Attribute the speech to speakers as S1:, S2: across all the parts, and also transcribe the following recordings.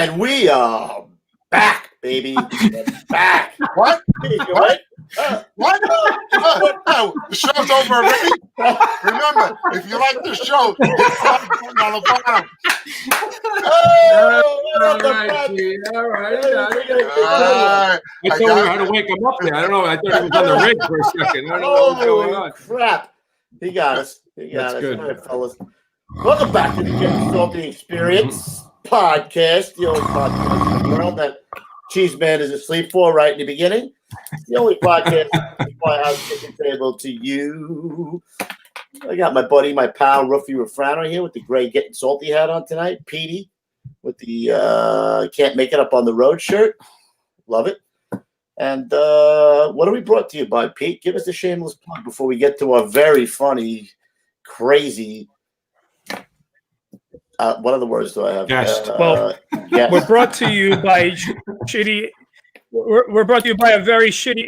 S1: And we are back, baby. We're back.
S2: What?
S1: What?
S2: What? No, the show's over already. Remember, if you like the show, hit the like button on the bottom.
S3: All right.
S2: I
S3: I thought we had to wake him up there. I don't know. I thought he was on the rig for a second. I don't know what's going on.
S1: Crap. He got us.
S3: That's good.
S1: All right, fellas. Welcome back to the Gettin Salty Experience podcast, the only podcast in the world that Cheeseman is asleep for right in the beginning. The only podcast Firehouse kitchen table to you. I got my buddy, my pal, Ruffy Refrano here with the gray Gettin Salty hat on tonight. Petey with the can't make it up on the road shirt. Love it. And what are we brought to you by, Pete? Give us a shameless plug before we get to our very funny, crazy. What other words do I have?
S3: Guest.
S1: Yes.
S4: We're brought to you by shitty. We're brought to you by a very shitty.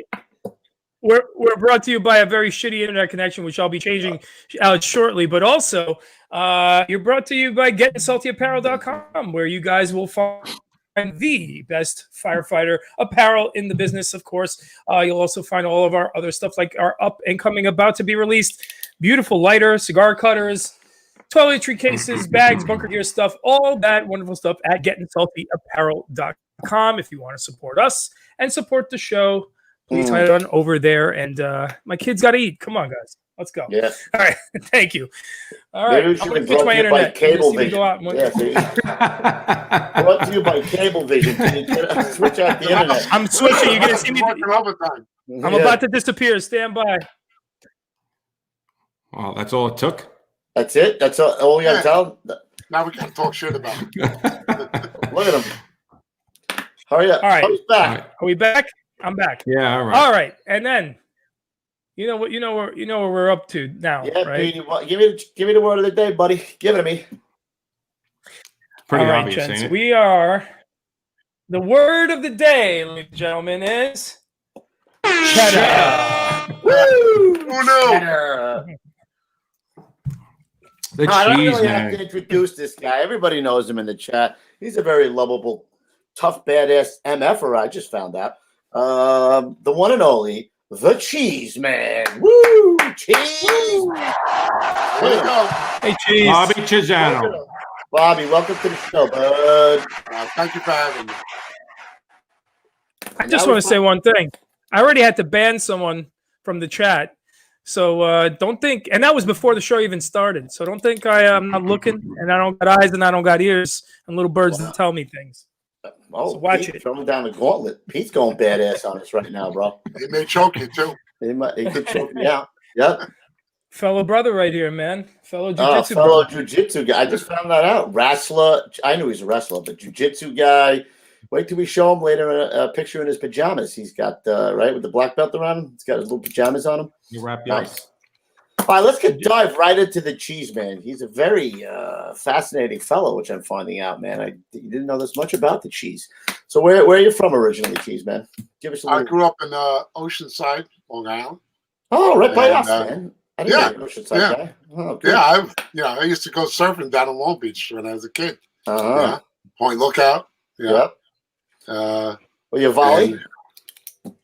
S4: We're brought to you by a very shitty internet connection, which I'll be changing out shortly. But also, you're brought to you by GettinSaltyApparel.com, where you guys will find the best firefighter apparel in the business. Of course, you'll also find all of our other stuff, like our up and coming, about to be released, beautiful lighter, cigar cutters, toiletry cases, bags, bunker gear stuff, all that wonderful stuff at GettinSaltyApparel.com. If you want to support us and support the show, please head on over there. And my kids got to eat. Come on, guys. Let's go.
S1: Yeah.
S4: All right. Thank you. All right.
S1: Maybe
S4: I'm going to fix my internet.
S1: Cable vision.
S4: Go out
S1: Brought to you by Cable Vision. Can you switch out the internet?
S4: I'm switching. You're going to see me. I'm about to disappear. Stand by.
S3: Well, that's all it took.
S1: That's it? That's all we got to tell?
S2: Now we got to talk shit about it.
S1: Look at him. Hurry up.
S4: All right.
S1: Who's back?
S4: Are we back? I'm back.
S3: Yeah, all right.
S4: All right. And then, you know what? You know where we're up to now,
S1: Yeah,
S4: right?
S1: Petey, give me the word of the day, buddy. Give it to me.
S3: Pretty
S4: all right,
S3: obvious,
S4: gents.
S3: ain't it?
S4: We are. The word of the day, ladies and gentlemen, is cheddar.
S1: Woo!
S2: Oh, no.
S1: Cheddar.
S3: The
S1: I don't
S3: cheese,
S1: really have
S3: man.
S1: to introduce this guy. Everybody knows him in the chat. He's a very lovable, tough, badass MFer. I just found out. The one and only, the Cheeseman. Woo! Cheese!
S2: There you go.
S4: Hey, cheese.
S3: Bobby Chuisano.
S1: Bobby, welcome to the show, bud.
S2: Thank you for having me.
S4: I just want to say one thing. I already had to ban someone from the chat. So don't think, and that was before the show even started. So don't think I'm not looking, and I don't got eyes, and I don't got ears, and little birds that tell me things.
S1: Oh,
S4: So watch
S1: Pete,
S4: it.
S1: throwing down the gauntlet. Pete's going badass on us right now, bro.
S2: He may choke you, too.
S1: He could choke me out. Yep.
S4: Fellow brother right here, man. Fellow jiu-jitsu
S1: Fellow
S4: brother.
S1: jiu-jitsu guy. I just found that out. Wrestler. I knew he's a wrestler, but jiu-jitsu guy. Wait till we show him later a picture in his pajamas. He's got, right, with the black belt around him. He's got his little pajamas on him.
S3: You wrap you up.
S1: Nice. All right, let's dive right into the Cheeseman. He's a very fascinating fellow, which I'm finding out, man. You didn't know this much about the cheese. So where are you from originally, Cheeseman? Give us a little.
S2: I grew up in Oceanside, Long Island.
S1: Oh, right by us, man. I didn't know you were an Oceanside
S2: yeah.
S1: guy. Oh, good.
S2: Yeah, I used to go surfing down in Long Beach when I was a kid.
S1: Uh-huh.
S2: Point Lookout. Yeah.
S1: Yep. Were you a volley?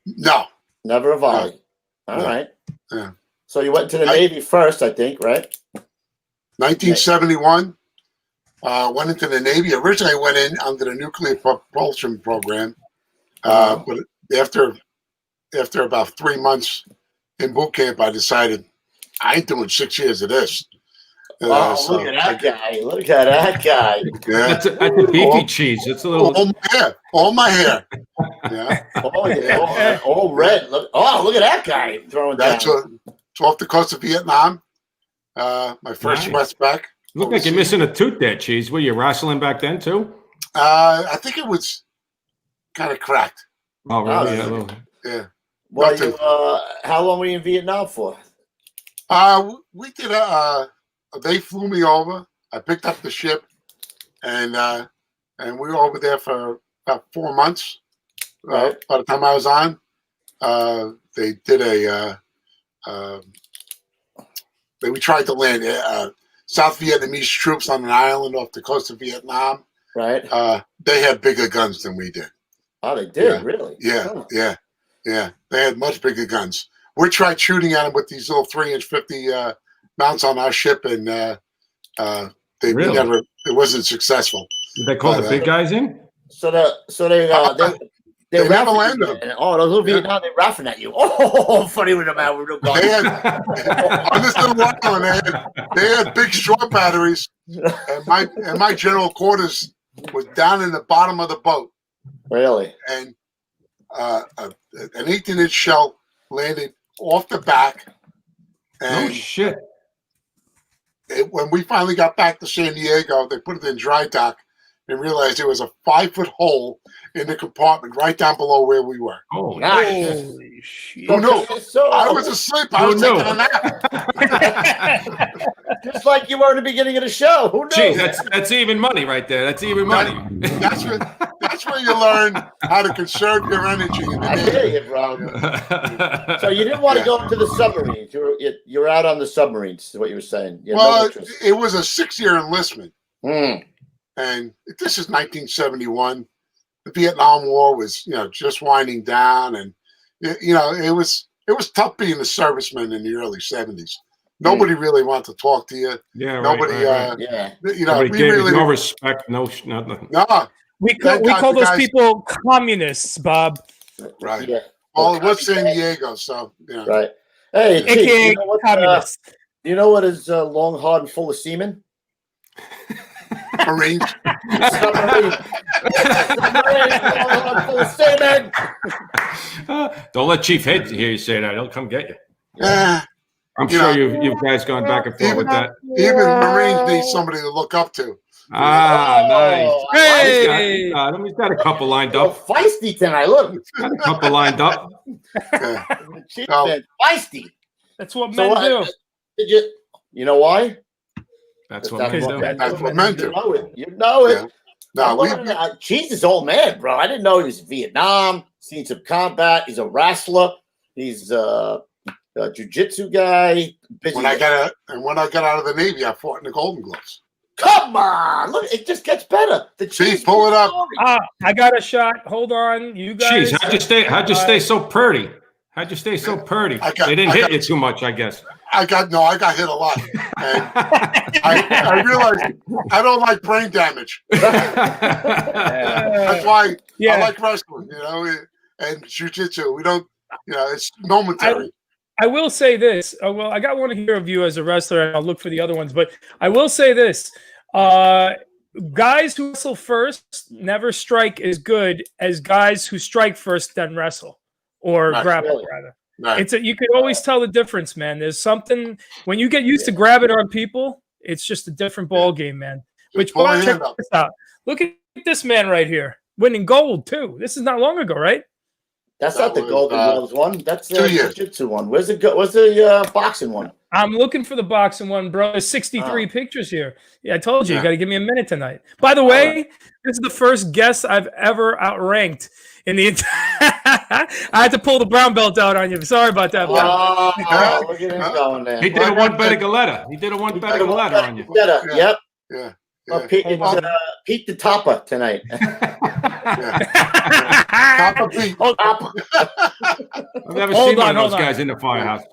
S2: No.
S1: Never a volley. All right.
S2: Yeah.
S1: So you went to the Navy first, I think, right?
S2: 1971. Went into the Navy. Originally, I went in under the nuclear propulsion program. But after about 3 months in boot camp, I decided I ain't doing 6 years of this.
S1: Look at that guy. Look at that guy.
S2: Yeah.
S3: That's a beefy cheese. It's a little.
S2: All my hair. Yeah.
S1: Oh, yeah. All red. Look at that guy throwing down.
S2: That's it's off the coast of Vietnam. My first Westback.
S3: Look like you're missing a tooth there, cheese. Were you wrestling back then too?
S2: I think it was kind of cracked.
S3: Oh, really?
S1: Oh,
S2: Yeah.
S1: Well, how long were you in Vietnam for?
S2: We did they flew me over. I picked up the ship, and we were over there for about 4 months.
S1: Right.
S2: By the time I was on, they did we tried to land South Vietnamese troops on an island off the coast of Vietnam,
S1: Right.
S2: They had bigger guns than we did.
S1: Oh, they did,
S2: Yeah.
S1: really?
S2: Yeah,
S1: Huh.
S2: yeah. They had much bigger guns. We tried shooting at them with these little 3-inch 50 mounts on our ship, and
S3: Really?
S2: it wasn't successful.
S3: Did they call the big guys in?
S1: So they
S2: They never
S1: raffing
S2: landed
S1: you,
S2: them.
S1: man. Oh, those little Vietnam, they're raffing at you. Oh, funny with them out with them guns.
S2: They had on this little island, they had big short batteries, and my general quarters was down in the bottom of the boat,
S1: Really?
S2: and an 18-inch shell landed off the back. And
S3: Oh shit!
S2: when we finally got back to San Diego, they put it in dry dock and realized there was a 5-foot hole in the compartment right down below where we were.
S3: Oh,
S1: Nice.
S4: Holy shit.
S2: Who knew?
S1: So,
S2: I was asleep. I was taking a nap.
S1: just like you were in the beginning of the show. Who knows?
S3: gee, that's even money right there. That's even money.
S2: That's where you learn how to conserve your energy. In the
S1: I
S2: Navy.
S1: hear you, bro. So you didn't want to go into the submarines. You're out on the submarines, is what you were saying. You had no
S2: Well,
S1: interest.
S2: it was a 6-year enlistment,
S1: Mm.
S2: and this is 1971. The Vietnam War was, just winding down, and it was tough being a serviceman in the early 70s. Nobody really wanted to talk to you.
S3: Yeah, right.
S2: Nobody,
S3: right.
S1: Yeah.
S3: Nobody
S2: we
S3: gave
S2: really
S3: no respect, nothing.
S2: no.
S4: We call
S2: the
S4: those
S2: guys-
S4: people communists, Bob.
S2: Right.
S1: Yeah.
S2: Well, it was San Diego, so
S1: Right. Hey, Chief,
S4: AKA
S1: you know what,
S4: communists.
S1: you know what is long, hard, and full of semen?
S2: Marines.
S1: Submarine. Submarine, long, hard, full of semen.
S3: Don't let Chief Head hear you say that. He'll come get you.
S2: Yeah.
S3: I'm
S2: You
S3: sure
S2: know,
S3: you guys gone back and forth with that.
S2: Even Marines need somebody to look up to.
S3: Ah, nice.
S1: Oh,
S4: Hey!
S3: He's got a couple lined
S1: So
S3: up.
S1: feisty tonight. Look,
S3: Got a couple lined up.
S2: Yeah.
S1: Chief
S2: Oh.
S1: said feisty.
S4: That's what
S1: So
S4: men do.
S1: what? Did you? You know why?
S3: That's
S1: That's
S3: what men do.
S2: That's what men
S1: You
S2: do.
S1: know it. You know it.
S2: Yeah. No, we
S1: Cheese is old man, bro. I didn't know he was in Vietnam. Seen some combat. He's a wrestler. He's a jiu-jitsu guy. Busy.
S2: when I got out of the Navy, I fought in the Golden Gloves.
S1: Come on, look, it just gets better. The
S2: See,
S1: cheese
S2: pull it up.
S1: story.
S4: I got a shot. Hold on, you guys.
S3: Jeez, how'd you stay so purty? How'd you stay so purty? They didn't hit you too much, I guess.
S2: I got hit a lot. And I realized I don't like brain damage. That's why I like wrestling, and jiu-jitsu. We don't, it's momentary.
S4: I will say this. I got one here of you as a wrestler, and I'll look for the other ones. But I will say this: guys who wrestle first never strike as good as guys who strike first then wrestle or grapple,
S1: really.
S4: rather.
S2: Right.
S4: You can always tell the difference, man. There's something when you get used to grabbing on people, it's just a different ball game, man. Which
S2: pull
S4: Bob,
S2: your
S4: check
S2: hand up.
S4: this out. Look at this man right here, winning gold too. This is not long ago, right?
S1: That's
S2: That
S1: not the
S2: was,
S1: Golden Gloves one. That's the
S2: 2 years.
S1: jiu-jitsu one. Where's the boxing one?
S4: I'm looking for the boxing one, bro. There's 63 pictures here. Yeah, I told you, you got to give me a minute tonight. By the way, this is the first guest I've ever outranked in the entire. I had to pull the brown belt out on you. Sorry about that, bro.
S1: Oh, look at him going there.
S3: He did a one better Galetta. He did a one better Galetta on you.
S1: Yep.
S2: Yeah.
S1: Oh, Pete, Pete the Topper tonight.
S2: Papa Pete.
S1: Topper.
S3: I've never
S4: Hold
S3: seen one
S4: on,
S3: of those
S4: hold on.
S3: guys in the firehouse.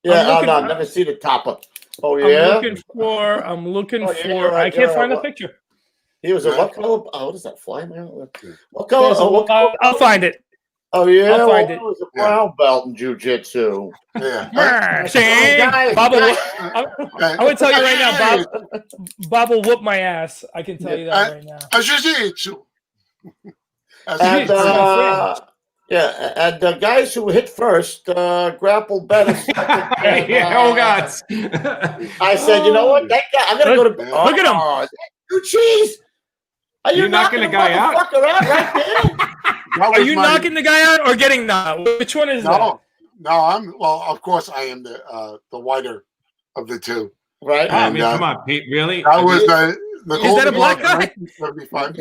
S1: Yeah,
S4: looking-
S1: no, never see the Topper. Oh,
S4: I'm
S1: yeah?
S4: looking
S1: Oh,
S4: for.
S1: yeah, you're right,
S4: I can't
S1: you're
S4: find
S1: right.
S4: the picture.
S1: He was a what color? Oh, what is that, fly man? What color?
S4: There's a-
S1: Oh, what color?
S4: I'll find it.
S1: Oh, yeah?
S4: I'll find it.
S1: It was a brown belt in jiu-jitsu.
S2: Yeah.
S1: Guys,
S4: Bob will,
S1: guys.
S4: I'm going to tell you right now, Bob will whoop my ass. I can tell you that right now.
S2: Jiu-jitsu.
S1: And, and the guys who hit first grappled better.
S3: Oh, God.
S1: I said, you know what? That guy, I'm going to go to bed.
S4: Look at him.
S1: You cheese. Are you
S3: You're knocking the guy out?
S1: motherfucker out right there?
S4: Are you knocking the guy out or getting knocked? Which one is that?
S2: No, of course I am the whiter of the two.
S1: Right?
S3: I mean, come on, Pete. Really?
S2: I was the
S4: Is that a black guy?
S2: 1975.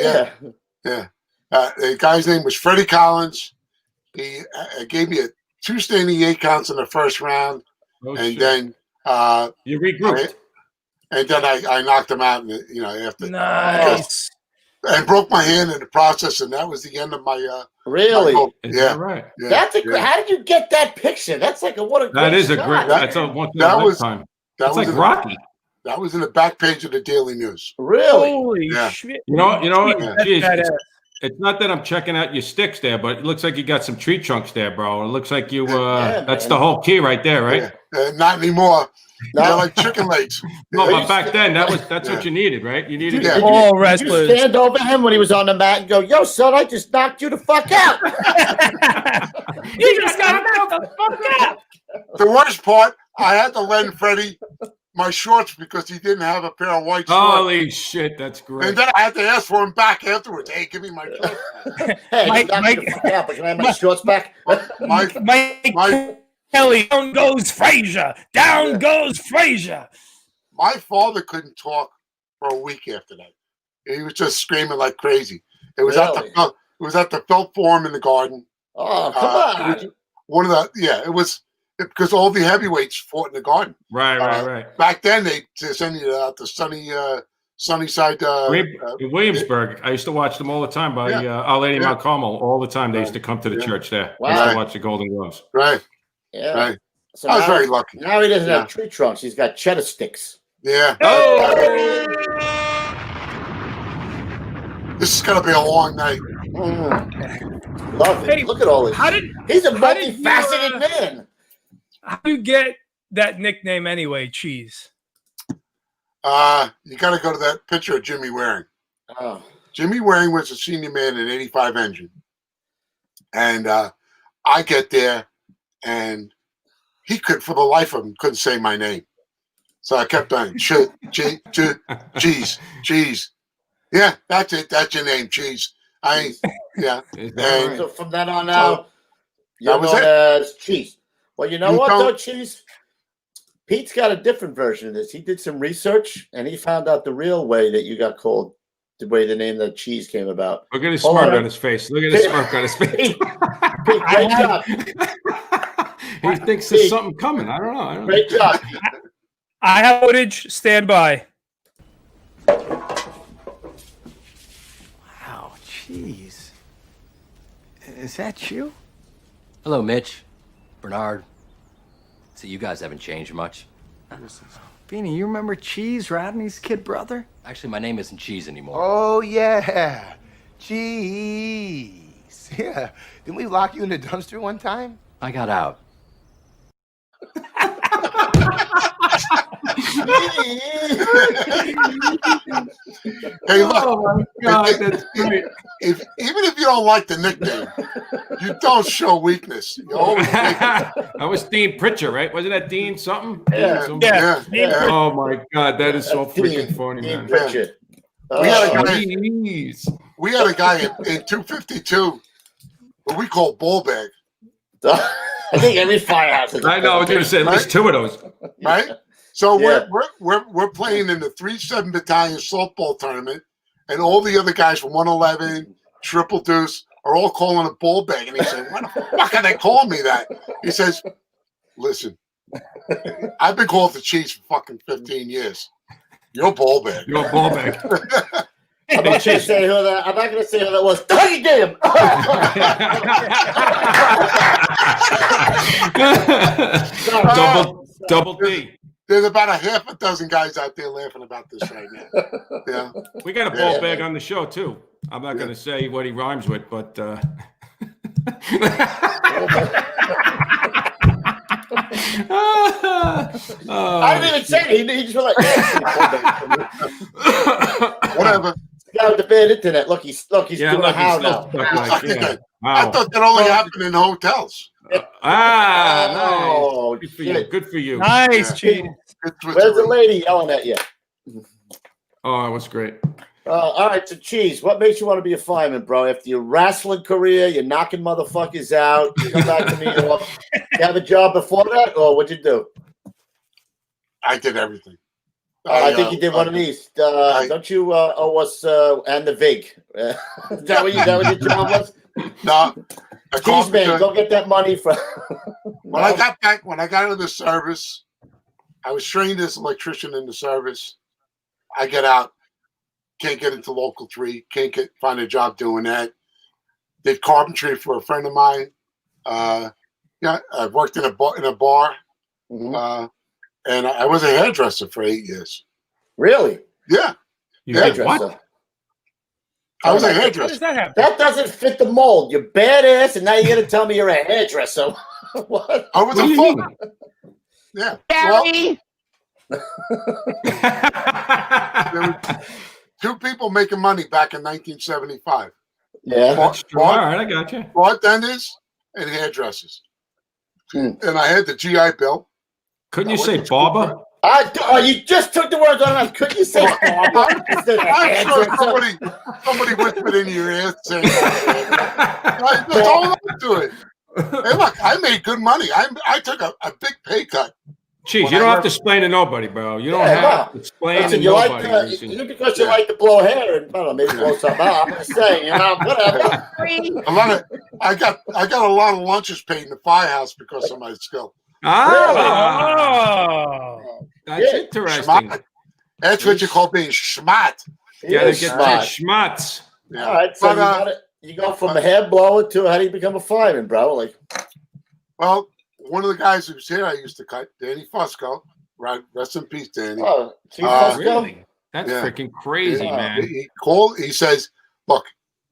S1: Yeah.
S2: The guy's name was Freddie Collins. He gave me 2 standing 8 counts in the first round,
S3: Oh,
S2: and
S3: shit.
S2: then
S3: You regrouped.
S2: and then I knocked him out. After
S4: Nice.
S2: and broke my hand in the process, and that was the end of my.
S1: Really?
S3: Is
S2: Yeah.
S3: that right?
S2: Yeah.
S1: That's a.
S2: Yeah.
S1: How did you get that picture? That's like what a great
S3: That is a
S1: shot.
S3: great. That's a once in a
S2: That was-
S3: lifetime.
S2: That
S3: It's
S2: was
S3: like
S2: in the-
S3: Rocky.
S2: That was in the back page of the Daily News.
S1: Really?
S4: Holy
S2: Yeah.
S4: shit!
S3: You know what?
S4: That's
S3: Jeez,
S4: badass.
S3: it's not that I'm checking out your sticks there, but it looks like you got some tree trunks there, bro. It looks like you.
S1: Yeah,
S3: That's
S1: man.
S3: the whole key right there, right?
S2: Yeah. Not anymore.
S1: No.
S2: They're like chicken legs.
S3: No,
S2: Yeah.
S3: but back then that's what you needed, right? You needed.
S2: Yeah.
S4: All
S1: Did you
S4: wrestlers.
S1: stand over him when he was on the mat and go, "Yo, son, I just knocked you the fuck out."
S4: You just got knocked the fuck out.
S2: The worst part, I had to lend Freddie my shorts because he didn't have a pair of white shorts.
S3: Holy shit, that's great.
S2: And then I had to ask for him back afterwards. Hey, give me my shorts.
S1: Hey,
S4: Mike-
S1: knocked me the fuck out, but can I have my shorts back?
S2: Mike,
S4: Mike Kelly, down goes Frazier. Down goes Frazier.
S2: my father couldn't talk for a week after that. He was just screaming like crazy. It was at the Felt Forum in the Garden.
S1: Oh, come on.
S2: It was it was because all the heavyweights fought in the Garden.
S3: Right.
S2: Back then, they send you out to sunny side.
S3: In Williamsburg, I used to watch them all the time by Our Lady Mount Carmel. All the time, they used to come to the church there. I used to watch the Golden Gloves.
S2: Right.
S1: Yeah.
S2: Right.
S1: So
S2: I was
S1: now-
S2: very lucky.
S1: Now he doesn't have tree trunks. He's got cheddar sticks.
S2: Yeah.
S3: Oh,
S2: This is gonna be a long night.
S1: Love it.
S4: Hey,
S1: Look at all this. He's a
S4: how did you,
S1: multifaceted man.
S4: How do you get that nickname anyway, Cheese?
S2: You got to go to that picture of Jimmy Waring.
S1: Oh.
S2: Jimmy Waring was a senior man in 85 Engine. And I get there, and he could, for the life of him, couldn't say my name. So I kept on, cheese. Yeah, that's it. That's your name, Cheese. Yeah. And
S1: So from then on out, you're
S2: that was
S1: known
S2: it.
S1: as Cheese. Well, you know
S2: You
S1: what,
S2: don't-
S1: though, Cheese? Pete's got a different version of this. He did some research, and he found out the real way that you got called, the way the name that Cheese came about.
S3: look at his
S1: Hold
S3: smirk
S1: on.
S3: on his face. Look at his smirk on his face.
S1: Pete, great job.
S3: He thinks there's something coming. I don't know.
S1: Great job.
S4: I have footage. Stand by.
S5: Wow, jeez. Is that you?
S6: Hello, Mitch. Bernard. So you guys haven't changed much.
S5: Beanie, you remember Cheese, Rodney's kid brother?
S6: Actually, my name isn't Cheese anymore.
S7: Oh, yeah. Jeez. Yeah. Didn't we lock you in the dumpster one time?
S6: I got out.
S2: hey, look,
S3: Oh my God, that's great.
S2: even if you don't like the nickname, you don't show weakness. You always make it.
S3: That was Dean Pritchard, right? Wasn't that Dean something?
S1: Yeah.
S3: Dean something?
S4: Yeah.
S3: Oh my God, that is so
S1: That's
S3: freaking
S1: Dean-
S3: funny,
S1: Dean
S3: man.
S1: Pritchard.
S2: We had a
S1: Oh,
S2: guy-
S3: Jeez.
S2: We had a guy in 252 what we call ball bag,
S1: I think every firehouse is.
S3: I know. I was going to say at least two of those.
S2: right? So
S1: Yeah.
S2: we're playing in the 3-7 Battalion softball tournament, and all the other guys from 111, Triple Deuce are all calling it ball bag. And he said, "Why the fuck are they calling me that?" He says, "Listen, I've been called the Cheese for fucking 15 years. You're ball bag."
S3: You're a ball bag.
S1: I'm not gonna say who that. I'm not gonna say who that was. Tony Dim.
S3: double D.
S2: There's about a half a dozen guys out there laughing about this right now. Yeah.
S3: We got a ball bag on the show too. I'm not going to say what he rhymes with, but
S1: I didn't even say it. He just was like,
S2: Whatever.
S1: guy with the bad internet. Look, he's doing
S3: look,
S1: a how
S3: he's still
S1: now.
S3: stuck like, yeah.
S2: I
S3: Wow.
S2: thought that only happened in hotels.
S1: Oh,
S3: Nice. Good for you.
S1: shit.
S3: Good for you.
S4: Nice,
S2: Yeah.
S4: Cheese.
S2: Good
S1: Where's the
S2: switcheroo.
S1: lady yelling at you?
S3: Oh, that was great.
S1: All right, so Cheese, what makes you want to be a fireman, bro? After your wrestling career, you're knocking motherfuckers out, you come back to New York. You have a job before that, or what'd you do?
S2: I did everything.
S1: I think you did one of these. Don't you owe us and the VIG? Is that what your job was?
S2: No.
S1: Cheese man, go get that money from.
S2: When I got back, when I got into the service, I was trained as an electrician in the service. I get out. can't get into local 3, find a job doing that. Did carpentry for a friend of mine. Yeah, I worked in a bar, and I was a hairdresser for 8 years.
S1: Really?
S2: Yeah.
S1: Hairdresser.
S3: What?
S2: I was a
S4: How does
S2: hairdresser.
S4: that happen?
S1: That doesn't fit the mold. You're badass, and now you're gonna tell me you're a hairdresser. What?
S2: I was
S3: What do
S2: a
S3: you
S2: full.
S3: mean?
S2: Yeah. Well, there were 2 people making money back in 1975.
S1: Yeah.
S3: That's true. All right, I got you.
S2: Bartenders and hairdressers. And I had the GI Bill.
S3: Couldn't you say barber?
S1: You just took the words out of my mouth. Couldn't you say barber? Instead of
S2: I'm sure
S1: hairdresser?
S2: somebody whispered into your ear saying that. Let's hold on to it. Hey, look, I made good money. I took a big pay cut.
S3: Jeez,
S2: When
S3: you
S2: I
S3: don't have
S2: worked-
S3: to explain to nobody, bro. You don't
S1: Yeah,
S3: have
S1: no.
S3: to explain
S1: Listen,
S3: to
S1: you like
S3: nobody.
S1: you because you like to blow hair and I don't know, maybe blow something out. I'm just saying, whatever.
S2: I got a lot of lunches paid in the Firehouse because of my skill.
S4: Oh.
S3: That's
S1: Yeah.
S3: interesting.
S2: Schmott. That's what you call being schmott.
S3: Yeah, they get
S1: Smart.
S3: that schmutz.
S2: Yeah.
S1: All right, so
S2: But,
S1: you go from a hair blower to how do you become a fireman, bro? Like,
S2: well, one of the guys who was here, I used to cut, Danny Fusco. Right, rest in peace, Danny.
S1: oh, Chief
S2: Uh,
S1: Fusco?
S3: Really? That's
S2: Yeah.
S3: freaking crazy,
S1: Yeah.
S3: man.
S2: He called. He says, "Look,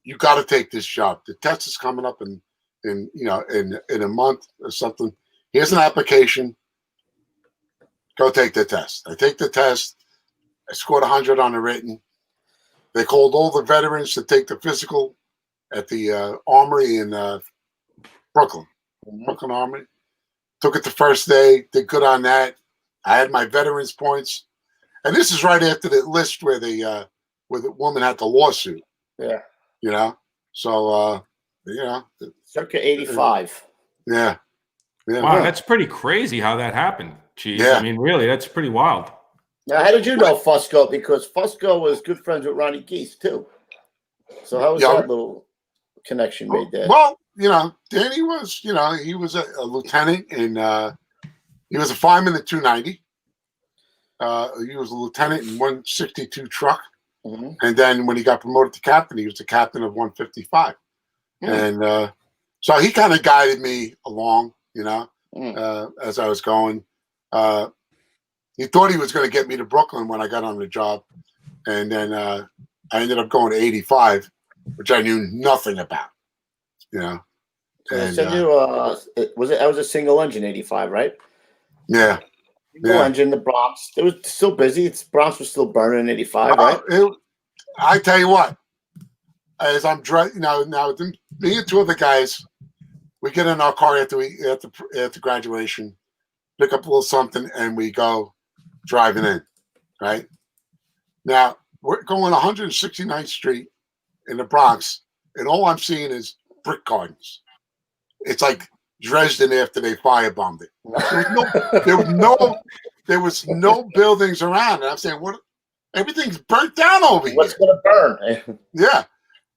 S2: you got to take this job. The test is coming up in a month or something. Here's an application. Go take the test." I take the test. I scored 100 on the written. They called all the veterans to take the physical at the Armory in Brooklyn Armory. Took it the first day. Did good on that. I had my veterans points, and this is right after the list where the woman had the lawsuit.
S1: Yeah.
S2: You know, so
S1: Circa 85.
S2: yeah.
S3: Wow, that's pretty crazy how that happened. Jeez,
S2: Yeah.
S3: I mean, really, that's pretty wild.
S1: Now, how did you know Fusco? Because Fusco was good friends with Ronnie Geese, too. So how was
S2: Yeah.
S1: that little connection made there?
S2: Well, Danny was, he was a lieutenant, and he was a fireman at 290. He was a lieutenant in 162 truck.
S1: Mhm.
S2: And then when he got promoted to captain, he was the captain of 155. And so he kind of guided me along, as I was going. He thought he was going to get me to Brooklyn when I got on the job. And then I ended up going to 85, which I knew nothing about,
S1: So
S2: And,
S1: that was a single engine 85, right?
S2: yeah.
S1: Single engine, the Bronx. It was still busy. Bronx was still burning in 85, right?
S2: I tell you what, as I'm driving now, me and 2 other guys, we get in our car after graduation, pick up a little something, and we go driving in. Right now, we're going 169th Street in the Bronx, and all I'm seeing is brick gardens. It's like Dresden after they firebombed it. There was no buildings around. And I'm saying, what? Everything's burnt down over here.
S1: What's going to burn?
S2: Yeah.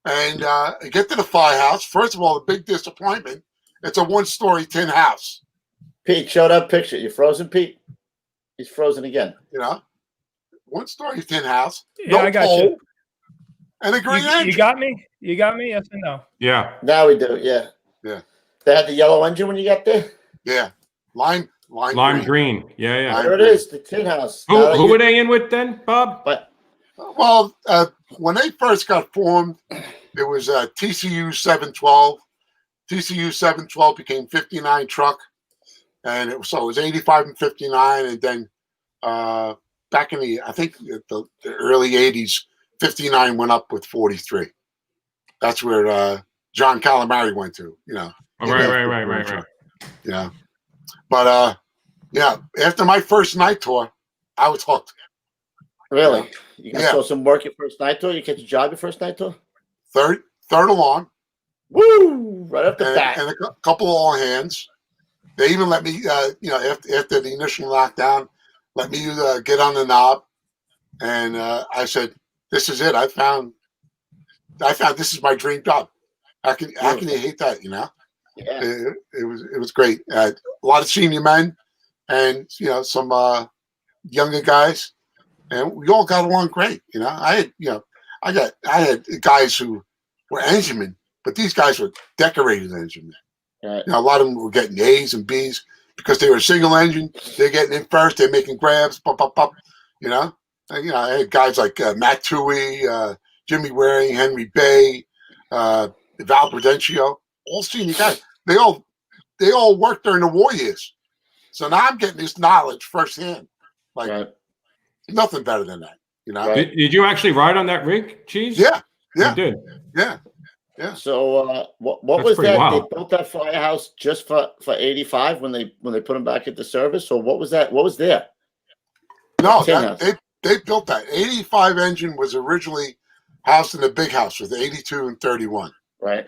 S2: And I get to the Firehouse. First of all, the big disappointment, it's a 1-story tin house.
S1: Pete, show that picture. You frozen, Pete? He's frozen again.
S2: 1-story tin house.
S4: Yeah, I got you.
S2: And a green engine.
S4: You got me? You got me? Yes or no?
S3: Yeah.
S1: Now we do, yeah.
S2: Yeah.
S1: They had the yellow engine when you got there?
S2: Yeah. Lime
S3: green. Yeah.
S1: There it is, the tin house.
S3: Who were they in with then, Bob?
S1: But
S2: Well, when they first got formed, it was TCU 712. TCU 712 became 59 truck, and it was 85 and 59, and then back in the early 80s, 59 went up with 43. That's where John Calamari went to.
S3: Right.
S2: Yeah, but after my first night tour, I was hooked.
S1: really? You guys
S2: Yeah.
S1: saw some work your first night tour? You catch a job your first night tour?
S2: Third along.
S1: Woo! Right up the bat.
S2: And a couple of all hands. They even let me, after the initial lockdown, let me get on the knob. And I said, "This is it. I found this is my dream job. How can you hate that?
S1: Yeah.
S2: It was great. A lot of senior men, and some younger guys, and we all got along great. I had guys who were enginemen, but these guys were decorated enginemen.
S1: Right.
S2: You know, a lot of them were getting A's and B's because they were a single engine. They're getting in first. They're making grabs. Pop, pop, pop. You know, and, you know, I had guys like Matt Tui, Jimmy Waring, Henry Bay, Val Prudencio, all senior guys. They all worked during the war years. So now I'm getting this knowledge firsthand. Like nothing better than that. You know.
S3: Did you actually ride on that rig, Cheese?
S2: Yeah. Yeah.
S3: You did.
S2: Yeah. Yeah.
S1: So what was that? They built that firehouse just for 85 when they put them back into service. So what was that? What was there?
S2: No, they built that. 85 engine was originally housed in the big house with 82 and 31.
S1: Right.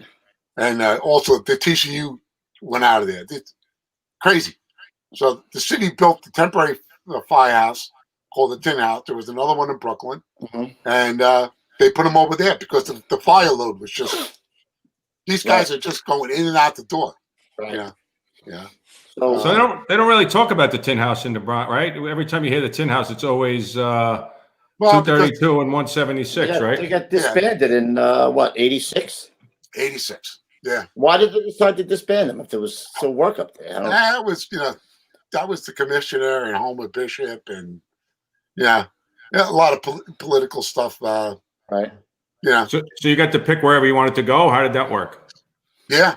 S2: And also the TCU went out of there. It's crazy. So the city built the temporary firehouse called the Tin House. There was another one in Brooklyn, and they put them over there because the fire load was just. These guys are just going in and out the door.
S1: Right.
S2: Yeah. Yeah.
S3: So they don't really talk about the Tin House in the Bronx, right? Every time you hear the Tin House, it's always 232 and 176, right?
S1: They got disbanded in what, 86?
S2: 86. Yeah.
S1: Why did they decide to disband them if there was still work up there?
S2: That was, you know, that was the commissioner and Homer Bishop and a lot of political stuff.
S1: Right.
S2: Yeah.
S3: So you got to pick wherever you wanted to go. How did that work?
S2: Yeah.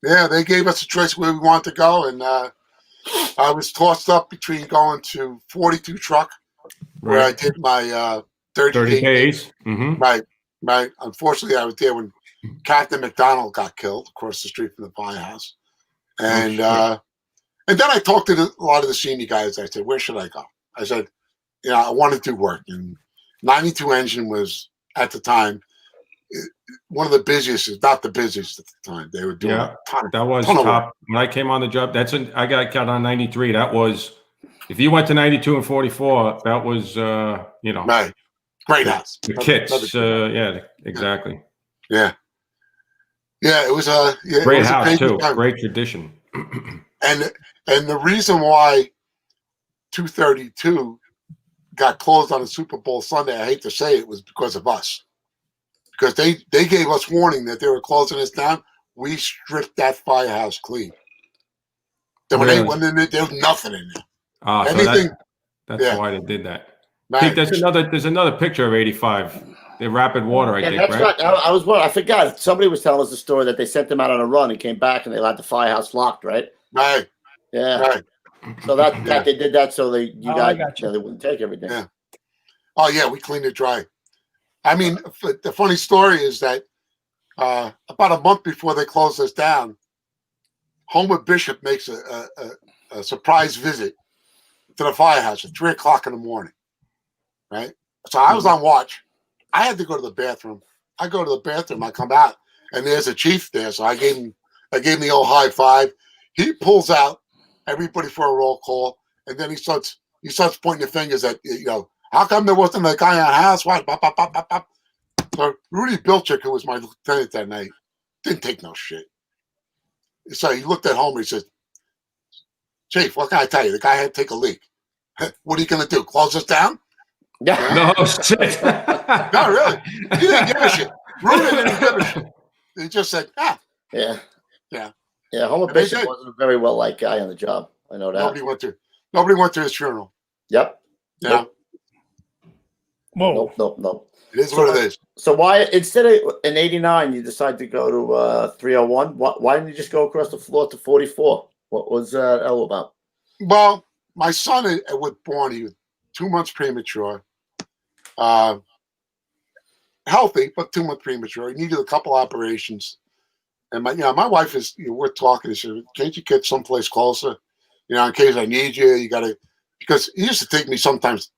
S2: Yeah, they gave us a choice where we wanted to go, and I was tossed up between going to 42 truck, where I did my 30
S3: days.
S2: Right. Unfortunately, I was there when Captain McDonald got killed across the street from the firehouse, and then I talked to a lot of the senior guys. I said, "Where should I go?" I said, "You know, I want to do work." And 92 engine was at the time one of the busiest, if not the busiest at the time. They were doing a ton of,
S3: that was top. When I came on the job, I got on 93. That was, if you went to 92 and 44, that was, you know.
S2: Right. Great house.
S3: The kits. Yeah, exactly.
S2: Yeah. Yeah, it was a
S3: great house too. Great tradition.
S2: And the reason why 232 got closed on a Super Bowl Sunday, I hate to say it, was because of us. Because they gave us warning that they were closing us down. We stripped that firehouse clean. So when they went in there, there was nothing in there.
S3: Anything. So that's why they did that.
S2: Right.
S3: I think there's another picture of 85. The rapid water, I think,
S1: that's
S3: right?
S1: I forgot. Somebody was telling us the story that they sent them out on a run and came back and they had the firehouse locked, right?
S2: Right.
S1: Yeah.
S2: Right.
S1: So that they did that so they wouldn't take everything.
S2: Yeah. Oh yeah, we cleaned it dry. I mean, the funny story is that about a month before they closed us down, Homer Bishop makes a surprise visit to the firehouse at 3 o'clock in the morning. Right. So I was on watch. I had to go to the bathroom. I go to the bathroom. I come out, and there's a chief there. So I gave him the old high five. He pulls out everybody for a roll call, and then he starts pointing the fingers at, you know, how come there wasn't a guy on house? Why? Bop, bop, bop, bop, bop. So Rudy Bilchik, who was my lieutenant that night, didn't take no shit. So he looked at Homer. He said, "Chief, what can I tell you? The guy had to take a leak. What are you going to do? Close us down?"
S3: No shit.
S2: No, really. He didn't give a shit. Rudy didn't give a shit. He just said,
S1: Yeah.
S2: Yeah.
S1: Yeah, Homer Bishop wasn't a very well liked guy on the job. I know that.
S2: Nobody went to his funeral.
S1: Yep.
S2: Yeah.
S1: Nope.
S4: Whoa.
S1: Nope.
S2: It is what it is.
S1: So why, instead of in 89, you decide to go to 301? Why didn't you just go across the floor to 44? What was that all about?
S2: Well, my son was born. He was 2 months premature. Healthy, but 2 months premature. He needed a couple operations. And my wife is, we're talking. She said, "Can't you get someplace closer? You know, in case I need you, you got to," because it used to take me sometimes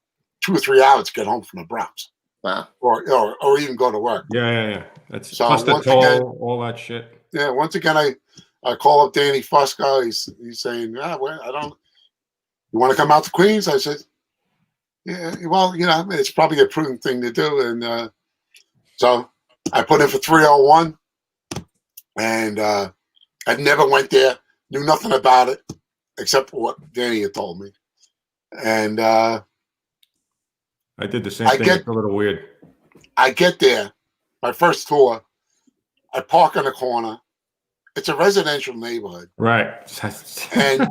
S2: 2 or 3 hours to get home from the Bronx.
S1: Wow.
S2: Or even go to work.
S3: Yeah. That's
S2: so
S3: plus the toll, all that shit.
S2: Yeah. Once again, I call up Danny Fusco. He's saying, "I don't. You want to come out to Queens?" I said, "Yeah. Well, you know, it's probably a prudent thing to do." And so I put in for 301, and I never went there. Knew nothing about it except for what Danny had told me. And
S3: I did the same thing. It's a little weird.
S2: I get there, my first tour. I park on the corner. It's a residential neighborhood.
S3: Right.
S2: And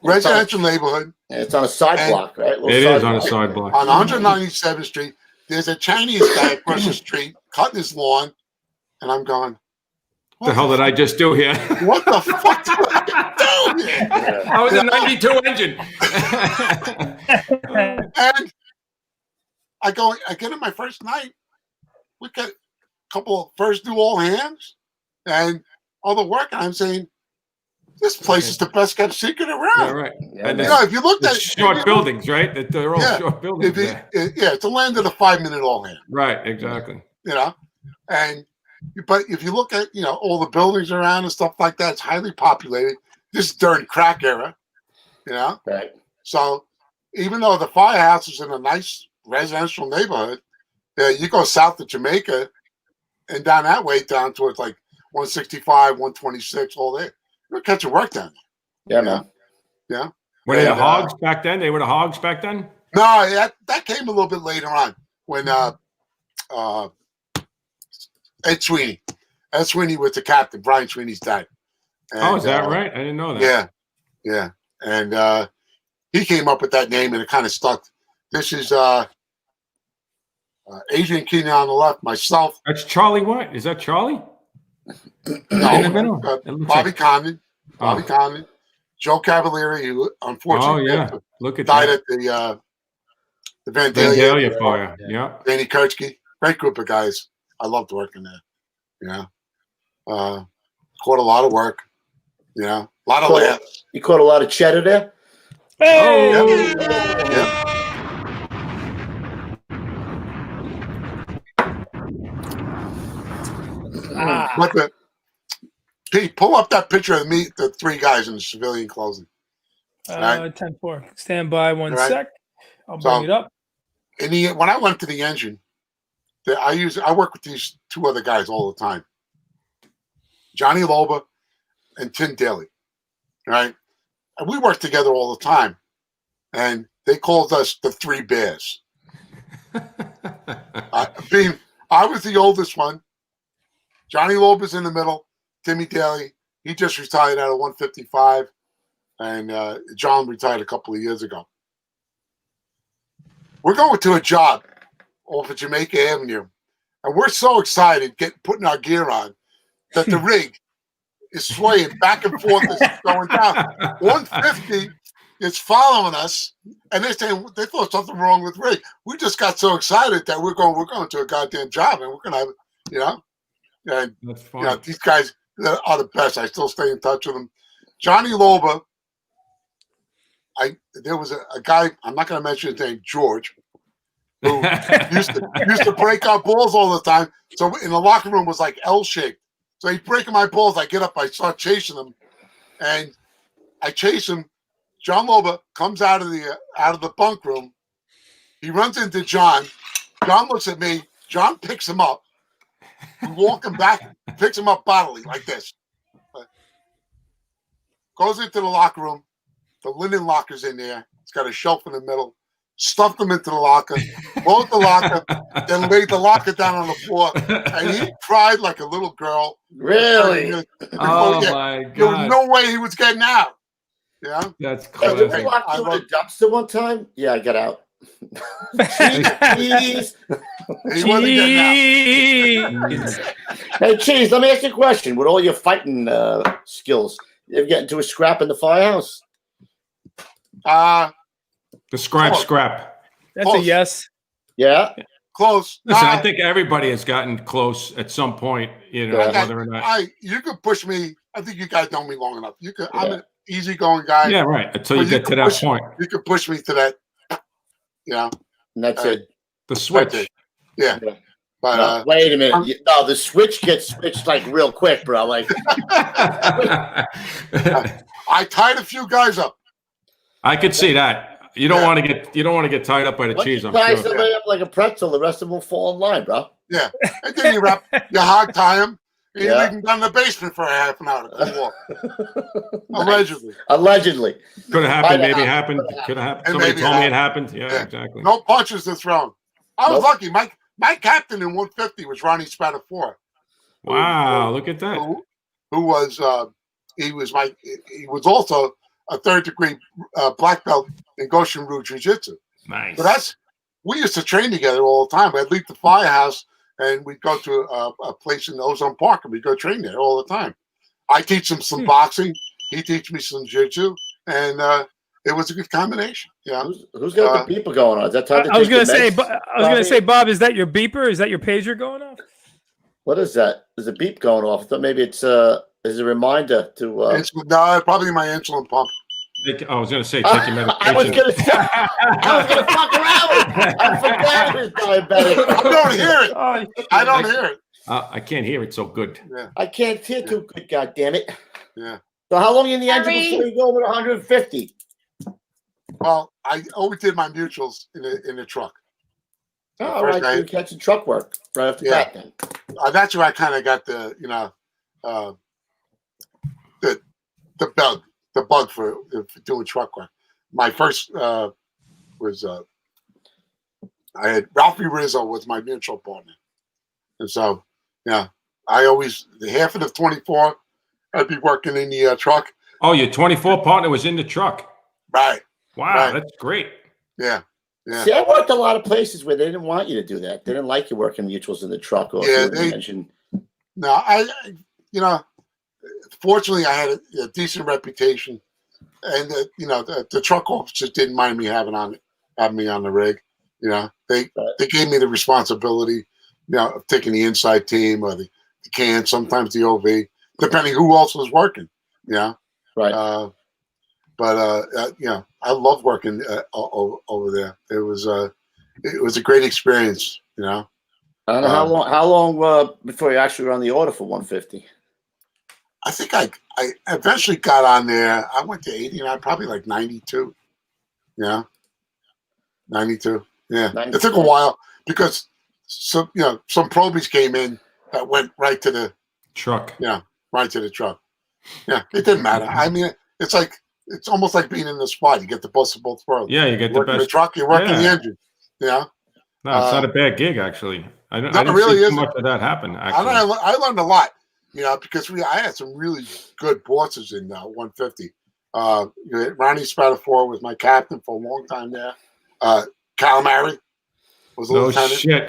S2: residential neighborhood.
S1: And it's on a side block, right?
S3: It is on a side block.
S2: On 197th Street, there's a Chinese guy across the street cutting his lawn. And I'm going,
S3: What the hell did I just do here?
S2: what the fuck did I do here?
S3: I was a 92 engine.
S2: And I get in my first night. We got a couple of first do all hands and all the work. And I'm saying, this place is the best kept secret around.
S3: Yeah, right.
S1: Yeah,
S3: And
S1: man.
S2: You know, if you looked at
S3: short buildings, right? They're all short buildings.
S2: it's the land of the 5-minute all hand.
S3: Right, exactly.
S2: You know, but if you look at all the buildings around and stuff like that, it's highly populated. This is during crack era. You know,
S1: Right.
S2: so even though the Firehouse is in a nice residential neighborhood, you go south of Jamaica and down that way down towards like 165, 126, all there. You're catching work down
S1: Yeah, man.
S2: there. Yeah.
S3: Were they the
S2: And,
S3: hogs back then? They were the hogs back then?
S2: No, that came a little bit later on when Ed Sweeney was the captain, Brian Sweeney's dad. And,
S3: Is that right? I didn't know that.
S2: Yeah. And he came up with that name and it kind of stuck. This is Adrian Keenan on the left, myself.
S3: That's Charlie what? Is that Charlie?
S2: No,
S3: In the middle? It looks
S2: Bobby
S3: like-
S2: Condon. Joe Cavalieri, who unfortunately
S3: Look at
S2: died
S3: that.
S2: at the
S3: Vandalia
S2: Vandalia
S3: fire. Yeah.
S2: Danny Kurtzky. Great group of guys. I loved working there. Caught a lot of work. A lot of
S1: Cool.
S2: laughs.
S1: You caught a lot of cheddar there?
S4: Hey!
S2: Yeah. But Pete, pull up that picture of me, the three guys in the civilian clothing.
S4: 10-4. Stand by one
S2: Right.
S4: sec. I'll bring it up.
S2: When I went to the engine, I work with these two other guys all the time, Johnny Loba and Tim Daly, right? And we work together all the time, and they called us the Three Bears. I was the oldest one. Johnny Loba's in the middle. Timmy Daly, he just retired out of 155, and John retired a couple of years ago. We're going to a job off of Jamaica Avenue, and we're so excited putting our gear on that the rig is swaying back and forth as it's going down. 150 is following us, and they thought something wrong with rig. We just got so excited that we're going to a goddamn job, and we're going to have, and
S3: That's fun.
S2: these guys are the best. I still stay in touch with them. Johnny Loba, there was a guy, I'm not going to mention his name, George, who used to break our balls all the time. So in the locker room was like L-shaped. So he's breaking my balls. I get up, I start chasing him, and I chase him. John Loba comes out of the bunk room. He runs into John. John looks at me. John picks him up. We walk him back, picks him up bodily like this. Goes into the locker room. The linen locker's in there. It's got a shelf in the middle. Stuffed them into the locker. Closed the locker. Then laid the locker down on the floor. And he cried like a little girl.
S1: Really?
S3: Oh my
S2: There was
S3: God.
S2: no way he was getting out. Yeah.
S3: That's
S1: Hey, did we
S3: classic.
S1: lock you in a dumpster one time? Yeah, I got out. Cheese.
S2: He wasn't getting out.
S4: Jeez.
S1: Hey, Cheese, let me ask you a question. With all your fighting skills, you ever get into a scrap in the firehouse?
S3: The scrap.
S4: That's a
S2: Close.
S4: yes.
S1: Yeah?
S2: Close.
S3: Listen, I think everybody has gotten close at some point, whether or not.
S2: You could push me. I think you guys know me long enough. I'm an easygoing guy.
S3: Yeah, right. Until
S2: But
S3: you get to
S2: could
S3: that
S2: push-
S3: point.
S2: You could push me to that. Yeah.
S1: And that's it.
S3: The switch.
S2: Yeah.
S1: Yeah.
S2: But
S1: No, wait a minute. No, the switch gets switched like real quick, bro. Like,
S2: I tied a few guys up.
S3: I could see that. You don't want to get tied up by the
S1: once
S3: cheese.
S1: you
S3: I'm
S1: tie
S3: sure.
S1: somebody up like a pretzel, the rest of them will fall in line, bro.
S2: Yeah. And then you hog tie him. And you
S1: Yeah.
S2: leave him down in the basement for a half an hour to cool off. Allegedly.
S1: Allegedly.
S3: Could have happened.
S1: Might have
S3: Maybe
S1: happened.
S3: happened. Could have happened.
S2: And
S3: Somebody
S2: maybe
S3: told me
S2: it
S3: it happened. Yeah,
S2: Yeah.
S3: exactly.
S2: No punches to throw. I was
S1: Nope.
S2: lucky. my captain in 150 was Ronnie Spatafora.
S3: Wow, look at that.
S2: Who was he was also a third degree black belt in Goshen Ryu Jiu-Jitsu.
S3: Nice.
S2: So we used to train together all the time. I'd leave the Firehouse and we'd go to a place in Ozone Park and we'd go train there all the time. I teach him some boxing. He teach me some jiu-jitsu, and it was a good combination. Yeah.
S1: Who's got the beeper going on? Is that time to
S4: I was
S1: take
S4: gonna
S1: the
S4: say,
S1: meds,
S4: I was gonna say, Bob, is that your beeper? Is that your pager going off?
S1: What is that? There's a beep going off. I thought maybe it's a reminder to.
S2: No, probably my insulin pump.
S3: I was going to say, take your medication.
S1: I was going to fuck around. I forgot it was diabetic.
S2: I don't hear it. I don't hear it.
S3: I can't hear it so good.
S2: Yeah.
S1: I can't hear too good. God damn it.
S2: Yeah.
S1: So how long are you in the engine before you go over 150?
S2: Well, I always did my mutuals in the truck.
S1: Oh, all right. So you're catching truck work right off the bat then.
S2: That's where I kind of got the bug for doing truck work. My first was I had Ralphie Rizzo was my mutual partner, and so I always half of the 24 I'd be working in the truck.
S3: Oh, your 24 partner was in the truck.
S2: Right.
S3: Wow,
S2: right.
S3: That's great.
S2: Yeah. Yeah.
S1: See, I worked a lot of places where they didn't want you to do that. They didn't like you working mutuals in the truck or in the engine.
S2: No, fortunately, I had a decent reputation, and the truck officers didn't mind me having me on the rig. They gave me the responsibility, of taking the inside team or the can, sometimes the OV, depending who else was working. Yeah,
S1: right.
S2: I loved working over there. It was a great experience. I
S1: don't know how long before you actually were on the order for 150.
S2: I think I eventually got on there. I went to 89, probably like 92. Yeah, 92. Yeah, 92. It took a while because some probies came in that went right to the
S3: truck.
S2: Yeah, right to the truck. Yeah, it didn't matter. I mean, it's almost like being in the squad. You get the best of both worlds.
S3: Yeah, you get the best.
S2: The truck, you're working the engine. Yeah.
S3: No, it's not a bad gig actually. I didn't
S2: really
S3: see too much of that happen. Actually,
S2: I learned a lot. Because I had some really good bosses in 150. Ronnie Spatafora was my captain for a long time there. Calamari was a lieutenant.
S3: Shit.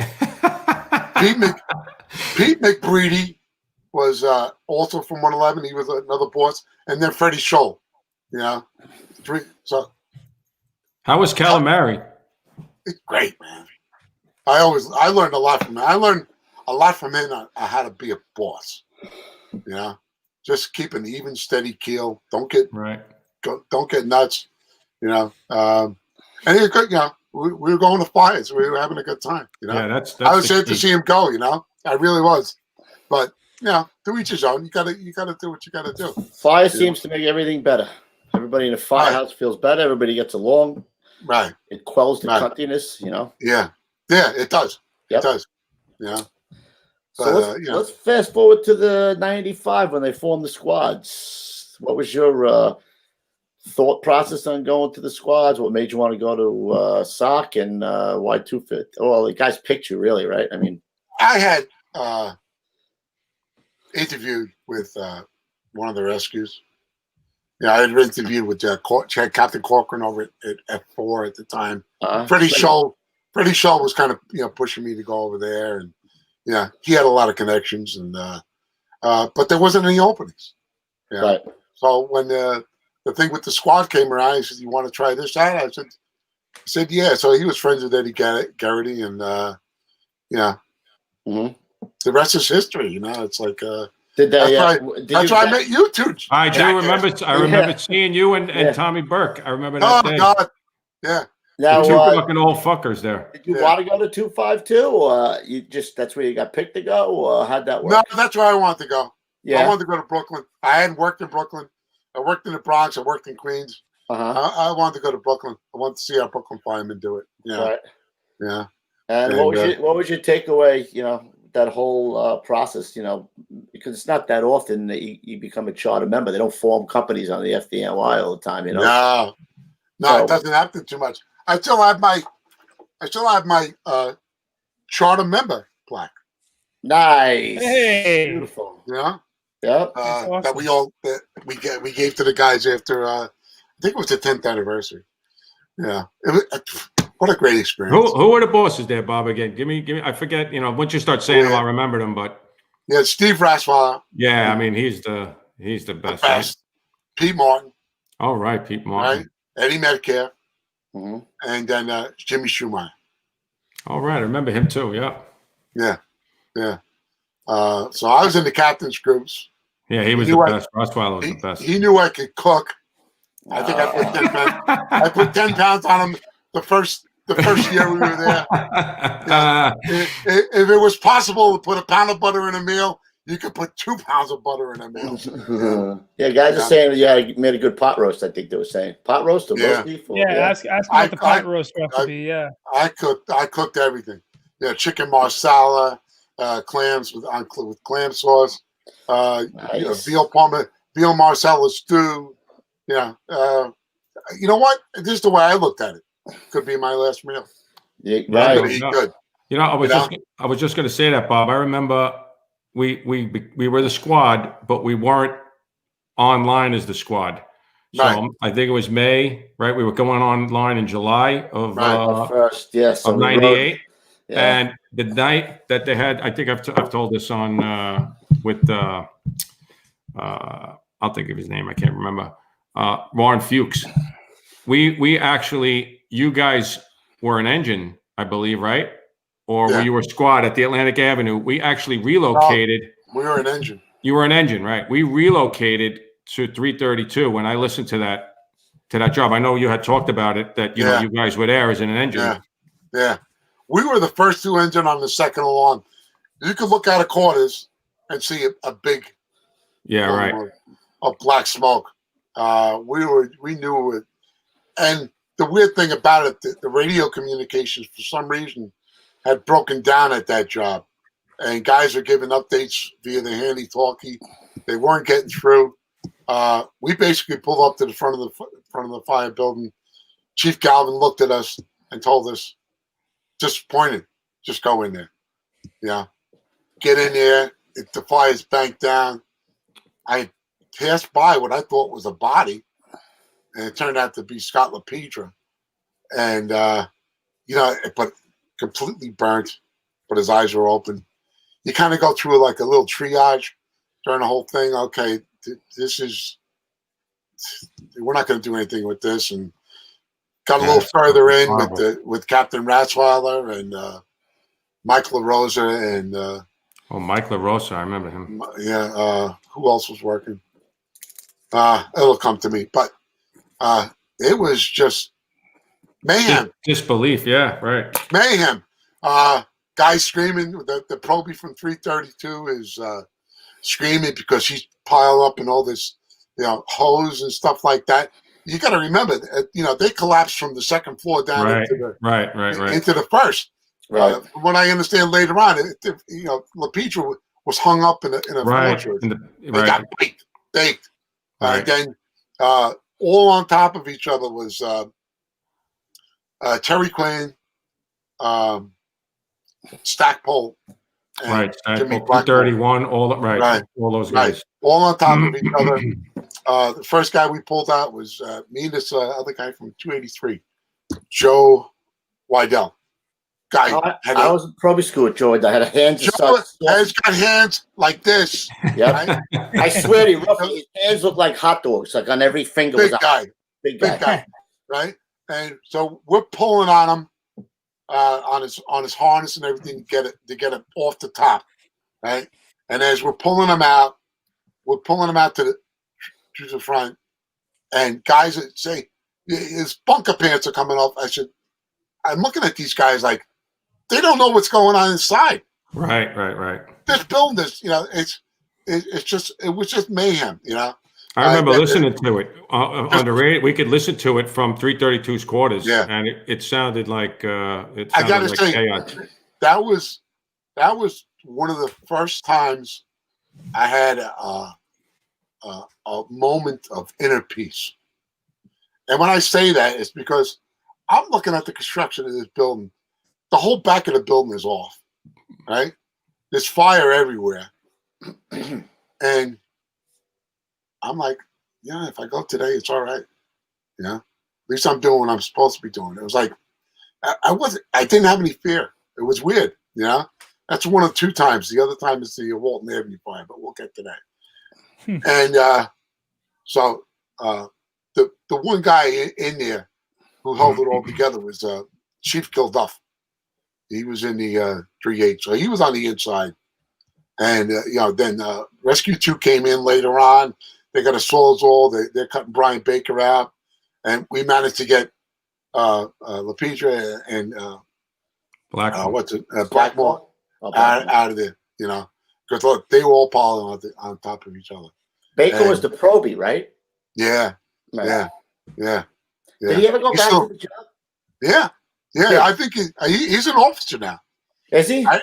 S2: Pete McBreedy was also from 111. He was another boss, and then Freddie Scholl. So
S3: how was Calamari?
S2: It's great, man. I learned a lot from him. I learned a lot from him on how to be a boss. Just keep an even, steady keel. Don't get nuts. And he good. We were going to fires. We were having a good time.
S3: Yeah, that's
S2: I was sad to see him go. I really was. But to each his own. You gotta do what you gotta do.
S1: Fire seems to make everything better. Everybody in the firehouse feels better. Everybody gets along.
S2: Right.
S1: It quells the cuntiness.
S2: Yeah. Yeah. It does.
S1: Yep.
S2: It does. Yeah.
S1: So let's fast forward to the 95 when they formed the squads. What was your thought process on going to the squads? What made you want to go to SOC and why 250? Well, the guys picked you, really, right? I mean,
S2: I had interviewed with one of the rescues. I had interviewed with Captain Corcoran over at F4 at the time. Freddie Scholl was kind of pushing me to go over there, and he had a lot of connections, and but there wasn't any openings.
S1: Right.
S2: So when the thing with the squad came around, he said, "You want to try this out?" I said, "Yeah." So he was friends with Eddie Garrity, and the rest is history. It's like
S1: did they?
S2: That's why I met you two.
S3: I do remember. I remember seeing you and Tommy Burke. I remember that day.
S2: God, yeah.
S1: Now,
S3: the two fucking old fuckers there.
S1: Did you want to go to 252, or that's where you got picked to go, or how'd that work?
S2: No, that's where I wanted to go.
S1: Yeah.
S2: I wanted to go to Brooklyn. I hadn't worked in Brooklyn. I worked in the Bronx. I worked in Queens. I wanted to go to Brooklyn. I wanted to see how Brooklyn firemen do it.
S1: Right.
S2: Yeah.
S1: And what was your takeaway? That whole process. Because it's not that often that you become a charter member. They don't form companies on the FDNY all the time.
S2: No, it doesn't happen too much. I still have my charter member plaque.
S1: Nice.
S4: Hey.
S1: Beautiful.
S2: Yeah.
S1: Yep.
S4: awesome.
S2: That we gave to the guys after I think it was the 10th anniversary. Yeah. What a great experience.
S3: Who are the bosses there, Bob? Again, give me. I forget. Once you start saying them, I'll remember them. But
S2: yeah, Steve Rasweiler.
S3: yeah, I mean he's the best.
S2: The best. Pete Martin.
S3: All right, Pete Martin.
S2: Right. Eddie Metcalf.
S1: Mm-hmm.
S2: And then Jimmy Schumacher.
S3: All right, I remember him too. Yeah.
S2: Yeah. Yeah. So I was in the captain's groups.
S3: Yeah, he was the best. Rosweiler was the best.
S2: He knew I could cook. I think I put 10 pounds. I put 10 pounds on him the first year we were there. If it was possible to put a pound of butter in a meal, you could put 2 pounds of butter in a meal.
S1: Yeah, guys are saying you made a good pot roast. I think they were saying pot roast or roast beef.
S4: Yeah, ask about the pot roast recipe. Yeah, I
S2: cooked everything. Yeah, chicken marsala, clams with clam sauce,
S1: Nice.
S2: veal marsala stew. Yeah, you know what? This is the way I looked at it. Could be my last meal.
S1: Yeah,
S3: Right.
S1: right.
S2: Eat good.
S3: I was just going to say that, Bob. I remember we were the squad, but we weren't online as the squad. So
S2: Right.
S3: I think it was May, right? We were going online in July of
S1: First, yes. So
S3: of
S1: we
S3: '98,
S1: yeah.
S3: and the night that they had, I think I've told this on with I'll think of his name. I can't remember. Warren Fuchs. We actually, you guys were an engine, I believe, right? Or
S2: Yeah.
S3: you were a squad at the Atlantic Avenue. We actually relocated.
S2: We were an engine.
S3: You were an engine, right? We relocated to 332 when I listened to that job. I know you had talked about it, that you know you guys were there as an engine.
S2: Yeah. Yeah. We were the first 2 engine on the second alarm. You could look out of quarters and see a big
S3: Right.
S2: of black smoke. We knew it. And the weird thing about it, the radio communications for some reason had broken down at that job. And guys are giving updates via the handy-talkie. They weren't getting through. We basically pulled up to the front of the fire building. Chief Galvin looked at us and told us, just pointed, just go in there. Yeah. Get in there. The fire's banked down. I passed by what I thought was a body, and it turned out to be Scott LaPedra. And, but completely burnt, but his eyes were open. You kind of go through like a little triage during the whole thing. Okay, we're not going to do anything with this. And got a little further in with Captain Ratzweiler and Mike LaRosa and
S3: Mike LaRosa, I remember him.
S2: Yeah, who else was working? It'll come to me, but it was just mayhem.
S3: Disbelief, yeah, right.
S2: Mayhem. Guy screaming. The probie from 332 is screaming because he's piled up in all this, hose and stuff like that. You got to remember, they collapsed from the second floor down into the first.
S1: Right.
S2: From what I understand later on, LaPedra was hung up in a fortress. They got baked.
S3: Right.
S2: Then all on top of each other was Terry Quinn, Stackpole, and Jimmy Blackmore. 231,
S3: all those guys.
S2: Right. All on top of each other. The first guy we pulled out was me and this other guy from 283, Joe Wydell.
S1: I was in probie school with Joe. I had a hands.
S2: He's got hands like this.
S1: Yeah, right? I swear to you, roughly, his hands look like hot dogs, like on every finger.
S2: Big guy, right? And so we're pulling on him on his harness and everything to get it off the top, right? And as we're pulling him out to the front, and guys that say his bunker pants are coming off. I'm looking at these guys like they don't know what's going on inside.
S3: Right.
S2: This building is, it was just mayhem,
S3: I remember listening to it on the radio. We could listen to it from 332's quarters, and it sounded like I gotta say, chaos.
S2: That was one of the first times I had a moment of inner peace. And when I say that, it's because I'm looking at the construction of this building, the whole back of the building is off, right? There's fire everywhere. And I'm like, yeah, if I go today, it's all right. You know, at least I'm doing what I'm supposed to be doing. It was like, I didn't have any fear. It was weird, you know? That's one of 2 times. The other time is the Walton Avenue fire, but we'll get to that. And so the one guy in there who held it all together was Chief Gilduff. He was in the 3-8, so he was on the inside. And, you know, then RESCUE4 came in later on. They got a Sawzall. They're cutting Brian Baker out. And we managed to get LaPedra and Blackmore out of there, you know. Because, look, they were all piling on top of each other.
S1: Baker was the probie, right?
S2: Yeah.
S1: Right.
S2: Yeah.
S1: Did he ever go back to the job?
S2: Yeah. I think he's an officer now.
S1: Is he?
S2: I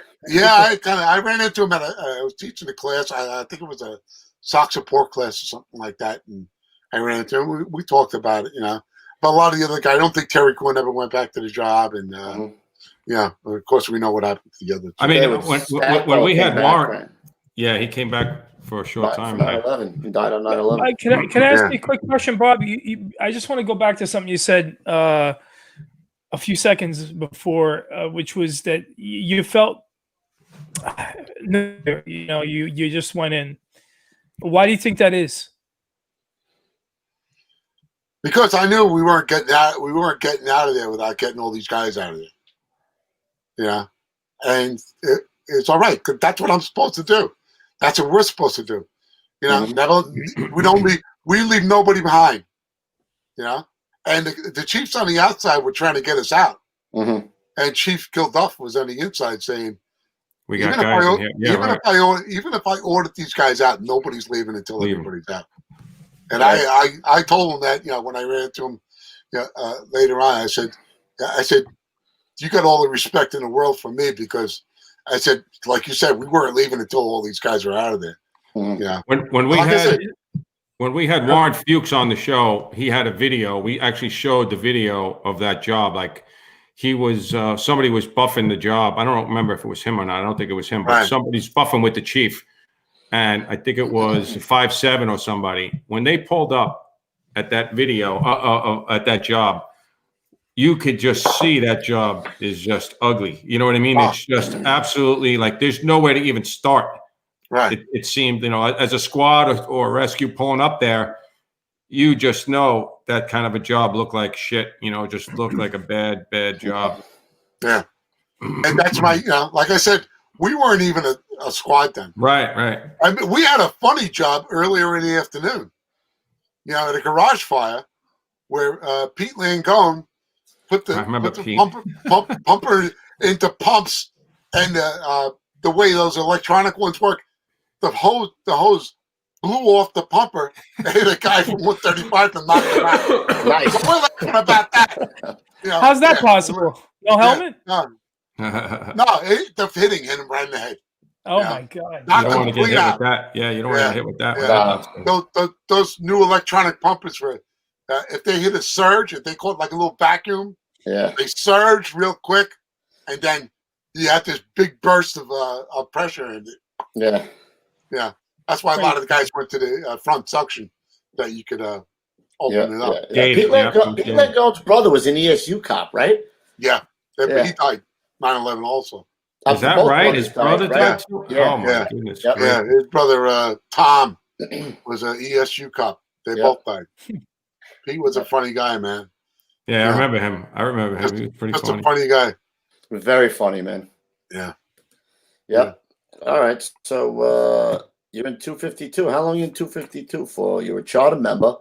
S2: ran into him I was teaching a class. I think it was a SOC support class or something like that, and I ran into him. We talked about it, you know. But a lot of the other guys, I don't think Terry Quinn ever went back to the job, and yeah, of course we know what happened to the other two.
S3: I mean, when we had Warren, yeah, he came back for a short time.
S1: 9/11. He died on 9/11.
S4: Can I ask you a quick question, Bob? I just want to go back to something you said a few seconds before, which was that you felt, you know, you just went in. Why do you think that is?
S2: Because I knew we weren't getting out. We weren't getting out of there without getting all these guys out of there. Yeah, and it's all right. 'Cause that's what I'm supposed to do. That's what we're supposed to do. You know, we leave nobody behind. You know, and the chiefs on the outside were trying to get us out, and Chief Gilduff was on the inside saying,
S3: "We got guys in here." Yeah,
S2: even if I ordered these guys out, nobody's leaving until everybody's out. And I told him that, you know, when I ran into him, later on, I said, you got all the respect in the world for me, because I said, like you said, we weren't leaving until all these guys were out of there. Yeah.
S3: When we had Warren Fuchs on the show, he had a video. We actually showed the video of that job. Like, he was somebody was buffing the job. I don't remember if it was him or not. I don't think it was him, but somebody's buffing with the chief. And I think it was 5'7" or somebody. When they pulled up at that video, at that job, you could just see that job is just ugly. You know what I mean? It's just absolutely like there's nowhere to even start.
S2: Right.
S3: It seemed, you know, as a squad or a rescue pulling up there, you just know that kind of a job looked like shit. You know, just looked like a bad job.
S2: Yeah. And that's my, you know, like I said, we weren't even a squad then.
S3: Right.
S2: I mean, we had a funny job earlier in the afternoon, you know, at a garage fire where Pete Langone put the pumper into pumps, and the way those electronic ones work, the hose blew off the pumper and hit a guy from 135 to knock him out. Nice. So we're laughing about that. You know,
S4: how's that possible? No helmet?
S2: The hitting hit him right in the head.
S4: Oh my God!
S3: You don't want to get hit with that. Yeah, you don't want to get hit with that.
S2: Yeah. Those new electronic pumpers were, if they hit a surge, if they caught like a little vacuum, they surge real quick, and then you have this big burst of pressure in it. Yeah. That's why a lot of the guys went to the front suction, that you could open it up.
S1: Pete Langone's brother was an ESU cop, right?
S2: Yeah. But he died 9/11 also.
S3: Is that right? His brother died too?
S2: Yeah.
S3: Oh my goodness.
S2: Yeah, his brother Tom was an ESU cop. They both died. He was a funny guy, man.
S3: Yeah, I remember him. He was pretty funny.
S2: A funny guy.
S1: Very funny, man.
S2: Yeah.
S1: All right. So you're in 252. How long are you in 252 for? You're a charter member.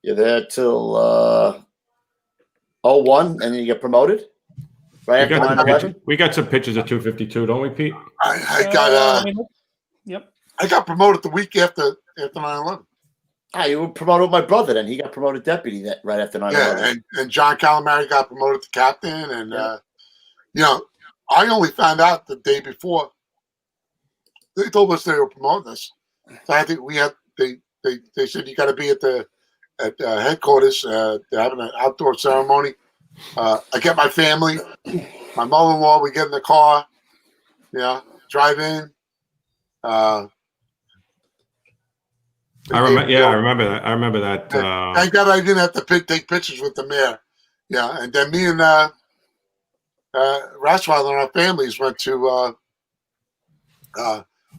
S1: You're there till 01, and then you get promoted? Right after 9/11?
S3: We got some pictures of 252, don't we, Pete?
S2: I got promoted the week after 9/11.
S1: You were promoted with my brother, then. He got promoted deputy right after 9/11.
S2: Yeah, and John Calamari got promoted to captain, and you know, I only found out the day before. They told us they were promoting us. So I think they said you got to be at headquarters. They're having an outdoor ceremony. I get my family. my mother-in-law, we get in the car, drive in.
S3: I remember that. I remember that.
S2: Thank God I didn't have to take pictures with the mayor. Yeah, and then me and Raswell and our families went to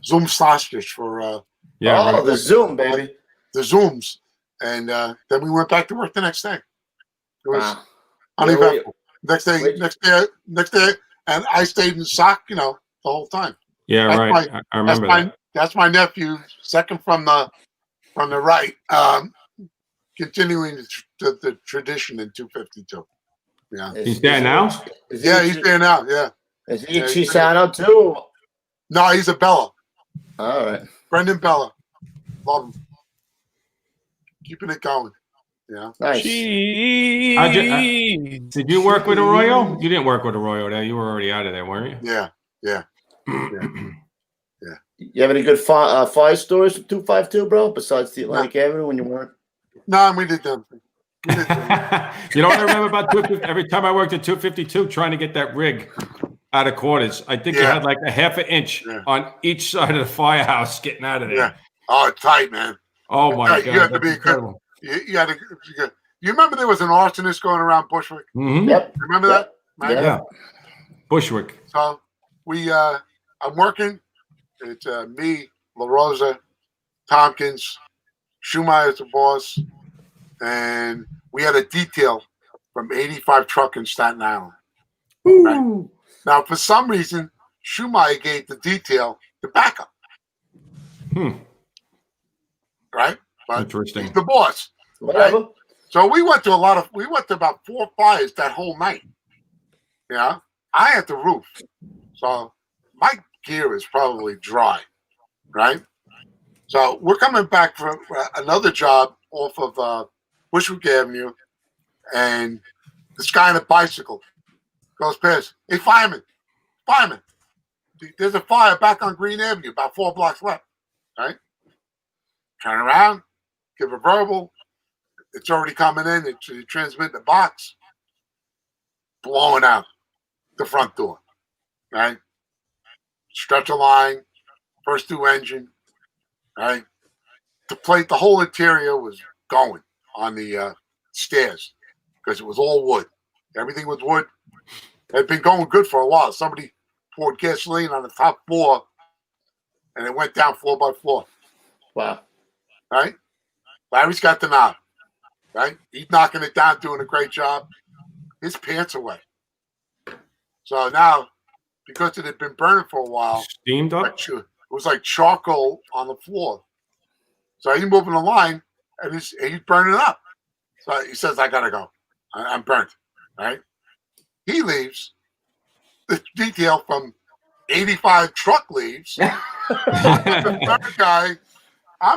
S2: Zoom sausage for
S1: the Zoom, baby.
S2: the Zooms, and then we went back to work the next day. It was uneventful. Next day, and I stayed in sock, the whole time.
S3: Yeah,
S2: that's
S3: right. I remember that.
S2: That's my nephew, second from the right, continuing the tradition in 252. Yeah,
S3: he's there now.
S2: He's there now. Yeah.
S1: Is he a Chuisano too?
S2: No, he's a Bella.
S1: All right,
S2: Brendan Bella, love him. Keeping it going. Yeah.
S1: Nice.
S3: Did you work with Arroyo? You didn't work with Arroyo there. You were already out of there, weren't you?
S2: Yeah.
S1: You have any good fire stories from 252, bro? Besides the Atlantic Avenue when you weren't?
S2: No, we did them.
S3: You know what I remember about 250? Every time I worked at 252, trying to get that rig out of quarters, I think you had like a half an inch on each side of the firehouse getting out of there.
S2: Yeah. Oh, it's tight, man.
S3: Oh my God!
S2: You had to be good. You had to be good. You remember there was an arsonist going around Bushwick?
S3: Mm-hmm.
S1: Yep.
S2: Remember that? Right?
S3: Yeah. Bushwick.
S2: So I'm working. It's me, La Rosa, Tompkins, Schumacher's the boss, and we had a detail from 85 Truck in Staten Island. Right? Now, for some reason, Schumacher gave the detail the backup. Right? But
S3: interesting.
S2: He's the boss.
S1: Whatever.
S2: Right? So we went to about 4 fires that whole night. Yeah. I had the roof. So my gear is probably dry. Right? So we're coming back from another job off of Bushwick Avenue, and this guy on a bicycle goes past. Hey, fireman, there's a fire back on Green Avenue, about 4 blocks left. Right? Turn around, give a verbal. It's already coming in. You transmit the box, blowing out the front door. Right? Stretch a line, first 2 engine. Right? The whole interior was going on the stairs because it was all wood. Everything was wood. It had been going good for a while. Somebody poured gasoline on the top floor, and it went down floor by floor.
S1: Wow.
S2: Right? Larry's got the knob. Right? He's knocking it down, doing a great job. His pants are wet. So now, because it had been burning for a while,
S3: Steamed up?
S2: it was like charcoal on the floor. So he's moving the line, and he's burning up. So he says, I got to go. I'm burnt. Right? He leaves. The detail from 85 Truck leaves. I'm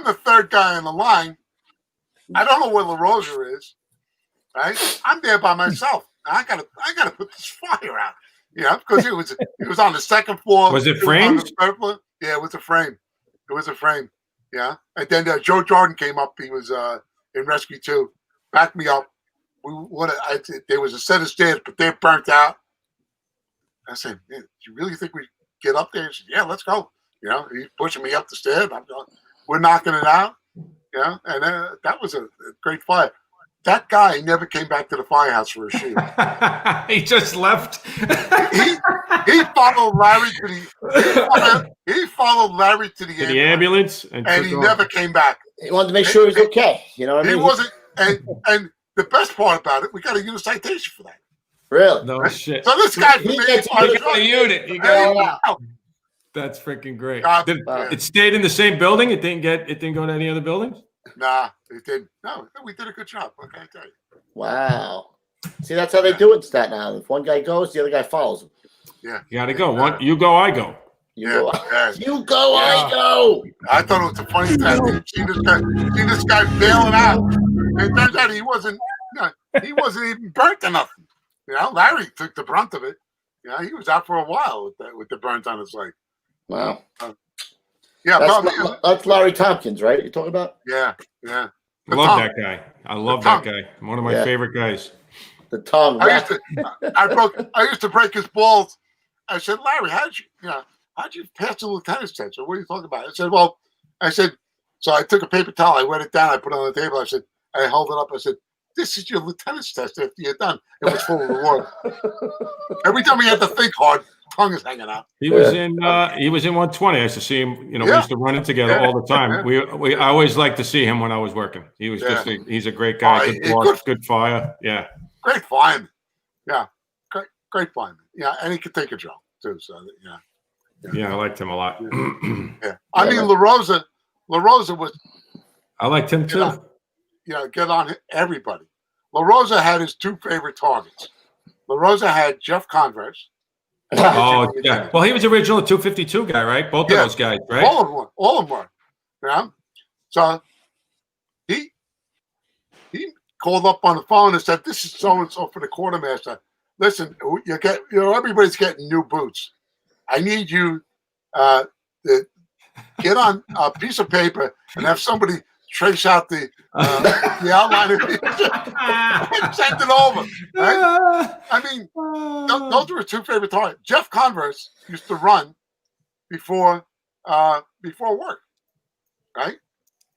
S2: the third guy in the line. I don't know where La Rosa is. Right? I'm there by myself. I gotta put this fire out. Yeah, because it was on the second floor.
S3: Was it framed?
S2: Yeah, it was a frame. It was a frame. Yeah. And then Joe Jordan came up. He was in RESCUE4, backed me up. There was a set of stairs, but they're burnt out. I said, man, do you really think we get up there? He said, yeah, let's go. He's pushing me up the stairs. We're knocking it out. Yeah, and that was a great fire. That guy never came back to the firehouse for a shoot.
S3: He just left.
S2: he followed Larry to the
S3: ambulance,
S2: and he never came back.
S1: He wanted to make sure he was okay. You know what I mean?
S2: He wasn't, and the best part about it, we got to use a citation for that.
S1: Really?
S3: No shit.
S2: So this guy
S1: he gets
S3: a unit. That's freaking great. It stayed in the same building. It didn't go to any other buildings.
S2: Nah, it didn't. No, we did a good job. What can I tell you?
S1: Wow. See, that's how they do it in Staten Island. If one guy goes, the other guy follows him.
S2: Yeah.
S3: You got to go. You go, I go.
S1: You go, I go.
S2: I thought it was a funny thing. See this guy bailing out. And it turns out he wasn't even burnt to nothing. Larry took the brunt of it. He was out for a while with the burns on his leg.
S1: Wow.
S2: Yeah,
S1: that's Larry Tompkins, right? You're talking about?
S2: Yeah.
S3: Love that guy. I love that guy. One of my favorite guys.
S1: The tongue.
S2: I used to break his balls. I said, Larry, how'd you pass the lieutenant's test? Or what are you talking about? I said, so I took a paper towel, I wet it down, I put it on the table. I held it up. I said, this is your lieutenant's test after you're done. It was full of the water. Every time we had to think hard, tongue is hanging out.
S3: He was in 120. I used to see him. We used to run it together all the time. I always liked to see him when I was working. He was he's a great guy. Good fire. Yeah.
S2: Great fireman. Yeah. Great fireman. Yeah, and he could take a joke too. So
S3: yeah, I liked him a lot.
S2: Yeah. I mean, La Rosa was.
S3: I liked him too.
S2: Get on everybody. La Rosa had his two favorite targets. La Rosa had Jeff Converse.
S3: Oh, yeah. Well, he was the original 252 guy, right? Both of those guys, right?
S2: All of them were. Yeah. So he called up on the phone and said, "This is so and so for the quartermaster. Listen, everybody's getting new boots. I need you to get on a piece of paper and have somebody trace out the outline of it and send it over." Right? I mean, those were his two favorite targets. Jeff Converse used to run before work, right?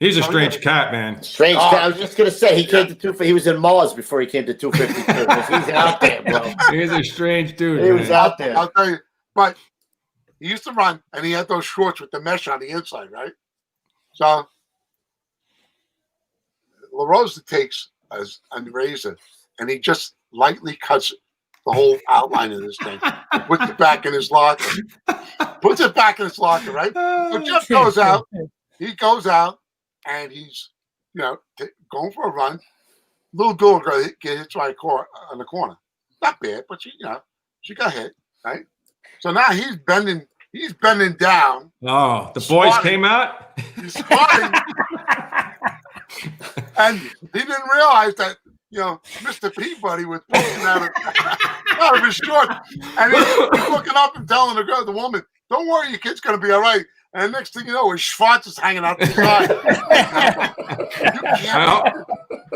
S3: He's a strange cat, man.
S1: Strange cat. I was just gonna say he was in Mars before he came to 252. He's out there, bro.
S3: He's a strange dude.
S1: He was out there.
S2: I'll tell you, but he used to run, and he had those shorts with the mesh on the inside, right? So La Rosa takes a razor, and he just lightly cuts the whole outline of this thing. Puts it back in his locker. Right? So Jeff goes out. He goes out, and he's going for a run. Little girl get hit right on the corner. Not bad, but she got hit. Right? So now he's bending down.
S3: Oh, the boys came out.
S2: He's squatting. And he didn't realize that, Mr. Peabody was poking out of his shorts. And he's looking up and telling the woman, "Don't worry, your kid's going to be all right." And next thing you know, his Schwartz is hanging out the side.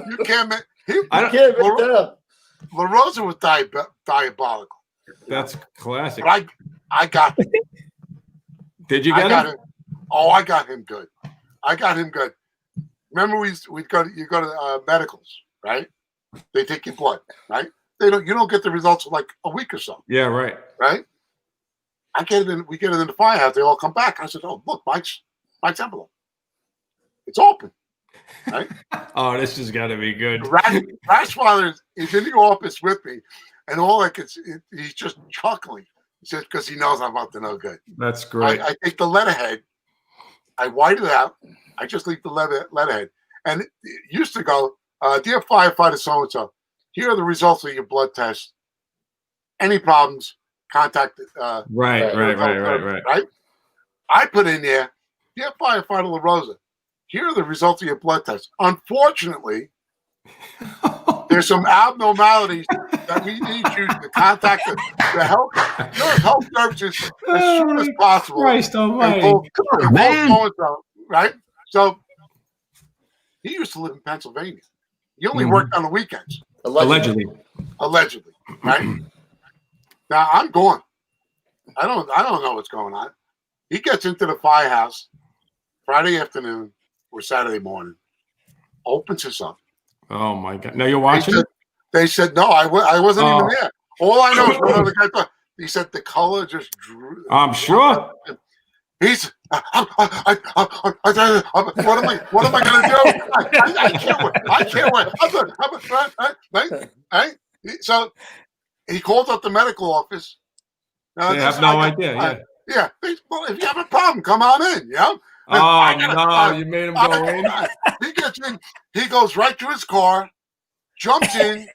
S2: You can't make it. La Rosa was diabolical.
S3: That's classic.
S2: But I got him.
S3: Did you get him?
S2: Oh, I got him good. Remember, you go to medicals, right? They take your blood, right? You don't get the results for like a week or so.
S3: Yeah, right.
S2: Right? We get it in the Firehouse. They all come back. I said, "Oh, look, Mike's envelope. It's open." Right?
S3: Oh, this has got to be good.
S2: Rashfather is in the office with me, and he's just chuckling. He says, because he knows I'm up to no good.
S3: That's great.
S2: I take the letterhead, I white it out. I just leave the letterhead. And it used to go, "Dear firefighter so-and-so, here are the results of your blood test. Any problems, contact." Right. I put in there, "Dear firefighter La Rosa, here are the results of your blood test. Unfortunately, there's some abnormalities that we need you to contact the health services as soon as possible."
S3: Christ almighty.
S2: Right? So he used to live in Pennsylvania. He only worked on the weekends.
S3: Allegedly.
S2: Right? Now I'm going. I don't know what's going on. He gets into the Firehouse Friday afternoon or Saturday morning, opens us up.
S3: Oh my God! Now you're watching?
S2: They said no. I wasn't even there. All I know is one other guy thought. He said the color just drew.
S3: I'm sure.
S2: He's. What am I going to do? I can't wait. Right? So he called up the medical office.
S3: They have no idea.
S2: Yeah. Well, if you have a problem, come on in. Yeah.
S3: Oh no! You made him go in.
S2: He gets in. He goes right to his car, jumps in.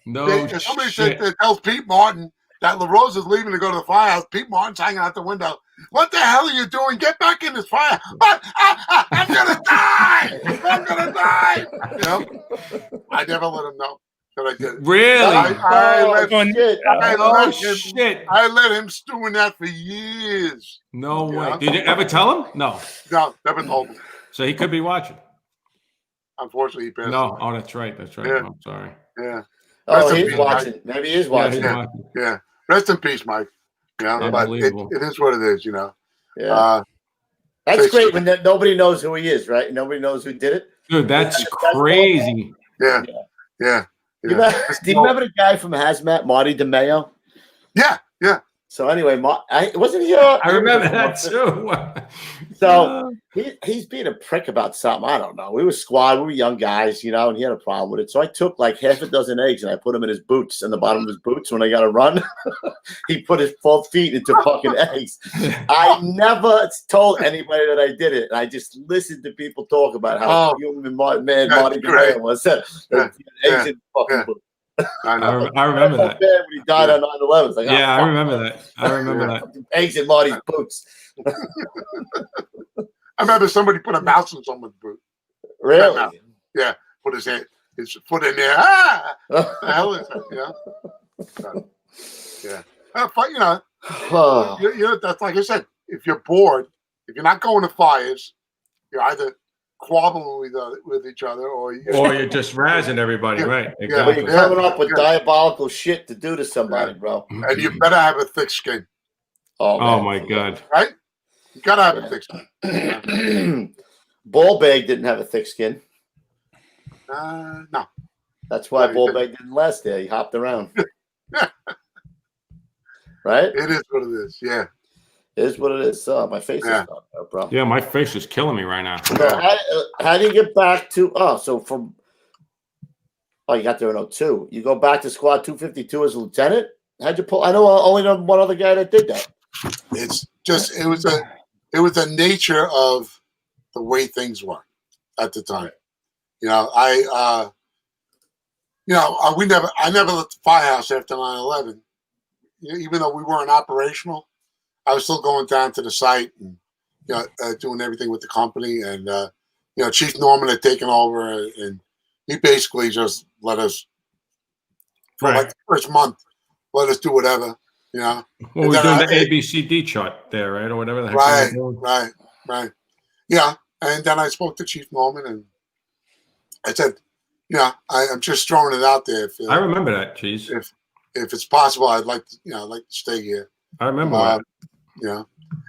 S2: Somebody said that tells Pete Martin that La Rosa's leaving to go to the Firehouse. Pete Martin's hanging out the window. "What the hell are you doing? Get back in this fire!" I'm gonna die. I never let him know that I did it.
S3: Really?
S2: I let him stew in that for years.
S3: No way. Did you ever tell him? No,
S2: never told him.
S3: So he could be watching.
S2: Unfortunately, he passed
S3: No.
S2: away.
S3: Oh, that's right.
S2: Yeah.
S3: I'm sorry.
S2: Yeah.
S1: Oh,
S2: in
S1: he's
S2: peace,
S1: watching.
S2: Mike.
S1: Maybe he is
S3: Yeah,
S1: watching.
S3: he's
S2: Yeah.
S3: watching.
S2: Yeah. Rest in peace, Mike. You know, but
S3: Unbelievable.
S2: it is what it is, you know.
S1: Yeah. That's
S2: Fix
S1: great
S2: it.
S1: when nobody knows who he is, right? Nobody knows who did it.
S3: Dude, that's
S1: That's ball
S3: crazy.
S2: Yeah. Yeah.
S1: Do you remember the guy from Hazmat, Marty DeMeo?
S2: Yeah. Yeah.
S1: So anyway, wasn't he?
S3: I remember that too.
S1: So he's being a prick about something. I don't know. We were squad. We were young guys, you know, and he had a problem with it. So I took like half a dozen eggs and I put them in his boots, in the bottom of his boots. When I got to run, he put his 12 feet into fucking eggs. I never told anybody that I did it. I just listened to people talk about how human man Marty DeMeo was. Eggs in fucking boots.
S3: I remember that.
S1: When he died on 9/11. It's like,
S3: yeah, I remember that. I remember that.
S1: Eggs in Marty's boots.
S2: I remember somebody put a mouse in someone's boot.
S1: Really?
S2: Yeah. Put his foot in there. Ah! The hell is that? Yeah. But, you know, that's like I said. If you're bored, if you're not going to fires, you're either squabbling with each other, or
S3: you're just razzing everybody, right?
S1: Exactly. You're coming up with diabolical shit to do to somebody, bro.
S2: And you better have a thick skin.
S3: Oh my God!
S2: Right? You gotta have a thick skin.
S1: Ballbag didn't have a thick skin.
S2: No.
S1: That's why Ballbag didn't last there. He hopped around. Right?
S2: It is what it is. Yeah.
S1: It is what it is. My face is not there, bro.
S3: Yeah, my face is killing me right now.
S1: So how do you get back to? You got there in 02. You go back to Squad 252 as a lieutenant. How'd you pull? I know only one other guy that did that.
S2: It's just it was the nature of the way things were at the time. You know, I never left the firehouse after 9/11. Even though we weren't operational, I was still going down to the site and doing everything with the company. And Chief Norman had taken over, and he basically just let us for like the first month, let us do whatever. Well,
S3: we're doing the ABCD chart there, right, or whatever the heck.
S2: Right. Yeah, and then I spoke to Chief Norman, and I said, I'm just throwing it out there.
S3: I remember that, Cheese.
S2: If it's possible, I'd like to stay here.
S3: I remember that.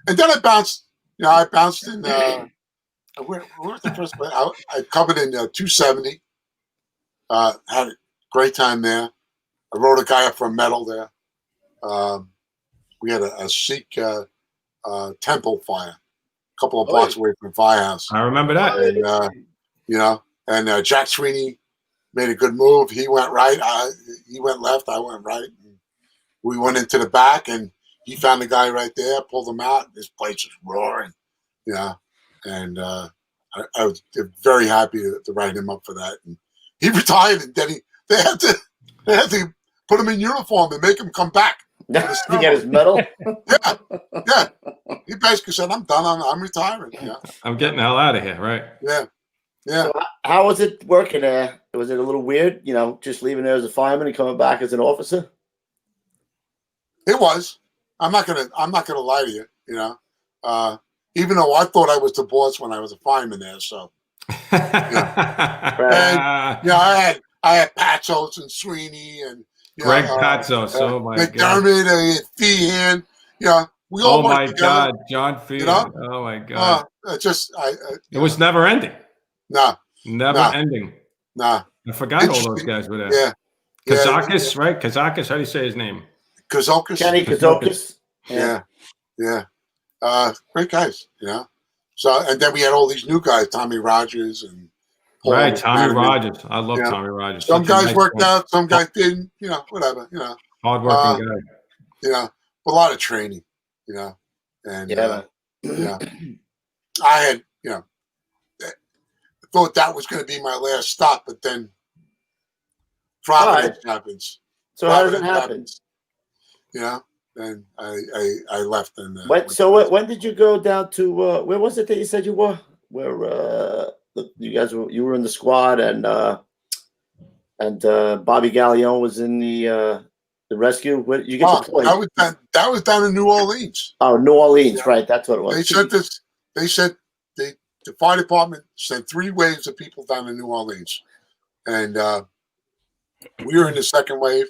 S2: And then I bounced. I bounced in. Where was the first place? I covered in 270. Had a great time there. I rode a guy up for a medal there. We had a Sikh temple fire, a couple of blocks away from Firehouse.
S3: I remember that.
S2: And and Jack Sweeney made a good move. He went right. He went left. I went right. And we went into the back, and he found the guy right there, pulled him out. This place was roaring. And I was very happy to write him up for that. And he retired, and then they had to put him in uniform and make him come back.
S1: To get his medal?
S2: Yeah. He basically said, I'm done. I'm retiring.
S3: I'm getting the hell out of here, right?
S2: Yeah.
S1: So how was it working there? Was it a little weird, just leaving there as a fireman and coming back as an officer?
S2: It was. I'm not gonna lie to you. Even though I thought I was the boss when I was a fireman there. So and, I had Patzos and Sweeney and
S3: Greg Patzos. Oh my
S2: McDermott
S3: God.
S2: and Feehan. We all worked together.
S3: God, John Feehan. Oh my God.
S2: It
S3: was never ending.
S2: No.
S3: Never ending.
S2: No.
S3: I forgot all those guys were there.
S2: Yeah.
S3: Kazakis, right? Kazakis, how do you say his name?
S2: Kazakis.
S1: Kenny Kazakis.
S2: Yeah. Great guys, So, and then we had all these new guys, Tommy Rogers and Paul.
S3: Right, Tommy Rogers. I love Tommy Rogers.
S2: Some guys worked out, some guys didn't, whatever,
S3: Hardworking guy.
S2: A lot of training, and I had, thought that was going to be my last stop, but then Providence happens.
S1: So how does it happen?
S2: And I left. And
S1: when did you go down to where was it that you said you were? Where you were in the squad and Bobby Gallione was in the rescue. Where did you get deployed?
S2: That was down in New Orleans.
S1: Oh, New Orleans, right? That's what it was.
S2: They said the fire department sent 3 waves of people down in New Orleans, and We were in the second wave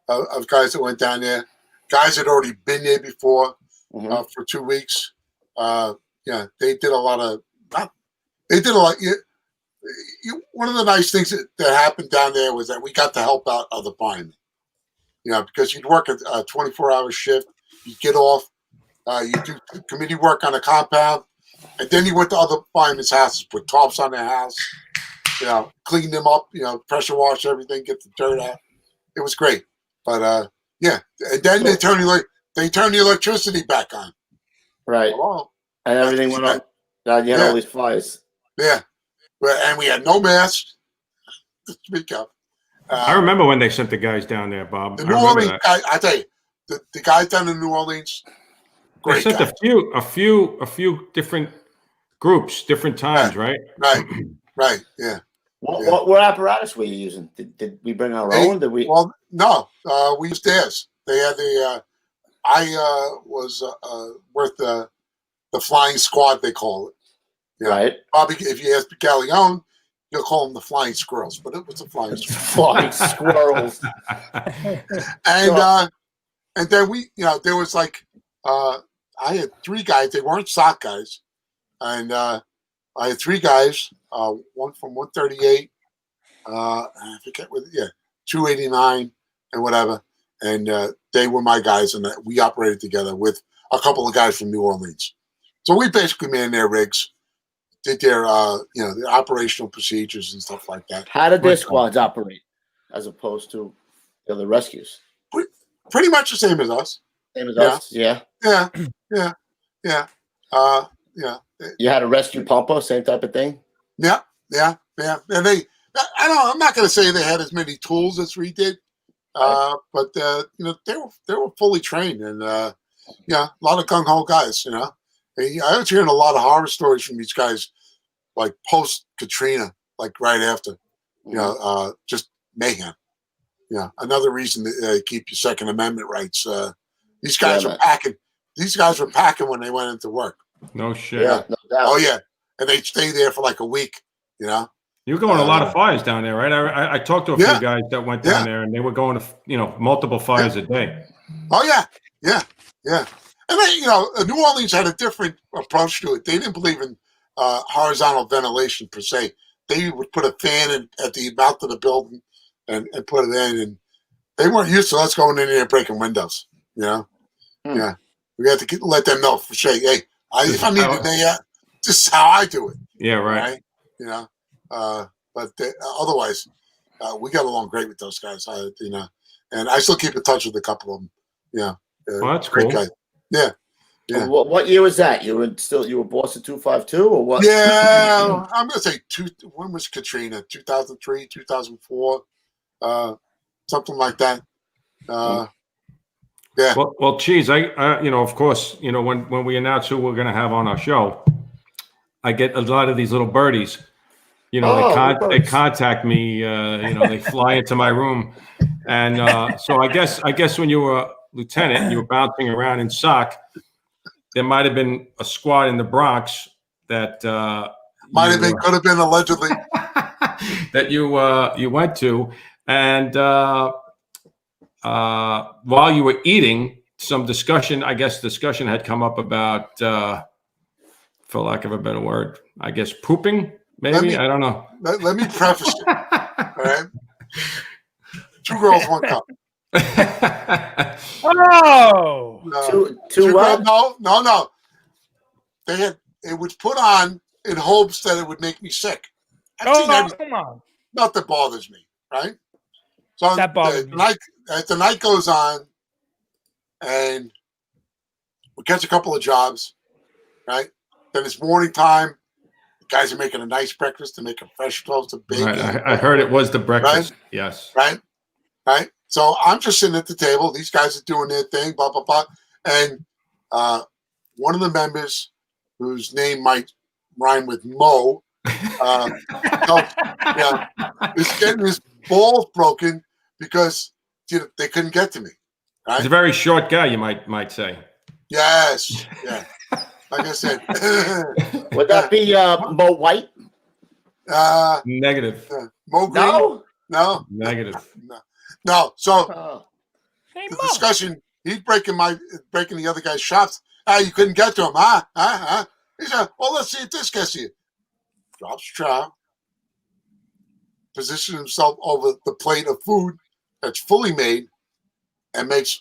S2: of guys that went down there. Guys had already been there before for 2 weeks. Yeah, they did a lot of. They did a lot. One of the nice things that happened down there was that we got to help out other firemen. You know, because you'd work a 24-hour shift, you'd get off, you do committee work on a compound, and then you went to other firemen's houses, put tarps on their house, you know, clean them up, you know, pressure wash everything, get the dirt out. It was great. But yeah, and then they turn the electricity back on.
S1: Right.
S2: Hello?
S1: And everything went on. Now you had all these fires.
S2: Yeah. And we had no masks to speak of.
S3: I remember when they sent the guys down there, Bob.
S2: The New Orleans guy, I tell you, the guys down in New Orleans, great.
S3: They sent a few different groups, different times, right?
S2: Right. Yeah.
S1: What apparatus were you using? Did we bring our own? Did we?
S2: Well, no. We used theirs. They had the. I was with the flying squad, they call it. Yeah.
S1: Right.
S2: Probably if you ask Galleon, you'll call them the flying squirrels, but it was the flying squirrels.
S1: Flying squirrels.
S2: And then we, you know, there was like I had 3 guys. They weren't SOC guys, and I had 3 guys. One from 138. I forget what. Yeah, 289 and whatever. And they were my guys, and we operated together with a couple of guys from New Orleans. So we basically manned their rigs, did their their operational procedures and stuff like that.
S1: How did their squads operate as opposed to the other rescues?
S2: Pretty much the same as us.
S1: Same as us, yeah.
S2: Yeah.
S1: You had a rescue pumper, same type of thing.
S2: Yeah. And I'm not going to say they had as many tools as we did, but they were fully trained and a lot of gung ho guys. You know, I was hearing a lot of horror stories from these guys, like post Katrina, like right after, just mayhem. Yeah, another reason to keep your Second Amendment rights. These guys were packing. These guys were packing when they went into work.
S3: No shit.
S1: Yeah, no doubt.
S2: Oh yeah, and they'd stay there for like a week. You know.
S3: You're going to a lot of fires down there, right? I talked to a few guys that went down there, and they were going to multiple fires a day.
S2: Oh yeah. And they, New Orleans had a different approach to it. They didn't believe in horizontal ventilation per se. They would put a fan at the mouth of the building and put it in, and they weren't used to us going in there and breaking windows. Yeah, we had to let them know for sure. Hey, if I need a day out, this is how I do it.
S3: Yeah, right.
S2: But otherwise, we got along great with those guys. And I still keep in touch with a couple of them. Yeah,
S3: well, that's
S2: great
S3: cool.
S2: guys. Yeah.
S1: What year was that? You were Boston 252 or what?
S2: Yeah, I'm gonna say when was Katrina? 2003, 2004, something like that. Yeah.
S3: Well, Cheese, I of course, when we announce who we're going to have on our show, I get a lot of these little birdies. They contact me. They fly into my room, and so I guess when you were lieutenant, you were bouncing around in SOC. There might have been a squad in the Bronx that
S2: could have been allegedly
S3: that you went to, and while you were eating, some discussion had come up about, for lack of a better word, I guess pooping. Maybe I don't know.
S2: Let me preface it. All right, 2 girls, 1 cup.
S4: Oh,
S2: two what? No. It was put on in hopes that it would make me sick.
S4: come on.
S2: Not that bothers me, right? So
S4: That bothers me.
S2: As the night goes on, and we catch a couple of jobs, right? Then it's morning time. The guys are making a nice breakfast. They're making fresh toasted bacon.
S3: Right. I heard it was the breakfast. Right? Yes.
S2: Right. So I'm just sitting at the table. These guys are doing their thing, blah, blah, blah. And one of the members, whose name might rhyme with Mo, is getting his balls broken because they couldn't get to me. Right?
S3: He's a very short guy, you might say.
S2: Yes. Yeah. Like I said.
S1: Would that be Mo White?
S3: Negative.
S2: Mo Green? No.
S3: Negative.
S2: No. So
S1: Oh.
S4: Hey,
S2: the
S4: Mom.
S2: discussion, he's breaking the other guy's shots. You couldn't get to him, huh? He said, well, let's see if this gets you. Drops trow, positions himself over the plate of food that's fully made, and makes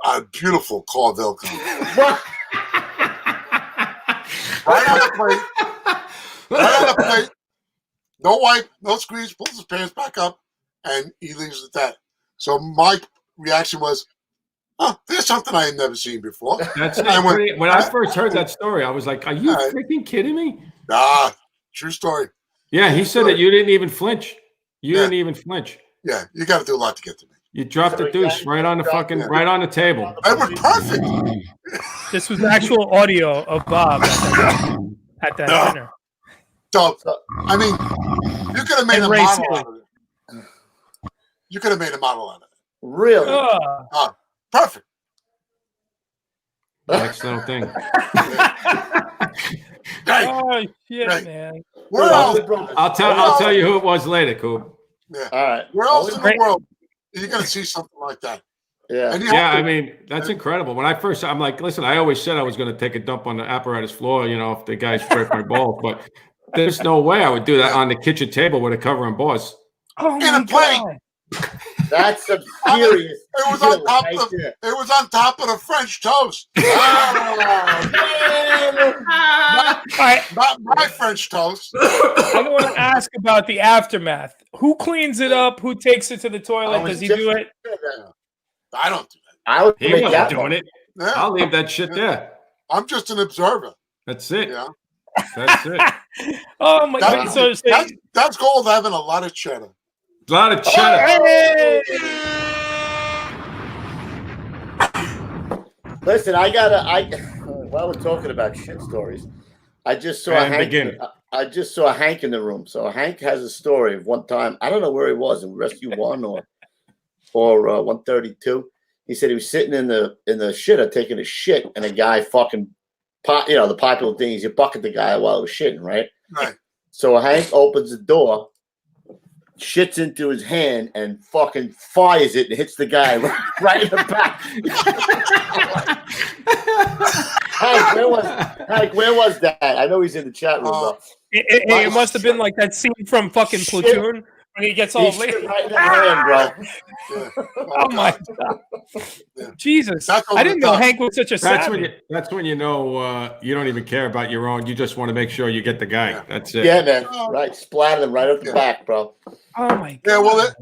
S2: a beautiful Corville come. Right on the plate. Right on the plate. No wipe, no squeeze, pulls his pants back up, and he leaves it at that. So my reaction was, oh, there's something I had never seen before.
S3: That's it.
S2: I went,
S3: When I first heard that story, I was like, are you
S2: All right.
S3: freaking kidding me?
S2: Nah, true story.
S3: Yeah, he said that you didn't even flinch. You
S2: Yeah.
S3: didn't even flinch.
S2: Yeah, you got to do a lot to get to me.
S3: You dropped
S1: So
S3: the deuce right on the fucking, right on the table.
S2: That was perfect.
S4: This was actual audio of Bob at that
S2: No.
S4: dinner.
S2: So, I mean, you could have made
S4: And
S2: a
S4: Ray
S2: model
S4: City.
S2: out of it. You could have made a model out of it.
S1: Really?
S2: Perfect.
S3: Next little thing.
S2: Hey,
S4: Oh shit,
S2: Right.
S4: man.
S2: where else?
S3: I'll tell you who it was later, Coop.
S2: Yeah.
S1: All right.
S2: Where else in the
S4: Right.
S2: world are you going to see something like that?
S1: Yeah.
S2: And you
S3: Yeah,
S2: have
S3: I
S2: to-
S3: mean, that's incredible. When I'm like, listen, I always said I was going to take a dump on the apparatus floor, if the guys break my balls, but there's no way I would do that on the kitchen table with a covering boss.
S4: Oh
S2: In
S4: my
S2: a plate.
S4: god.
S1: That's some serious.
S2: It was on top
S1: right
S2: of
S1: there.
S2: it was on top of the French toast.
S1: Oh, man.
S2: Not my French toast.
S4: I want to ask about the aftermath. Who cleans it up? Who takes it to the
S1: I
S4: toilet?
S1: was
S4: Does he
S1: just-
S4: do it?
S2: I don't do
S1: I would
S3: He
S1: make
S3: wasn't
S1: that
S3: doing it.
S2: that. Yeah.
S3: I'll leave that shit there.
S2: I'm just an observer.
S3: That's it.
S2: Yeah.
S3: That's it.
S4: Oh my
S2: That-
S4: god! So
S2: That's called having a lot of cheddar.
S3: A lot of cheddar.
S4: Hey!
S1: Listen, while we're talking about shit stories, I just saw
S3: And
S1: Hank.
S3: begin.
S1: I just saw Hank in the room. So Hank has a story of one time. I don't know where he was in Rescue 1 or 132. He said he was sitting in the shitter taking a shit, and a guy fucking the popular thing is you bucket the guy while he was shitting, right?
S2: Right.
S1: So Hank opens the door, shits into his hand, and fucking fires it and hits the guy right in the back. Hank, where was that? I know he's in the chat room. Though.
S4: It must have been like that scene from fucking
S1: Shit.
S4: Platoon when he gets all
S1: He
S4: late.
S1: shit right in the hand, bro.
S2: Yeah.
S4: Oh my god!
S2: Yeah.
S4: Jesus,
S2: That's over
S4: I didn't
S2: the
S4: know
S2: top.
S4: Hank was such a
S3: That's
S4: savage.
S3: when you know you don't even care about your own. You just want to make sure you get the guy.
S2: Yeah.
S3: That's it.
S1: Yeah, man. Right, splattered him right up the
S2: Yeah.
S1: back, bro.
S4: Oh my god!
S2: Yeah, well,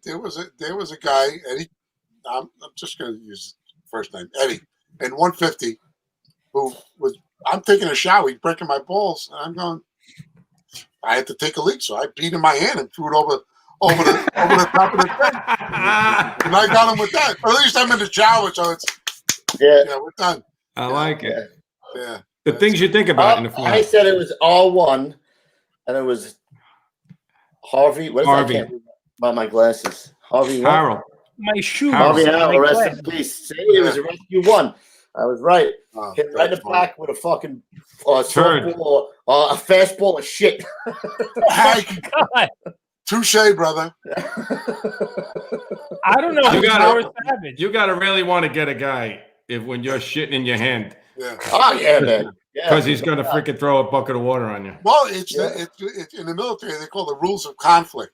S2: there was a guy, Eddie. I'm just going to use his first name, Eddie, in 150, who was. I'm taking a shower. He's breaking my balls, and I'm going. I had to take a leak, so I beat in my hand and threw it over the top of the thing, and I got him with that. Or at least I'm in the shower, so it's
S1: Yeah.
S2: we're done.
S3: I like it.
S2: Yeah.
S3: The things you think about in the
S1: I
S3: film.
S1: said it was all one, and it was Harvey. What is
S3: Harvey.
S1: that? I can't read about my glasses. Harvey. What?
S3: Harold.
S4: My shoes.
S1: Harvey
S4: my
S1: Harold, rest
S4: glass.
S1: in peace. See, it was a Rescue 1. I was right.
S2: Oh,
S1: Hit right in the
S2: that's funny.
S1: back with a fucking
S3: Turd.
S1: softball, a fastball of shit.
S4: God,
S2: Touche, brother.
S4: I don't know
S3: You
S4: who's
S3: gotta-
S4: more savage.
S3: You got to really want to get a guy when you're shitting in your hand
S2: Yeah.
S1: Oh yeah, man. Yeah.
S3: because he's going to freaking throw a bucket of water on you.
S2: Well, it's in the military. They call the rules of conflict.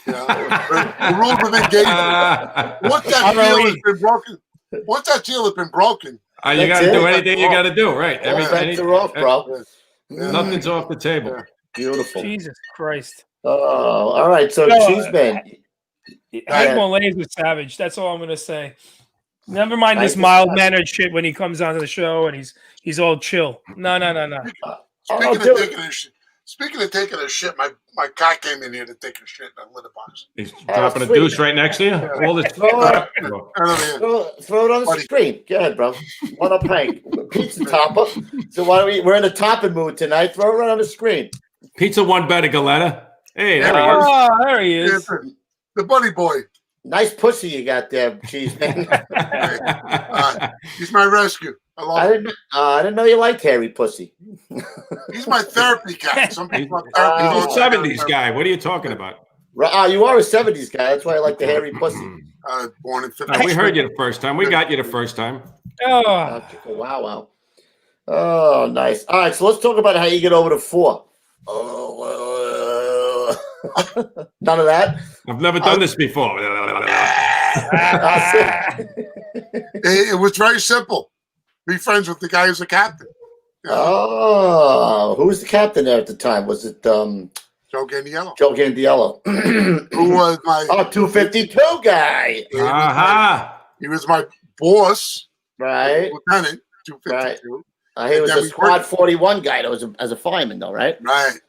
S2: You know, the rules of engagement. Once that deal has been broken,
S3: You got to do anything you got to do, right?
S1: Bets are off, bro.
S3: Nothing's off the table.
S2: Yeah.
S1: Beautiful.
S4: Jesus Christ!
S1: Oh, all right. So,
S4: No,
S1: Cheeseman.
S4: Hank Molaise was savage. That's all I'm gonna say. Never mind this
S1: Hank is
S4: mild
S1: savage.
S4: mannered shit when he comes onto the show and he's all chill. No.
S2: Speaking of taking a shit, my cat came in here to take a shit in a litter box.
S3: He's dropping a
S1: sweet.
S3: deuce right next to you. All this.
S1: Throw it
S2: Throw
S1: on the
S2: Buddy.
S1: screen. Go ahead, bro. One up, Hank. Pizza topper. So why don't we're in a topping mood tonight. Throw it right on the screen.
S3: Pizza one better, Galetta. Hey, there he is.
S4: Oh, there he is.
S2: The buddy boy.
S1: Nice pussy you got there, Cheeseman.
S2: He's my rescue. I love
S1: I
S2: him.
S1: didn't know you liked hairy pussy.
S2: He's my therapy cat. Some people are
S3: He's
S2: therapy
S3: a
S2: dogs.
S3: 70s guy. What are you talking about?
S1: You are a 70s guy. That's why I like the hairy pussy.
S2: Born in 50.
S3: We heard you the first time. We got you the first time.
S4: Oh,
S1: Okay, wow. Oh, nice. All right, so let's talk about how you get over to 4. None of that.
S3: I've never done this before.
S2: It was very simple. Be friends with the guy who's the captain.
S1: Oh, who was the captain there at the time? Was it
S2: Joe Gandiello.
S1: Joe Gandiello?
S2: Who was my
S1: 252 guy.
S2: He was my boss.
S1: Right.
S2: Lieutenant, 252.
S1: Right. He was a squad 41 guy that was as a fireman, though, right?
S2: Right.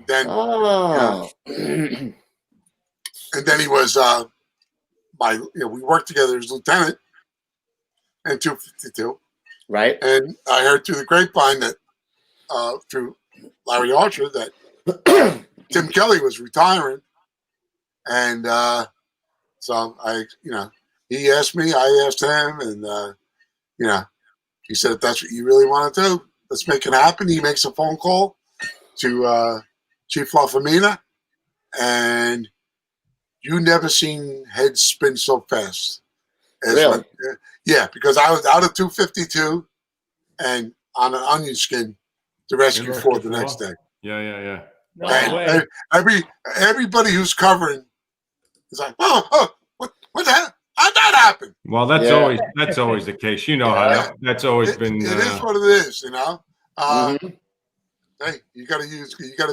S2: Then,
S1: and
S2: then he was we worked together as lieutenant in 252.
S1: Right.
S2: And I heard through the grapevine that through Larry Archer that Tim Kelly was retiring, and so he asked me, I asked him, and he said, if that's what you really want to do, let's make it happen. He makes a phone call to Chief LaFamina, and you never seen heads spin so fast.
S1: Really?
S2: Because I was out of 252 and on an onion skin to RESCUE4 the next day.
S3: Yeah.
S4: no way.
S2: Everybody who's covering is like, what that? How'd that happen?
S3: Well, that's always the case. You know how that's always been.
S2: It is what it is, Hey, you got to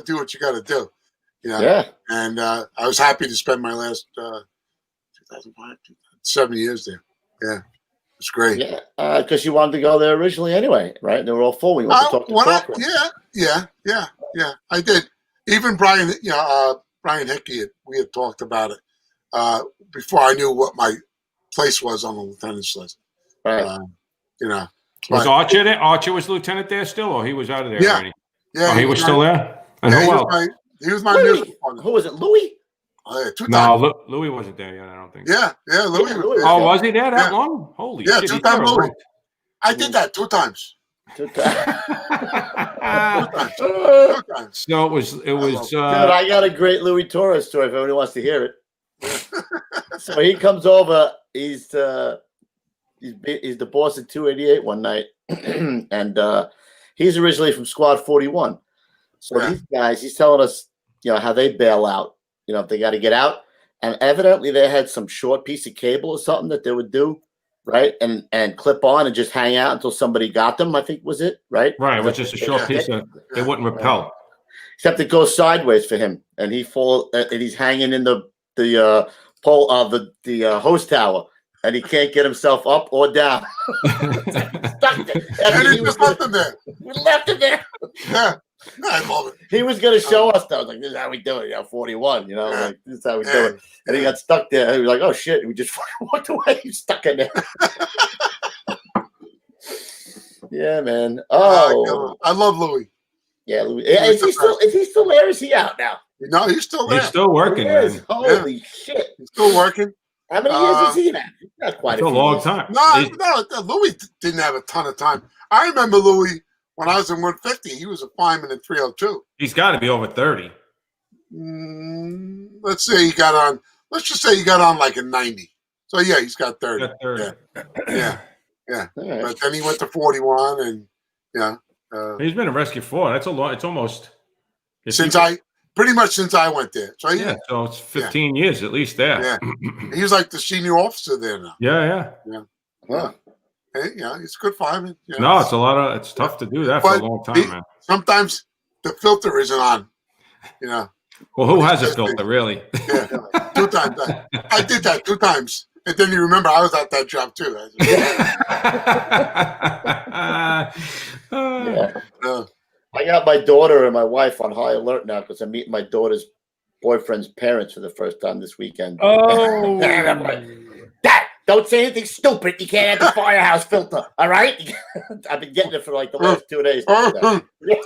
S2: do what you got to do.
S1: Yeah.
S2: And I was happy to spend my last 2005, 7 years there. Yeah, it's great.
S1: Yeah, because you wanted to go there originally anyway, right? They were all full. We went to talk to Parker.
S2: Yeah. I did. Even Brian Hickey, we had talked about it before I knew what my place was on the lieutenant's list.
S1: Right.
S3: Was Archer there? Archer was lieutenant there still, or he was out of there already?
S2: Yeah.
S3: Oh, he was still there? And who else?
S2: He was my music partner.
S1: Who was it? Louis?
S2: Oh, yeah, 2 times.
S3: No, Louis wasn't there yet, I don't think.
S2: Yeah, Louis was there.
S3: Oh, was he there that long? Holy shit.
S2: 2 times Louis. I did that 2 times.
S1: 2 times.
S2: 2 times.
S3: So it was
S1: Dude, I got a great Louis Torres story if anybody wants to hear it. So he comes over, he's the boss at 288 one night, and he's originally from Squad 41. So these guys, he's telling us, how they bail out, if they got to get out. And evidently they had some short piece of cable or something that they would do, right? And clip on and just hang out until somebody got them, I think was it, right?
S3: Right, it was just a short piece of, they wouldn't repel.
S1: Except it goes sideways for him, and he's hanging in the pole of the host tower, and he can't get himself up or down. Stuck there.
S2: And he just left him there.
S1: We left him there.
S2: Yeah. I love it.
S1: He was going to show us, though. Like, this is how we do it, 41, like, this is how we do it. And he got stuck there. And he was like, oh, shit. And we just walked away. He's stuck in there. Yeah, man. Oh.
S2: I love Louis.
S1: Yeah, Louis. Is he still there? Is he out now?
S2: No, he's still there.
S3: He's still working, man.
S1: Holy shit.
S2: He's still working.
S1: How many years is he now? Not quite
S3: a long time.
S2: No, Louis didn't have a ton of time. I remember Louis when I was in 150. He was a fireman in 302.
S3: He's got to be over 30.
S2: Let's say he got on. Let's just say he got on like a 90. So yeah, he's got 30. Yeah. Right. But then he went to 41, and
S3: he's been a RESCUE4. That's a long. It's almost
S2: pretty much since I went there. So
S3: so it's 15 years at least there.
S2: Yeah, he's like the senior officer there now.
S3: Yeah.
S2: Well, hey, he's a good fireman.
S3: No, it's tough to do that for a long time, man. Sometimes
S2: the filter isn't on.
S3: Well, who has a filter, really?
S2: Yeah, 2 times. I did that 2 times. And then you remember I was at that job too.
S1: I got my daughter and my wife on high alert now because I'm meeting my daughter's boyfriend's parents for the first time this weekend.
S4: Oh.
S1: And I'm like, Dad, don't say anything stupid. You can't have the Firehouse filter, all right? I've been getting it for like the last 2 days.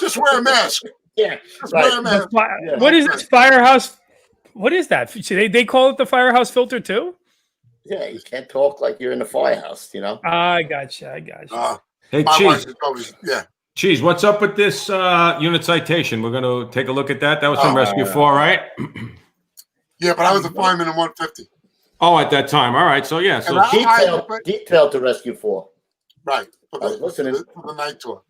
S2: Just wear a mask.
S1: Yeah.
S2: Wear a mask.
S4: What is this Firehouse? What is that? They call it the Firehouse filter too?
S1: Yeah, you can't talk like you're in the firehouse,
S4: I gotcha.
S3: Hey,
S2: my
S3: Cheese.
S2: wife is always,
S3: Cheese, what's up with this unit citation? We're going to take a look at that. That was from RESCUE4, right?
S2: Yeah, but I was a fireman in 150.
S3: Oh, at that time. All right. So yeah. So
S2: And
S1: Detailed to RESCUE4.
S2: right
S1: I was listening.
S2: for the night tour.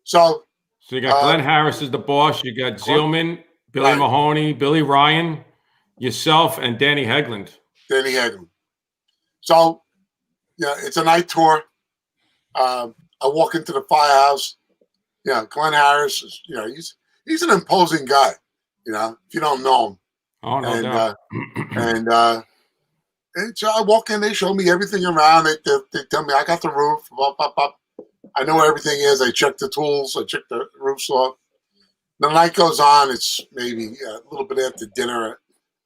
S2: So
S3: you got Glenn Harris as the boss. You got Zielman, Billy Mahoney, Billy Ryan, yourself, and Danny Hegland.
S2: Danny Hegland. So yeah, it's a night tour. I walk into the Firehouse. Yeah, Glenn Harris is, he's an imposing guy. If you don't know him.
S3: Oh, no doubt.
S2: And so I walk in, they show me everything around. They tell me I got the roof. I know where everything is. I check the tools. I check the roof saw. The night goes on. It's maybe a little bit after dinner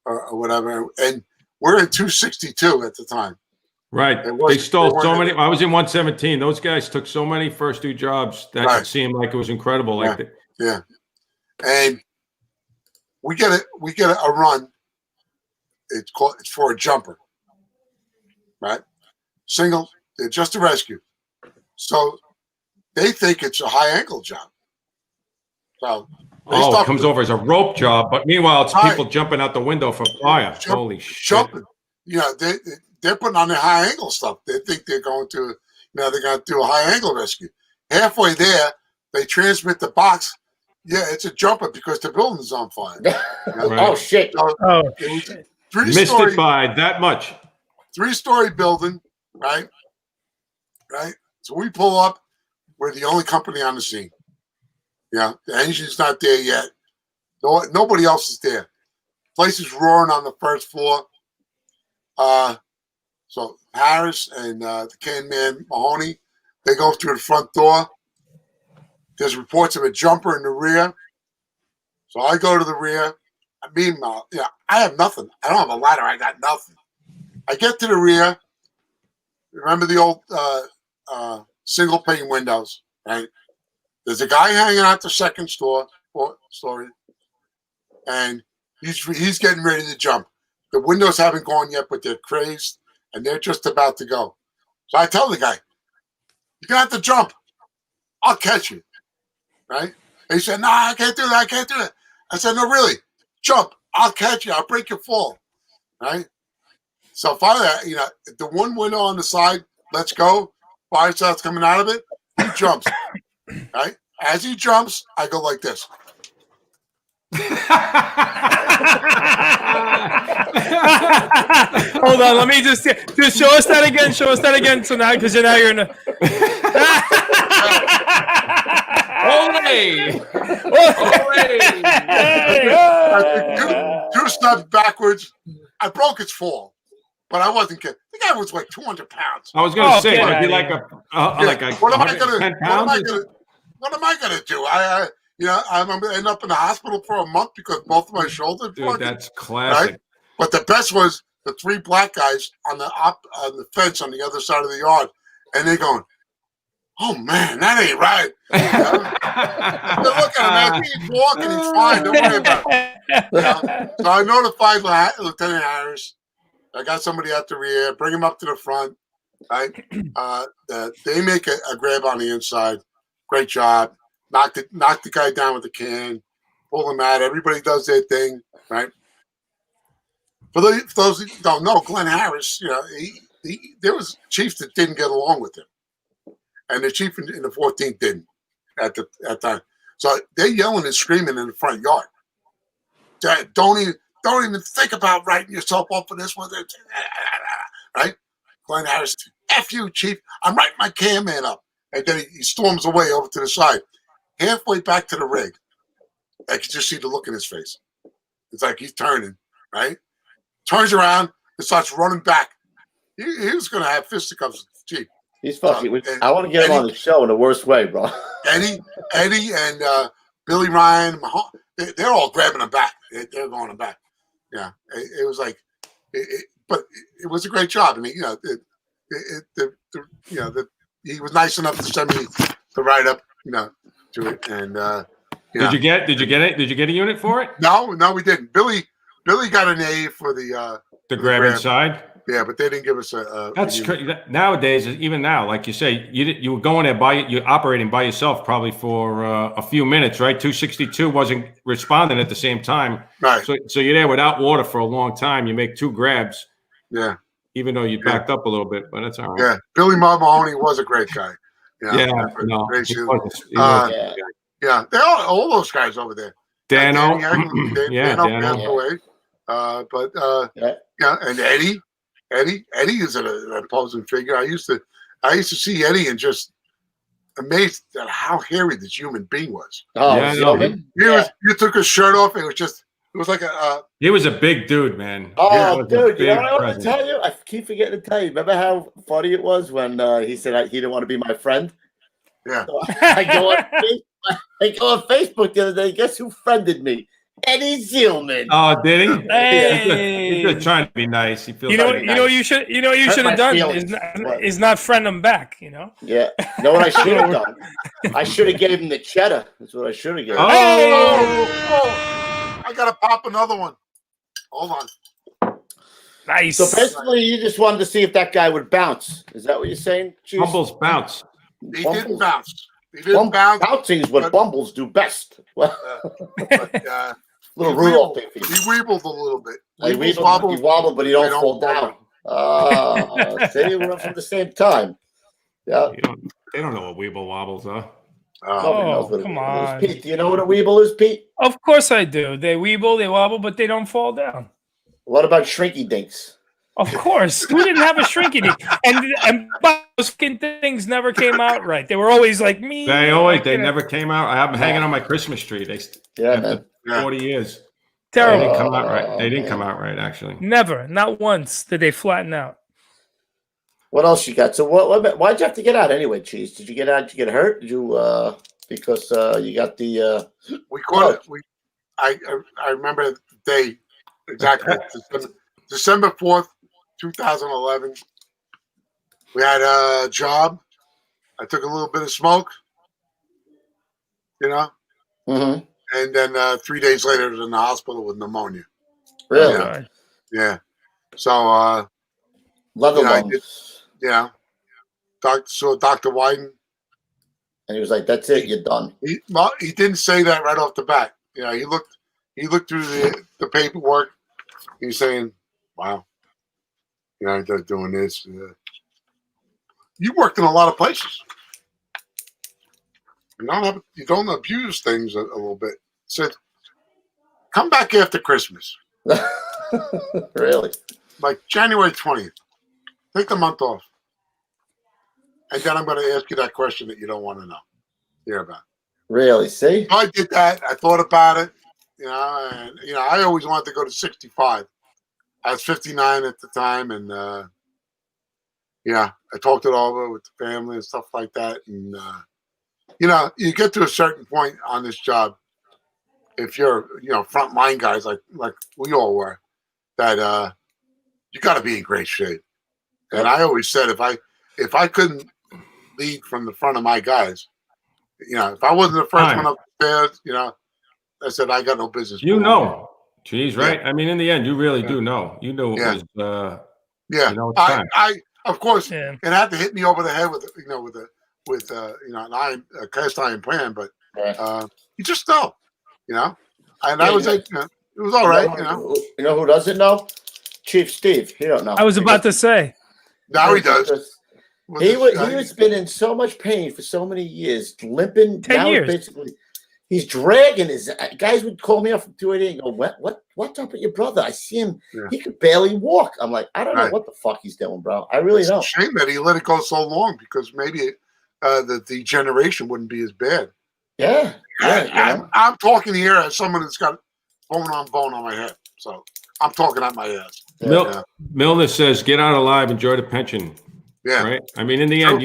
S2: or whatever. And we're in 262 at the time.
S3: Right. They stole so many. I was in 117. Those guys took so many first two jobs that it seemed like it was incredible.
S2: Yeah. And we get a run. It's for a jumper. Right? Single, just a rescue. So they think it's a high ankle job. So
S3: it comes over as a rope job, but meanwhile it's people jumping out the window for fire. Holy shit.
S2: Jumping. They're putting on their high ankle stuff. They think they're going to, they're going to do a high ankle rescue. Halfway there, they transmit the box. Yeah, it's a jumper because the building's on fire.
S1: Oh shit!
S3: Missed it by that much.
S2: 3-story building, right? So we pull up. We're the only company on the scene. Yeah, the engine's not there yet. Nobody else is there. Place is roaring on the first floor. So Harris and the can man Mahoney, they go through the front door. There's reports of a jumper in the rear. So I go to the rear. Meanwhile, I have nothing. I don't have a ladder. I got nothing. I get to the rear. Remember the old single pane windows, right? There's a guy hanging out the second story, and he's getting ready to jump. The windows haven't gone yet, but they're crazed, and they're just about to go. So I tell the guy, "You're gonna have to jump. I'll catch you." Right? And he said, "No, I can't do that. I can't do that." I said, "No, really, jump. I'll catch you. I'll break your fall." Right? So finally, the one window on the side, let's go. Fire starts coming out of it. He jumps. Right? As he jumps, I go like this.
S4: Hold on, let me just show us that again. Show us that again. So now, because now you're in a.
S2: Two steps backwards. I broke its fall, but I wasn't kidding. The guy was like 200 pounds.
S3: I was going to say, it'd be like a
S2: what am I gonna do? I'm gonna end up in the hospital for a month because both of my shoulders.
S3: Dude, that's classic.
S2: Right? But the best was the 3 black guys on the fence on the other side of the yard, and they're going, "Oh man, that ain't right." They're looking at him, he's walking, he's fine. Don't worry about it. So I notified Lieutenant Harris. I got somebody at the rear, bring him up to the front. Right? They make a grab on the inside. Great job. Knock the guy down with the can. Pull him out. Everybody does their thing. Right? For those who don't know, Glenn Harris, there was chiefs that didn't get along with him, and the chief in the 14th didn't at the time. So they're yelling and screaming in the front yard. Don't even think about writing yourself up for this one. Right? Glenn Harris, F you, chief. I'm writing my can man up. And then he storms away over to the side. Halfway back to the rig, I could just see the look in his face. It's like he's turning, right? Turns around and starts running back. He was going to have fisticuffs with the chief.
S1: He's fucking. I want to get him on the show in the worst way, bro.
S2: Eddie, and Billy Ryan, they're all grabbing him back. They're going him back. Yeah, it was like, but it was a great job. I mean, he was nice enough to send me the write up, to it. And
S3: did you get it? Did you get a unit for it?
S2: No, we didn't. Billy got an A for the
S3: grab inside.
S2: Yeah, but they didn't give us a
S3: That's nowadays. Even now, like you say, you were going there you're operating by yourself probably for a few minutes, right? 262 wasn't responding at the same time,
S2: right.
S3: So you're there without water for a long time. You make 2 grabs,
S2: Yeah,
S3: even though you backed up a little bit, but that's all right.
S2: yeah. Billy Mahoney was a great guy.
S3: Yeah, no,
S2: Yeah, they all those guys over there.
S3: Dano,
S2: Dano
S3: Dano.
S2: passed away. Yeah, and Eddie is an imposing figure. I used to see Eddie and just amazed at how hairy this human being was.
S1: Oh,
S3: Yeah,
S2: You took his shirt off. It was like
S3: he was a big dude, man.
S1: Oh, dude, you know what I want to tell you? I keep forgetting to tell you. Remember how funny it was when he said he didn't want to be my friend?
S2: Yeah.
S1: So I go on Facebook the other day. Guess who friended me? Eddie Zielman.
S3: Oh, did he?
S4: Hey.
S3: He's just trying to be nice. He feels
S4: You know,
S3: like
S4: you should have done is not friend him back. You know.
S1: Yeah. You know what I should have done? I should have gave him the cheddar. That's what I should have given.
S2: I gotta pop another one. Hold on.
S4: Nice.
S1: So basically, you just wanted to see if that guy would bounce. Is that what you're saying?
S3: Bumbles bounce.
S2: He didn't bounce. He didn't bounce.
S1: Bouncing is what Bumbles do best. Well, little Rudolph.
S2: He weebled a little bit.
S1: He wobbled, but he don't fall down. See, we're from the same time. Yeah.
S3: They don't know what weeble wobbles are.
S4: Come on.
S1: Pete, do you know what a weeble is, Pete?
S4: Of course I do. They weeble, they wobble, but they don't fall down.
S1: What about shrinky dinks?
S4: Of course. Who didn't have a shrinky dink? And those fucking things never came out right. They were always like me.
S3: They never came out. I have them hanging on my Christmas tree. After 40 years.
S4: Terrible.
S3: They didn't come out right. They didn't come out right, actually.
S4: Never. Not once did they flatten out.
S1: What else you got? So why'd you have to get out anyway, Cheese? Did you get out? Did you get hurt? Did you because you got the
S2: we caught it. I remember the day exactly. December 4th, 2011. We had a job. I took a little bit of smoke,
S1: Mm-hmm.
S2: And then 3 days later, I was in the hospital with pneumonia.
S1: Really?
S2: Yeah. So,
S1: leather lungs.
S2: Saw Dr. Wyden.
S1: And he was like, "That's it, you're done."
S2: He didn't say that right off the bat. He looked through the paperwork. He's saying, "Wow, they're doing this." You worked in a lot of places. You don't abuse things a little bit. Said, "Come back after Christmas."
S1: Really?
S2: Like January 20th. Take the month off. And then I'm going to ask you that question that you don't want to hear about.
S1: Really? See?
S2: So I did that. I thought about it. And I always wanted to go to 65. I was 59 at the time, and I talked it over with the family and stuff like that. And you get to a certain point on this job, if you're frontline guys like we all were, that you got to be in great shape. And I always said if I couldn't lead from the front of my guys, if I wasn't the first one up the stairs, I said I got no business.
S3: Geez, right? Yeah. I mean, in the end, you really do know. You knew it was.
S2: I of course it had to hit me over the head with a cast iron pan, but you just know, And I was like, it was all right,
S1: You know who doesn't know? Chief Steve. He don't know.
S4: I was about to say.
S2: Now he does.
S1: He was been in so much pain for so many years, limping.
S4: 10 years.
S1: Basically, he's dragging his guys would call me up from 288 and go, what's up with your brother? I see him. Yeah. He could barely walk. I'm like, I don't know what the fuck he's doing, bro. I really don't.
S2: It's a shame that he let it go so long, because maybe the degeneration wouldn't be as bad.
S1: Yeah.
S2: I'm talking here as someone that's got bone on my head. So I'm talking out my ass.
S3: Milner says, "Get out alive, enjoy the pension."
S2: Yeah.
S3: Right. I mean, in the end,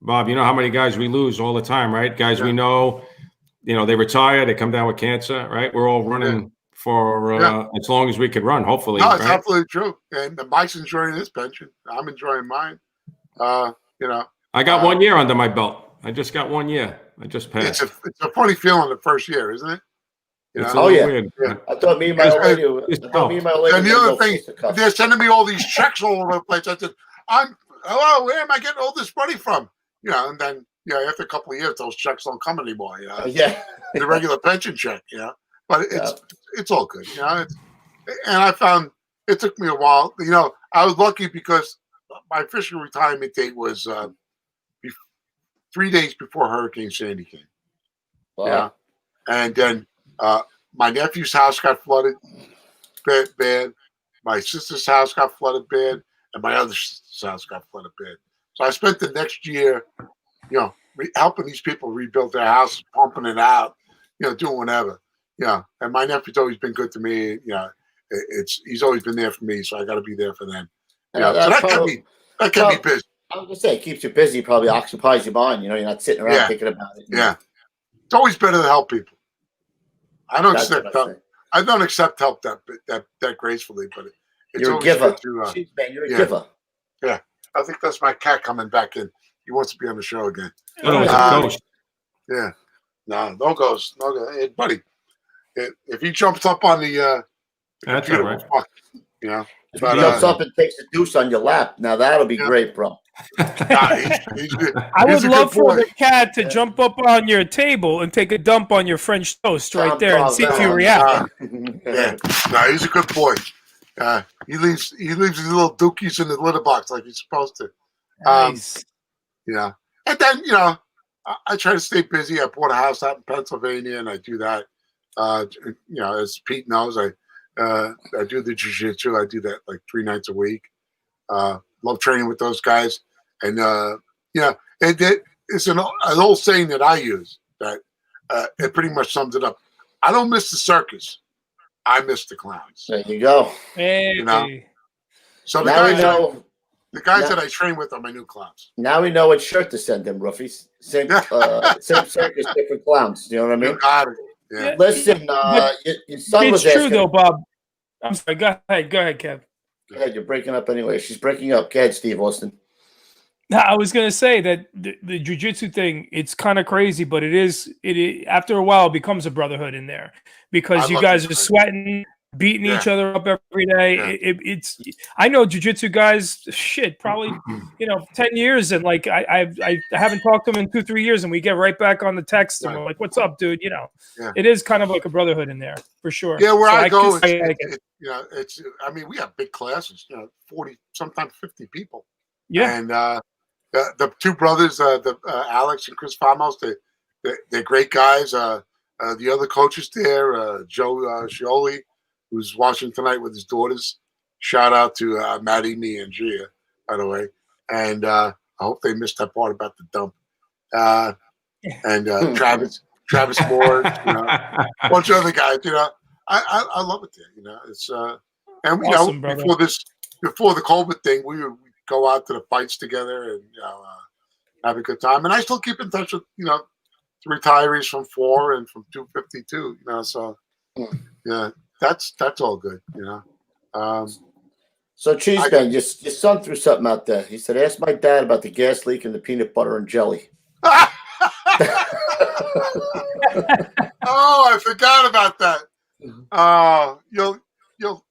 S3: Bob, you know how many guys we lose all the time, right? Guys we know, they retire, they come down with cancer, right? We're all running for as long as we can run, hopefully.
S2: No, it's absolutely true. And Mike's enjoying his pension. I'm enjoying mine.
S3: I got 1 year under my belt. I just got 1 year. I just passed.
S2: It's a funny feeling the first year, isn't it? You
S3: It's
S2: know?
S3: a
S1: Oh,
S3: little
S1: yeah.
S3: weird.
S2: Yeah.
S1: I thought me and my
S2: Yes,
S1: old lady.
S3: it's
S1: I thought me and my
S3: tough.
S1: old lady.
S2: And the
S1: were gonna
S2: other
S1: go
S2: thing,
S1: fisticuffs.
S2: they're sending me all these checks all over the place. I said, hello, where am I getting all this money from? You know, and then, after a couple of years, those checks don't come anymore. You know,
S1: Yeah.
S2: the regular pension check. You know, but
S1: Yeah.
S2: it's all good. You know, and I found it took me a while. You know, I was lucky because my official retirement date was 3 days before Hurricane Sandy came.
S1: Wow.
S2: Yeah, and then my nephew's house got flooded bad. My sister's house got flooded bad, and my other sister's house got flooded bad. So I spent the next year, helping these people rebuild their houses, pumping it out, doing whatever. And my nephew's always been good to me. He's always been there for me, so I got to be there for them. So that kept me busy.
S1: I was gonna say, it keeps you busy. Probably occupies your mind. You're not sitting around thinking about it.
S2: Yeah, it's always better to help people. I don't
S1: That's
S2: accept
S1: what I
S2: help.
S1: say.
S2: I don't accept help that gracefully, but it's
S1: You're a
S2: always
S1: giver.
S2: good to.
S1: Jeez, man, you're a
S2: yeah.
S1: giver.
S2: Yeah, I think that's my cat coming back in. He wants to be on the show again.
S3: Oh, it's a ghost.
S2: Yeah, no ghost, no ghost. Hey, buddy. If he jumps up on the
S3: That's
S2: computer,
S3: all right.
S2: we'll fuck, you know.
S1: If
S2: But,
S1: he jumps up and takes a deuce on your lap, now that'll be great, bro.
S2: he's good.
S4: I
S2: He's
S4: would
S2: a
S4: love
S2: good
S4: for
S2: boy.
S4: the cat to jump up on your table and take a dump on your French toast right there and see if you react.
S2: Yeah, no, he's a good boy. He leaves his little dookies in the litter box like he's supposed to.
S4: Nice.
S2: Yeah, and then I try to stay busy. I bought a house out in Pennsylvania, and I do that. As Pete knows, I do the jiu-jitsu. I do that like 3 nights a week. Love training with those guys, and it's an old saying that I use that it pretty much sums it up. I don't miss the circus. I miss the clowns.
S1: There you go.
S4: Hey.
S2: So the
S1: Now we
S2: guys,
S1: know.
S2: that I train with are my new clowns.
S1: Now we know what shirt to send them, Roofies. Same circus, different clowns. You know what I mean?
S2: You got it. Yeah.
S1: Listen, your son was
S4: It's true
S1: asking.
S4: though, Bob. I'm sorry. Go ahead, Kev.
S1: Go ahead, you're breaking up anyway. She's breaking up. Go ahead, Steve Austin.
S4: Now, I was going to say that the jiu-jitsu thing, it's kind of crazy, but it after a while it becomes a brotherhood in there because you guys are sweating, beating each other up every day.
S2: Yeah.
S4: I know jiu-jitsu guys, probably 10 years, and like I haven't talked to them in 2-3 years, and we get right back on the text and we're like, "What's up, dude?" It is kind of like a brotherhood in there for sure.
S2: Yeah, where I go,
S4: it's
S2: I mean, we have big classes, 40, sometimes 50 people.
S4: Yeah.
S2: And the two brothers, Alex and Chris Famos, they're great guys. The other coaches there, Joe Scioli, who's watching tonight with his daughters. Shout out to Maddie, me, and Gia, by the way. And I hope they missed that part about the dump. And Travis Moore, a bunch of other guys. I love it there. It's and
S4: awesome,
S2: before the COVID thing, we would go out to the fights together and have a good time. And I still keep in touch with the retirees from 4 and from 252. So yeah, that's all good.
S1: So Cheeseman, your son threw something out there. He said, "Ask my dad about the gas leak and the peanut butter and jelly."
S2: Oh, I forgot about that. You'll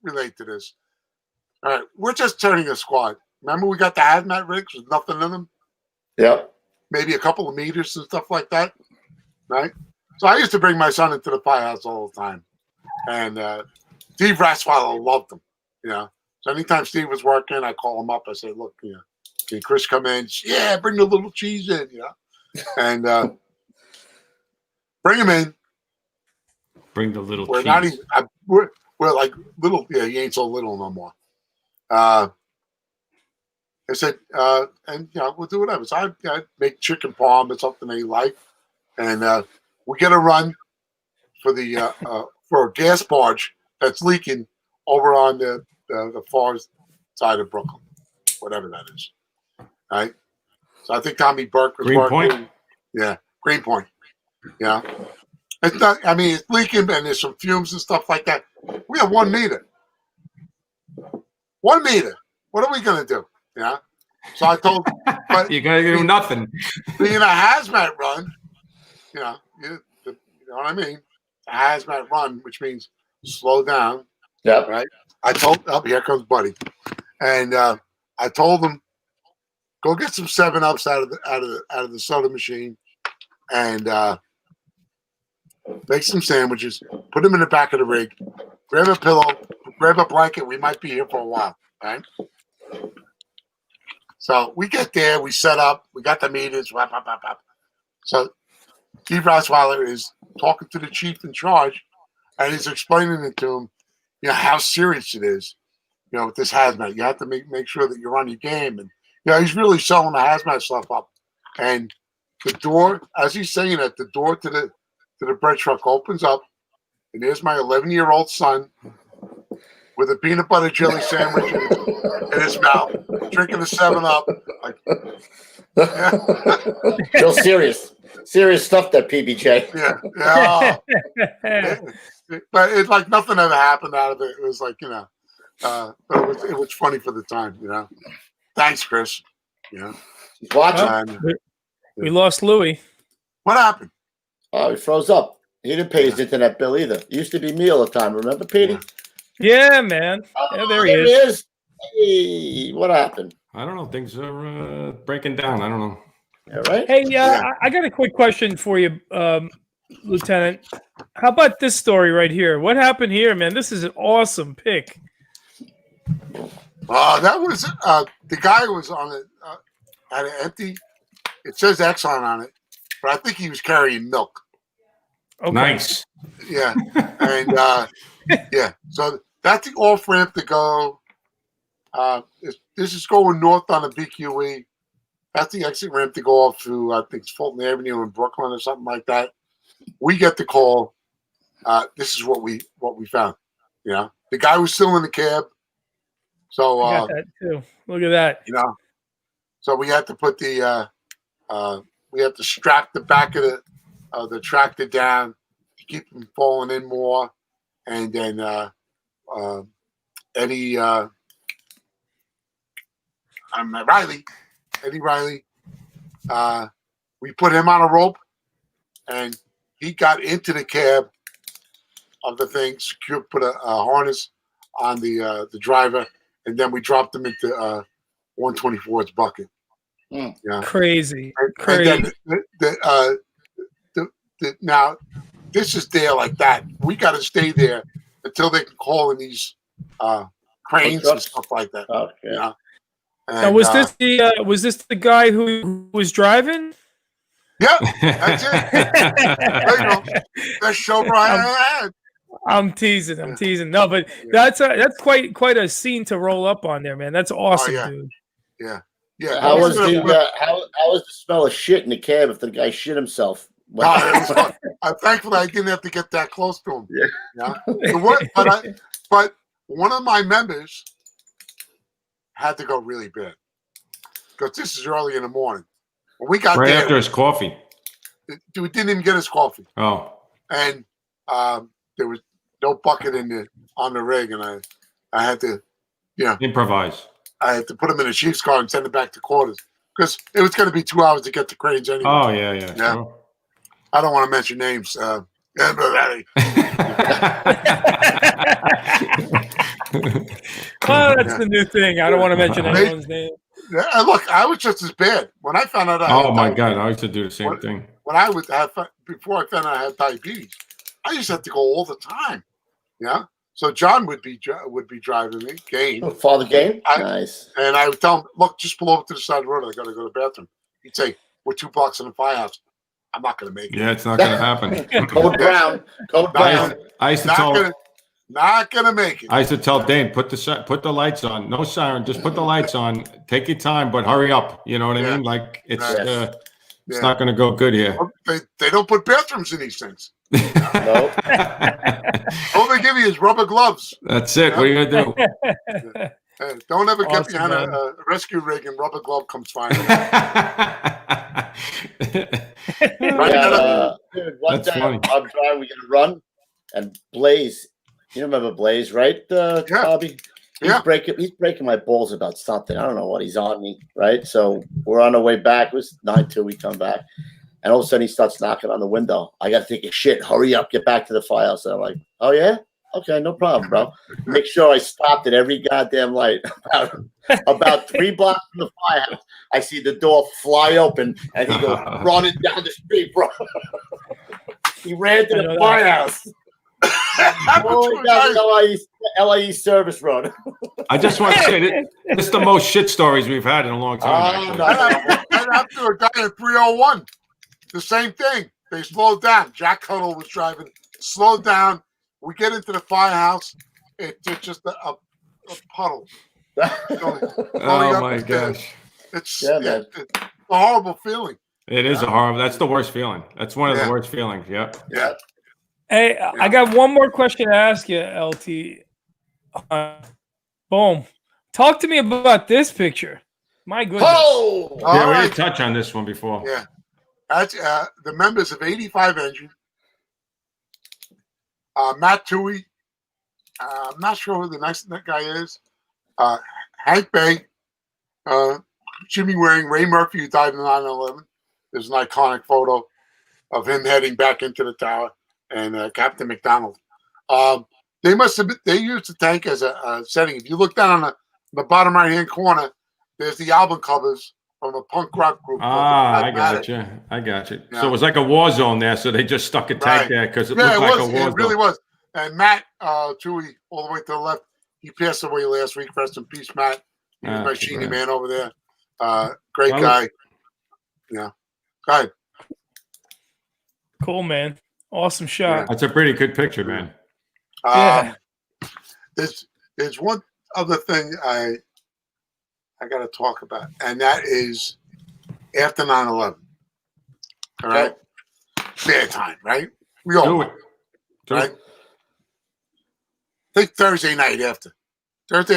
S2: relate to this. All right, we're just turning a squad. Remember, we got the hazmat rigs with nothing in them.
S1: Yep.
S2: Maybe a couple of meters and stuff like that, right? So I used to bring my son into the Firehouse all the time, and Steve Raswallow loved them. So anytime Steve was working, I call him up. I say, "Look, can Chris come in? Yeah, bring the little cheese in, and bring him in.
S3: Bring the little
S2: We're
S3: cheese.
S2: not even. We're like little. Yeah, he ain't so little no more. I said, and we'll do whatever. So I make chicken parm or something they like, and we get a run for the for a gas barge that's leaking over on the far side of Brooklyn, whatever that is. Right. So I think Tommy Burke was working.
S3: Greenpoint?
S2: Yeah, Greenpoint. Yeah. It's not. I mean, it's leaking, and there's some fumes and stuff like that. We have 1 meter. 1 meter. What are we gonna do? So I told, but
S3: You're gonna do nothing.
S2: being a hazmat run, you know what I mean. a hazmat run, which means slow down.
S1: Yep.
S2: Right. I told, oh, here comes Buddy, and I told him, go get some 7-Ups out of the soda machine, and make some sandwiches. Put them in the back of the rig. Grab a pillow. Grab a blanket. We might be here for a while. Right. So we get there. We set up. We got the meters. Whap, whap, whap, whap. So Chief Rottweiler is talking to the chief in charge, and he's explaining it to him, how serious it is, with this hazmat. You have to make sure that you're on your game. And, he's really selling the hazmat stuff up. And the door, as he's saying it, the door to the bread truck opens up, and there's my 11-year-old son with a peanut butter jelly sandwich in his mouth, drinking a 7-Up. Like,
S1: Real serious stuff, that PBJ.
S2: Yeah. But it's like nothing ever happened out of it. It was like, but it was funny for the time, Thanks, Chris.
S1: He's watching.
S4: We lost Louis.
S2: What happened?
S1: Oh, he froze up. He didn't pay his internet bill either. It used to be me all the time. Remember, Petey?
S4: Yeah, man. Yeah, there he is.
S1: Hey, what happened?
S3: I don't know. Things are breaking down. I don't know.
S1: All right.
S4: Hey, I got a quick question for you, Lieutenant. How about this story right here? What happened here, man? This is an awesome pick.
S2: That was the guy was on it, had an empty. It says Exxon on it, but I think he was carrying milk.
S4: Okay.
S3: Nice.
S2: Yeah, and yeah. So that's the off ramp to go. This is going north on the BQE. That's the exit ramp to go off to, I think it's Fulton Avenue in Brooklyn or something like that. We get the call. This is what we found. The guy was still in the cab. So
S4: I got that too. Look at that.
S2: So we had to put the we have to strap the back of the tractor down to keep him falling in more, and then Eddie Riley, we put him on a rope, and he got into the cab of the thing, put a harness on the driver, and then we dropped him into 124's bucket. Yeah.
S4: Crazy.
S2: And then now this is there like that. We got to stay there until they can call in these cranes and stuff like that.
S1: Oh, yeah.
S2: And,
S4: Now, was this the guy who was driving?
S2: Yeah, that's it. There you go. Best show Brian had.
S4: I'm teasing. No, but that's quite a scene to roll up on there, man. That's awesome, dude.
S2: Yeah.
S1: How was the smell of shit in the cab if the guy shit himself?
S2: I'm thankful I didn't have to get that close to him. Yeah. But one of my members had to go really bad because this is early in the morning. When we got
S3: right
S2: there,
S3: after his coffee.
S2: We didn't even get his coffee.
S3: Oh.
S2: And there was no bucket on the rig, and I had to,
S3: Improvise.
S2: I had to put him in a chief's car and send him back to quarters because it was going to be 2 hours to get to cranes anyway.
S3: Oh yeah. Sure.
S2: I don't want to mention names.
S4: Well, that's the new thing. I don't want to mention anyone's name.
S2: Yeah, look, I was just as bad when I found out.
S3: God, I used to do the same thing.
S2: When I was before I found out I had diabetes, I used to have to go all the time. Yeah. So John would be driving me, Gain.
S1: Father Gain? Nice.
S2: And I would tell him, look, just pull over to the side of the road. I got to go to the bathroom. He'd say, we're 2 blocks in the Firehouse. I'm not going to make it.
S3: Yeah, it's not going to happen.
S1: Code Brown.
S3: I used to tell.
S2: Not going to make it.
S3: I used to tell Dane, put the lights on. No siren. Just put the lights on. Take your time, but hurry up. You know what I mean? Like it's not going to go good here.
S2: They don't put bathrooms in these things.
S1: No.
S2: All they give you is rubber gloves.
S3: That's it. What are you going to
S2: do? Don't ever get behind a rescue rig and rubber glove comes fine.
S1: One
S3: That's funny.
S1: I'm driving, we got to run, and Blaze, you remember Blaze, right, Bobby? He's breaking my balls about something. I don't know what he's on me, right? So we're on our way back. It was 9-2. We come back, And all of a sudden he starts knocking on the window. I got to take a shit. Hurry up, get back to the firehouse. And I'm like, oh yeah? Okay, no problem, bro. Make sure I stopped at every goddamn light. About 3 blocks from the firehouse, I see the door fly open, and he goes running down the street, bro. He ran to the firehouse. Oh, LIE service road.
S3: I just want to say that this is the most shit stories we've had in a long time.
S2: And after a guy in 301, the same thing. They slowed down. Jack Huddle was driving, slowed down. We get into the firehouse. It's just a puddle.
S3: Oh my gosh!
S2: It's a horrible feeling.
S3: It is a horrible. That's the worst feeling. That's one of the worst feelings. Yep.
S2: Yeah.
S4: Hey, I got one more question to ask you, LT. Boom. Talk to me about this picture. My goodness.
S1: Oh,
S3: yeah, we did touch on this one before.
S2: Yeah. That's the members of 85 Engine. Matt Toohey. I'm not sure who the next guy is. Hank Bay. Jimmy Waring. Ray Murphy, who died in 9/11. There's an iconic photo of him heading back into the tower. And Captain McDonald. They must have they used the tank as a setting. If you look down on the bottom right-hand corner, there's the album covers from a punk rock group.
S3: I got you. Yeah. So it was like a war zone there. So they just stuck a tank there because it looked like a war zone.
S2: It really was. And Matt Toohey, all the way to the left, he passed away last week. Rest in peace, Matt. He was my Sheeny man over there. Great guy. Yeah. Go ahead.
S4: Cool, man. Awesome shot.
S3: That's a pretty good picture, man.
S2: There's one other thing I got to talk about, and that is after 9/11. All right, bad time, right? We all know, right? I think Thursday and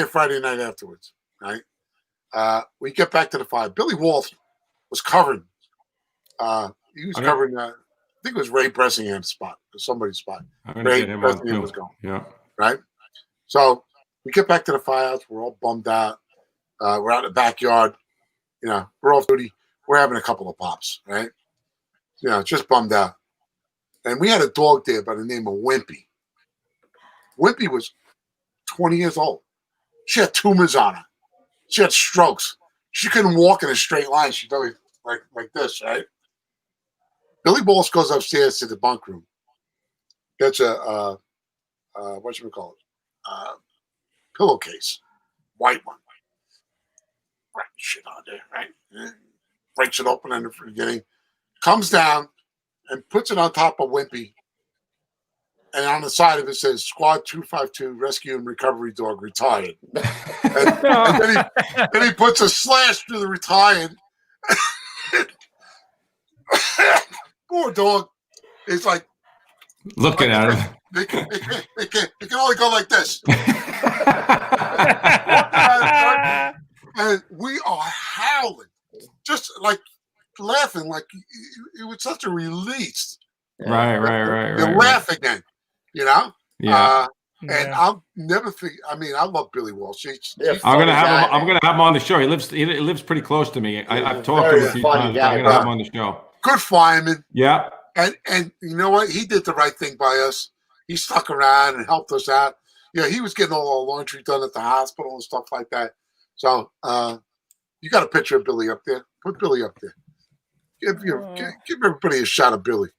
S2: Friday night afterwards, right? We get back to the fire. Billy Walsh was covering. He was covering. I think it was Ray Bressingham's spot, or somebody's spot. Ray Bressingham was gone.
S3: Yeah.
S2: Right? So we get back to the firehouse. We're all bummed out. We're out in the backyard. You know, we're off duty. We're having a couple of pops, right? You know, just bummed out. And we had a dog there by the name of Wimpy. Wimpy was 20 years old. She had tumors on her. She had strokes. She couldn't walk in a straight line. She'd always like this, right? Billy Walsh goes upstairs to the bunk room. Gets a whatchamacallit? Pillowcase. White one. Right, shit on there, right? Breaks it open in the beginning. Comes down and puts it on top of Wimpy. And on the side of it says Squad 252 Rescue and Recovery Dog Retired. and then he puts a slash through the retired. Poor dog. It's like
S3: looking at him.
S2: It can only go like this. And we are howling, just like laughing, like it was such a release.
S3: Right.
S2: You laugh again, you know?
S3: Yeah.
S2: And I'll never forget. I mean, I love Billy Walsh.
S3: I'm gonna have him on the show. He lives pretty close to me. I've talked to him a few times. I'm gonna have him on the show.
S2: Good fireman.
S3: Yeah.
S2: And you know what? He did the right thing by us. He stuck around and helped us out. You know, he was getting all our laundry done at the hospital and stuff like that. So you got a picture of Billy up there. Put Billy up there. Give everybody a shot of Billy.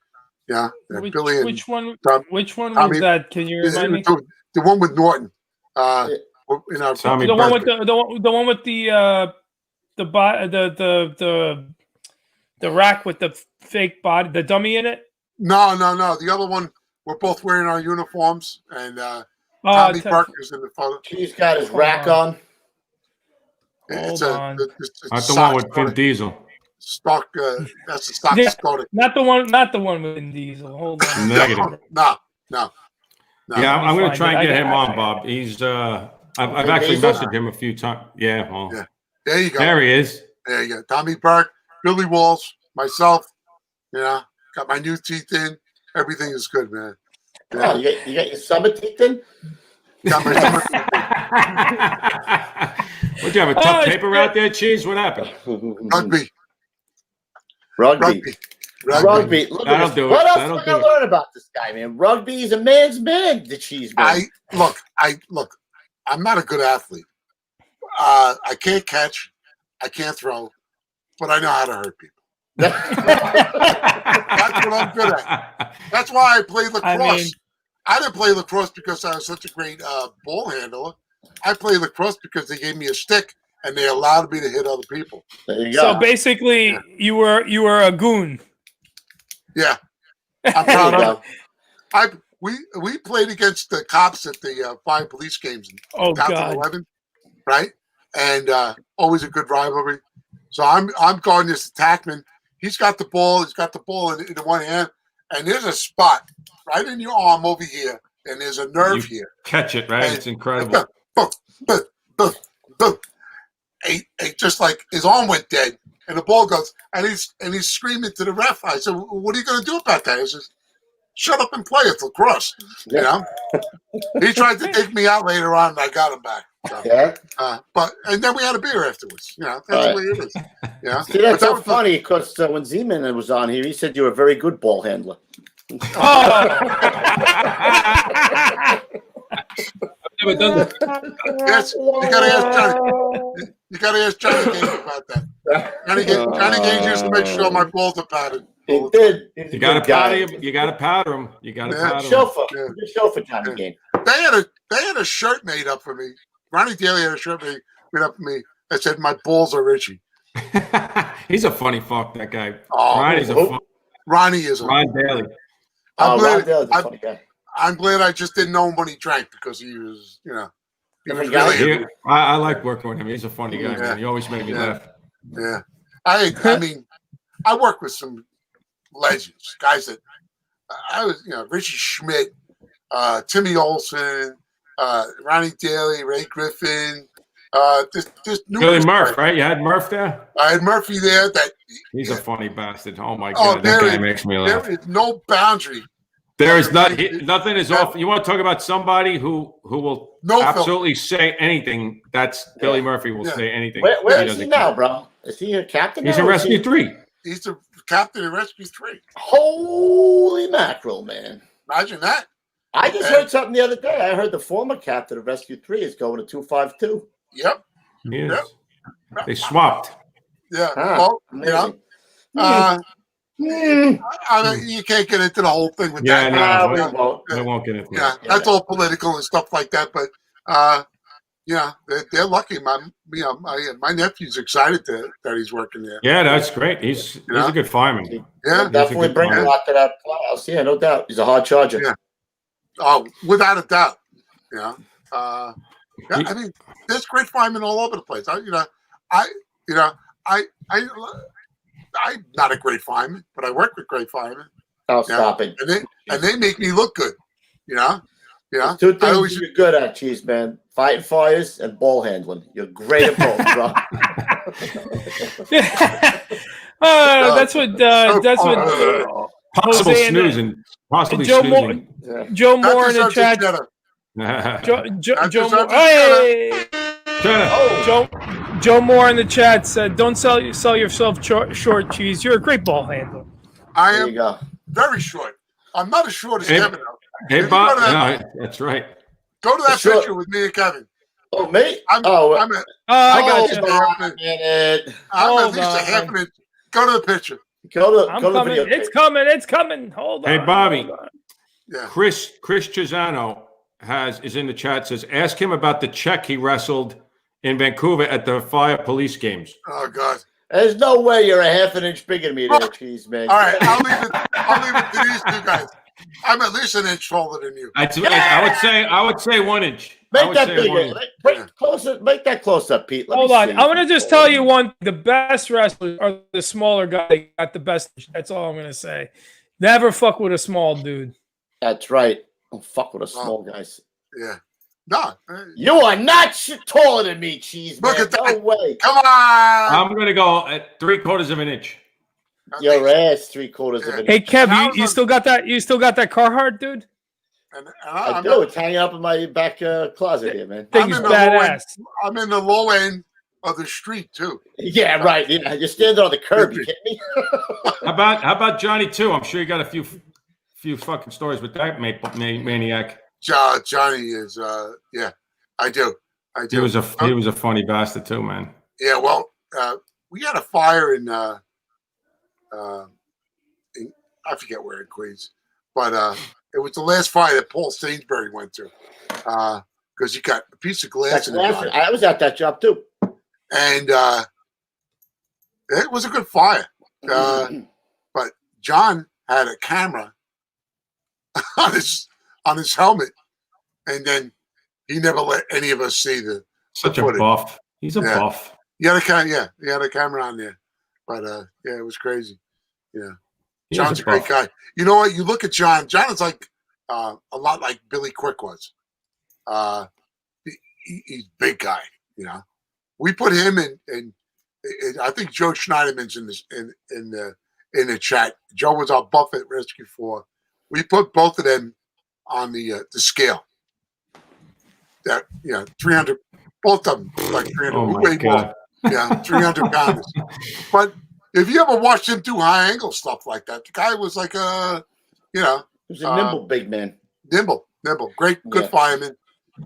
S2: Yeah. Billy.
S4: Which one was that? Can you remind me?
S2: The one with Norton.
S4: The one with the rack with the fake body, the dummy in it.
S2: No. The other one, we're both wearing our uniforms, and Tommy Parker's in the photo.
S1: He's got his rack on.
S2: It's
S3: the one with Vin Diesel.
S2: Stock. That's a stock Skoda.
S4: Not the one with Vin Diesel. Hold on.
S3: Negative.
S2: No.
S3: Yeah, I'm going to try and get him on, Bob. He's. I've actually messaged him a few times. Yeah. Well,
S2: yeah. There you go.
S3: There he is.
S2: There you go. Tommy Park, Billy Walsh, myself. Yeah, got my new teeth in. Everything is good, man.
S1: Yeah. Oh, you got your summer teeth in?
S2: Got my summer teeth in.
S3: Would you have a tough paper out there, Cheese? What happened?
S2: Rugby.
S1: Rugby. Look at
S3: That'll
S1: this.
S3: do it.
S1: What else
S3: That'll
S1: am I gonna
S3: do it.
S1: learn about this guy, man? Rugby is a man's man. The Cheeseman.
S2: Look. I'm not a good athlete. I can't catch. I can't throw, but I know how to hurt people. That's what I'm good at. That's why I played lacrosse. I didn't play lacrosse because I was such a great ball handler. I played lacrosse because they gave me a stick and they allowed me to hit other people.
S1: There you go.
S4: So basically, you were a goon.
S2: Yeah, I'm
S1: There you
S2: proud of
S1: go.
S2: it. We played against the cops at the fire police games in
S4: Oh
S2: 2011, right? And always a good rivalry. So I'm guarding this attackman. He's got the ball. He's got the ball in one hand, and there's a spot right in your arm over here, and there's a nerve here.
S3: Catch it, right?
S2: And
S3: It's incredible.
S2: Just like his arm went dead, and the ball goes, and he's screaming to the ref. I said, "What are you going to do about that?" He says, "Shut up and play. It's lacrosse." You know. He tried to take me out later on, and I got him back. So,
S1: Yeah.
S2: and then we had a beer afterwards. You know, that's the way it is. Yeah.
S1: See, that's so funny because when Zeman was on here, he said you were a very good ball handler.
S3: Never done that.
S2: Yes, you gotta ask Johnny Gage about that. Johnny Gage used to make sure my balls are padded.
S1: He did.
S3: You got to powder him. You got to powder him. You got to powder him.
S1: Chauffeur. Good chauffeur, Johnny Gage.
S2: They had a shirt made up for me. Ronnie Daly had a shirt made up for me that said "My balls are itchy."
S3: He's a funny fuck, that guy.
S2: Oh,
S3: Ronnie's a fuck.
S2: Ronnie is a
S3: Ron Daly.
S1: Ron Daly's a funny guy.
S2: I'm glad I just didn't know him when he drank because he was, he was
S1: Different guy.
S2: really.
S3: I like working with him. He's a funny guy,
S2: Yeah.
S3: man. He always made me laugh.
S2: Yeah, I mean, I work with some legends, guys that I was, Richie Schmidt, Timmy Olsen, Ronnie Daly, Ray Griffin, just
S3: Billy Murph, right? You had Murph there?
S2: I had Murphy there.
S3: He's a funny bastard. Oh my God, that guy makes me laugh.
S2: There is no boundary.
S3: There is nothing is off. You want to talk about somebody who will absolutely say anything? That's Billy Murphy will say anything.
S1: Where is he now, bro? Is he a captain?
S3: He's in Rescue 3.
S2: He's the captain in Rescue 3.
S1: Holy mackerel, man!
S2: Imagine that.
S1: I just heard something the other day. I heard the former captain of Rescue 3 is going to 252.
S2: Yep.
S3: Yes.
S2: Yep.
S3: They swapped.
S2: Yeah.
S1: Amazing.
S2: I mean, you can't get into the whole thing with that.
S3: No,
S1: we won't.
S3: I won't get into
S2: Yeah,
S3: that.
S2: that's all political and stuff like that. But they're lucky. My nephew's excited that he's working there.
S3: Yeah, that's great. He's a good fireman.
S2: Yeah,
S1: Definitely bring a lot to that house. Yeah, no doubt. He's a hard charger.
S2: Yeah. Oh, without a doubt. I mean, there's great firemen all over the place. I'm not a great fireman, but I work with great firemen.
S1: Oh, stop it.
S2: And they make me look good.
S1: There's two things you're good at, Cheeseman: fighting fires and ball handling. You're great at both, bro.
S4: That's what
S3: Possible
S4: Jose and,
S3: snoozing. Possibly
S4: Joe
S3: snoozing.
S4: Joe Moore in the chat. Joe Moore. Hey! Joe Moore in the chat said, "Don't sell yourself short, Cheese. You're a great ball handler."
S2: I
S1: There
S2: am
S1: you go.
S2: very short. I'm not as short as Kevin.
S3: Hey, Bob. That's right.
S2: Go to that picture with me and Kevin.
S1: Oh, me?
S2: I'm
S4: I got you.
S2: I'm at least a half an inch. Go to the picture.
S1: Go to
S4: I'm
S1: the
S4: coming.
S1: video.
S4: It's coming. Hold on.
S3: Hey, Bobby.
S2: Yeah.
S3: Chris Chuisano is in the chat. Says, ask him about the Czech he wrestled in Vancouver at the fire police games.
S2: Oh God.
S1: There's no way you're a half an inch bigger than me there, Cheeseman.
S2: All right, I'll leave it to these two guys. I'm at least an inch taller than you.
S3: I would say 1 inch.
S1: Make that bigger. Make that close up, Pete.
S4: Hold on. I'm going to just tell you one. The best wrestlers are the smaller guys. They got the best. That's all I'm going to say. Never fuck with a small dude.
S1: That's right. Don't fuck with a small guys.
S2: Yeah. No.
S1: You are not taller than me, Cheeseman.
S2: Look at that.
S1: No way.
S2: Come on.
S3: I'm going to go at 3/4 of an inch.
S1: Your ass 3/4 of an inch.
S4: Hey, Kev, you still got that? You still got that Carhartt, dude?
S1: I do. It's hanging up in my back closet here, man.
S4: Thing's badass.
S2: I'm in the low end of the street too.
S1: Yeah, right. Yeah, you're standing on the curb. You kidding me?
S3: How about Johnny too? I'm sure you got a few fucking stories with that maniac.
S2: Johnny is yeah, I do.
S3: He was a funny bastard too, man.
S2: Yeah, well, we had a fire in I forget where in Queens, but it was the last fire that Paul Sainsbury went to because he got a piece of glass in his eye.
S1: I was at that job too,
S2: and it was a good fire. But John had a camera on his helmet, and then he never let any of us see the
S3: Such a
S2: footage.
S3: buff. He's a buff.
S2: He had a camera on there, but yeah, it was crazy. Yeah, John's a great guy. You know what? You look at John. John is like a lot like Billy Quick was. He's a big guy. You know, we put him in I think Joe Schneiderman's in the chat. Joe was our buff at RESCUE4. We put both of them on the scale. That 300. Both of them like 300.
S3: Oh my God.
S2: Yeah, 300 pounds. But if you ever watched him do high angle stuff like that, the guy was like
S1: he was a nimble big man.
S2: Nimble, great, good fireman.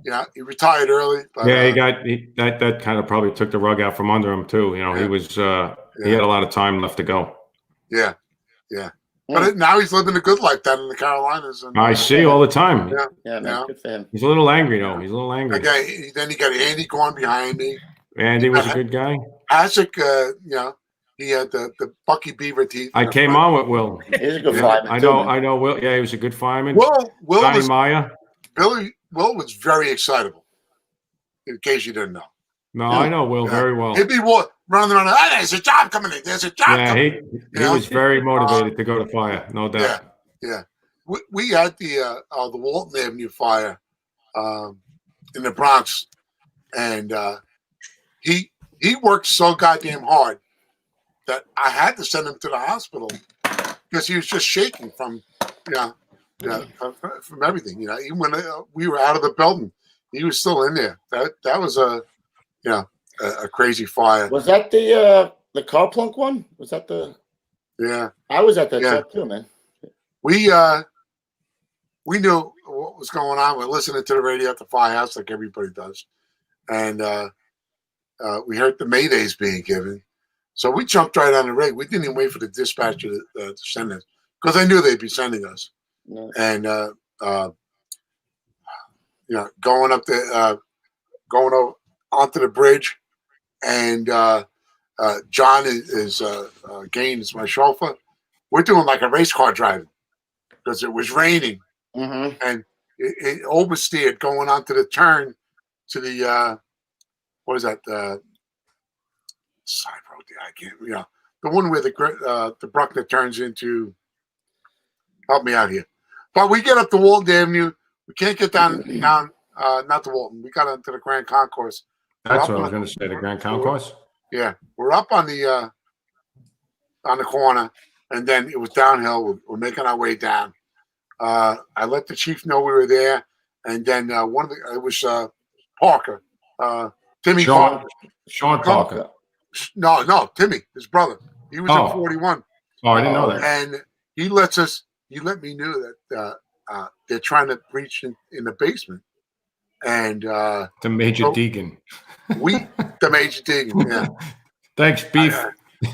S2: Yeah, he retired early. But,
S3: that kind of probably took the rug out from under him too. You know, he was he had a lot of time left to go.
S2: Yeah. But now he's living a good life down in the Carolinas. And,
S3: I see all the time.
S1: Yeah, man, good for him.
S3: He's a little angry though. He's a little angry.
S2: Okay, then you got Andy going behind me.
S3: Andy was a good guy.
S2: Isaac, he had the Bucky Beaver teeth.
S3: I came on with Will.
S1: He's a good fireman.
S3: I know Will. Yeah, he was a good fireman.
S2: Will
S3: Johnny Maya.
S2: Will was very excitable. In case you didn't know.
S3: No, I know Will very well.
S2: He'd be running around. Oh, there's a job coming in. There's a job coming in.
S3: He was very motivated to go to fire, no doubt.
S2: Yeah. We had the Walton Avenue fire in the Bronx, and he worked so goddamn hard that I had to send him to the hospital because he was just shaking from from everything. Even when we were out of the building, he was still in there. That was a crazy fire.
S1: Was that the car plunk one? Was that the?
S2: Yeah,
S1: I was at that job too, man.
S2: We knew what was going on. We're listening to the radio at the Firehouse like everybody does, and we heard the maydays being given. So we jumped right on the rig. We didn't even wait for the dispatcher to send us because I knew they'd be sending us. Yeah. And going up there, going over onto the bridge, and John is Gain is my chauffeur. We're doing like a race car driving because it was raining, and it oversteered going onto the turn to the what is that side road? I can't. The one where the Bruckner turns into. Help me out here. But we get up to Walton Avenue. We can't get down not to Walton. We got onto the Grand Concourse.
S3: That's what I was going to say. The Grand Concourse.
S2: Yeah, we're up on the corner, and then it was downhill. We're making our way down. I let the chief know we were there, and then it was Parker, Timmy Parker.
S3: Sean Parker.
S2: No, Timmy, his brother. He was in 41.
S3: Oh, I didn't know that.
S2: And he let me know that they're trying to breach in the basement, and
S3: the Major Deegan.
S2: The Major Deegan. Yeah.
S3: Thanks, Beef.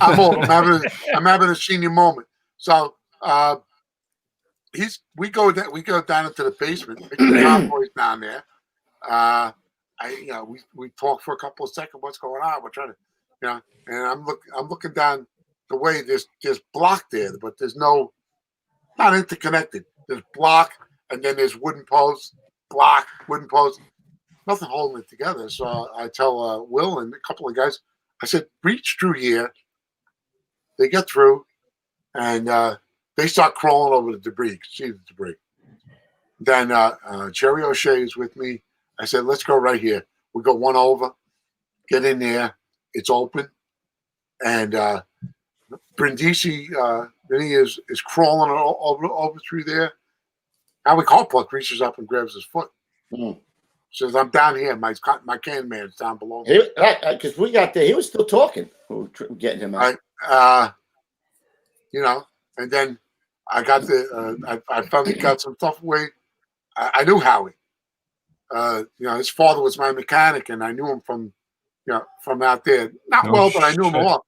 S2: I'm old. I'm having a senior moment. So we go down into the basement. The convoy's down there. We talk for a couple of seconds. What's going on? We're trying to, and I'm looking down the way. There's block there, but there's not interconnected. There's block, and then there's wooden posts, block, wooden posts. Nothing holding it together. So I tell Will and a couple of guys, I said, breach through here. They get through, and they start crawling over the debris. See the debris. Then Jerry O'Shea is with me. I said, let's go right here. We go one over, get in there. It's open. And Brindisi, Vinny is crawling over through there. Now we call Pluck reaches up and grabs his foot. She says, I'm down here. My can man's down below me.
S1: Because we got there, he was still talking. We were getting him out.
S2: You know, and then I got I finally got some stuff away. I knew Howie. You know, his father was my mechanic, and I knew him from out there. Not well, but I knew him a lot.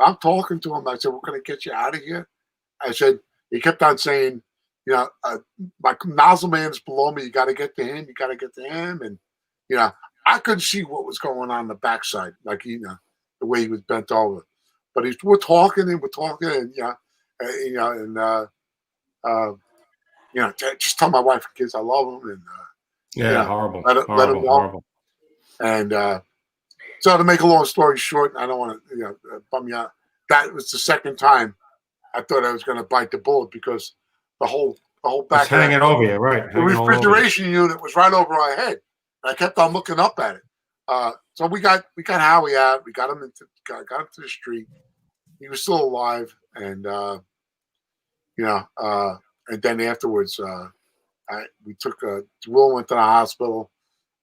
S2: I'm talking to him. I said, we're going to get you out of here. I said, he kept on saying, you know, my nozzle man's below me. You got to get to him. You got to get to him. And, you know, I couldn't see what was going on the backside, like, you know, the way he was bent over. But we're talking, and just tell my wife and kids I love them. And,
S3: horrible.
S2: Let them know.
S3: Horrible.
S2: And so to make a long story short, I don't want to bum you out. That was the second time I thought I was going to bite the bullet because the whole back
S3: It's hanging over you, right?
S2: The refrigeration unit was right over our head. And I kept on looking up at it. So we got Howie out. We got him got him to the street. He was still alive, and and then afterwards, we took Will went to the hospital.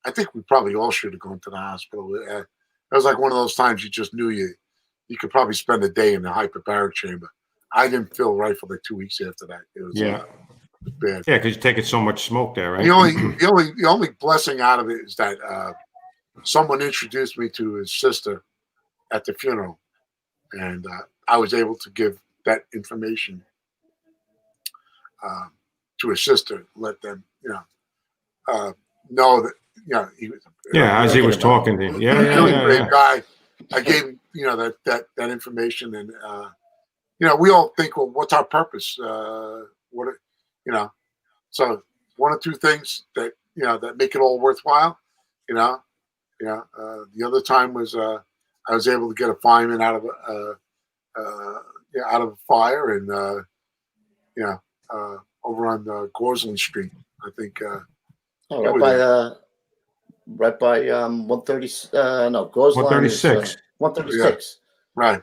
S2: I think we probably all should have gone to the hospital. It was like one of those times you just knew you could probably spend a day in the hyperbaric chamber. I didn't feel right for like 2 weeks after that. It was it was bad.
S3: Yeah, because you're taking so much smoke there, right?
S2: The only blessing out of it is that someone introduced me to his sister at the funeral, and I was able to give that information to his sister, let them know that he was
S3: as he was talking to him.
S2: really brave guy. I gave him that information, and we all think, well, what's our purpose? So one or two things that that make it all worthwhile. The other time was I was able to get a fireman out of a fire, and over on Gorsland Street, I think.
S1: Right by 130. No, Gorsland
S3: 136.
S1: 136.
S2: Right.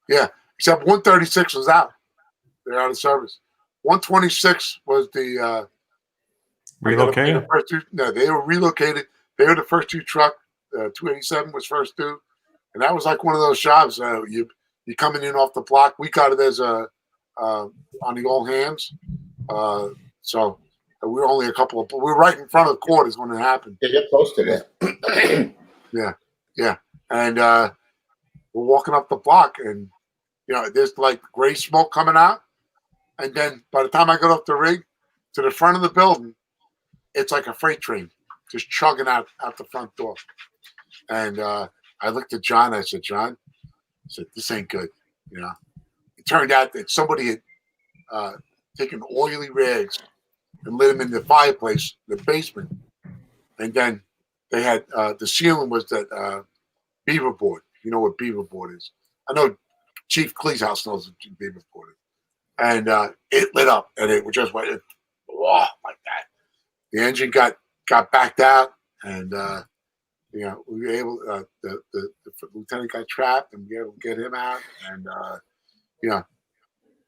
S2: Yeah, except 136 was out. They're out of service. 126 was the
S3: relocated.
S2: They were relocated. They were the first two truck. 287 was first due, and that was like one of those jobs. You coming in off the block. We got it as on the all hands. So we were only a couple of. We were right in front of the quarters when it happened.
S1: Yeah, you're close to that.
S2: Yeah. And we're walking up the block, and there's like gray smoke coming out, and then by the time I got up the rig to the front of the building, it's like a freight train just chugging out the front door. And I looked at John. I said, John, this ain't good. It turned out that somebody had taken oily rags and lit them in the fireplace, the basement. And then they had the ceiling was that beaver board. You know what beaver board is? I know Chief Cleese knows what beaver board is. And it lit up, and it just went like that. The engine got backed out, and we were able. The lieutenant got trapped, and we were able to get him out. And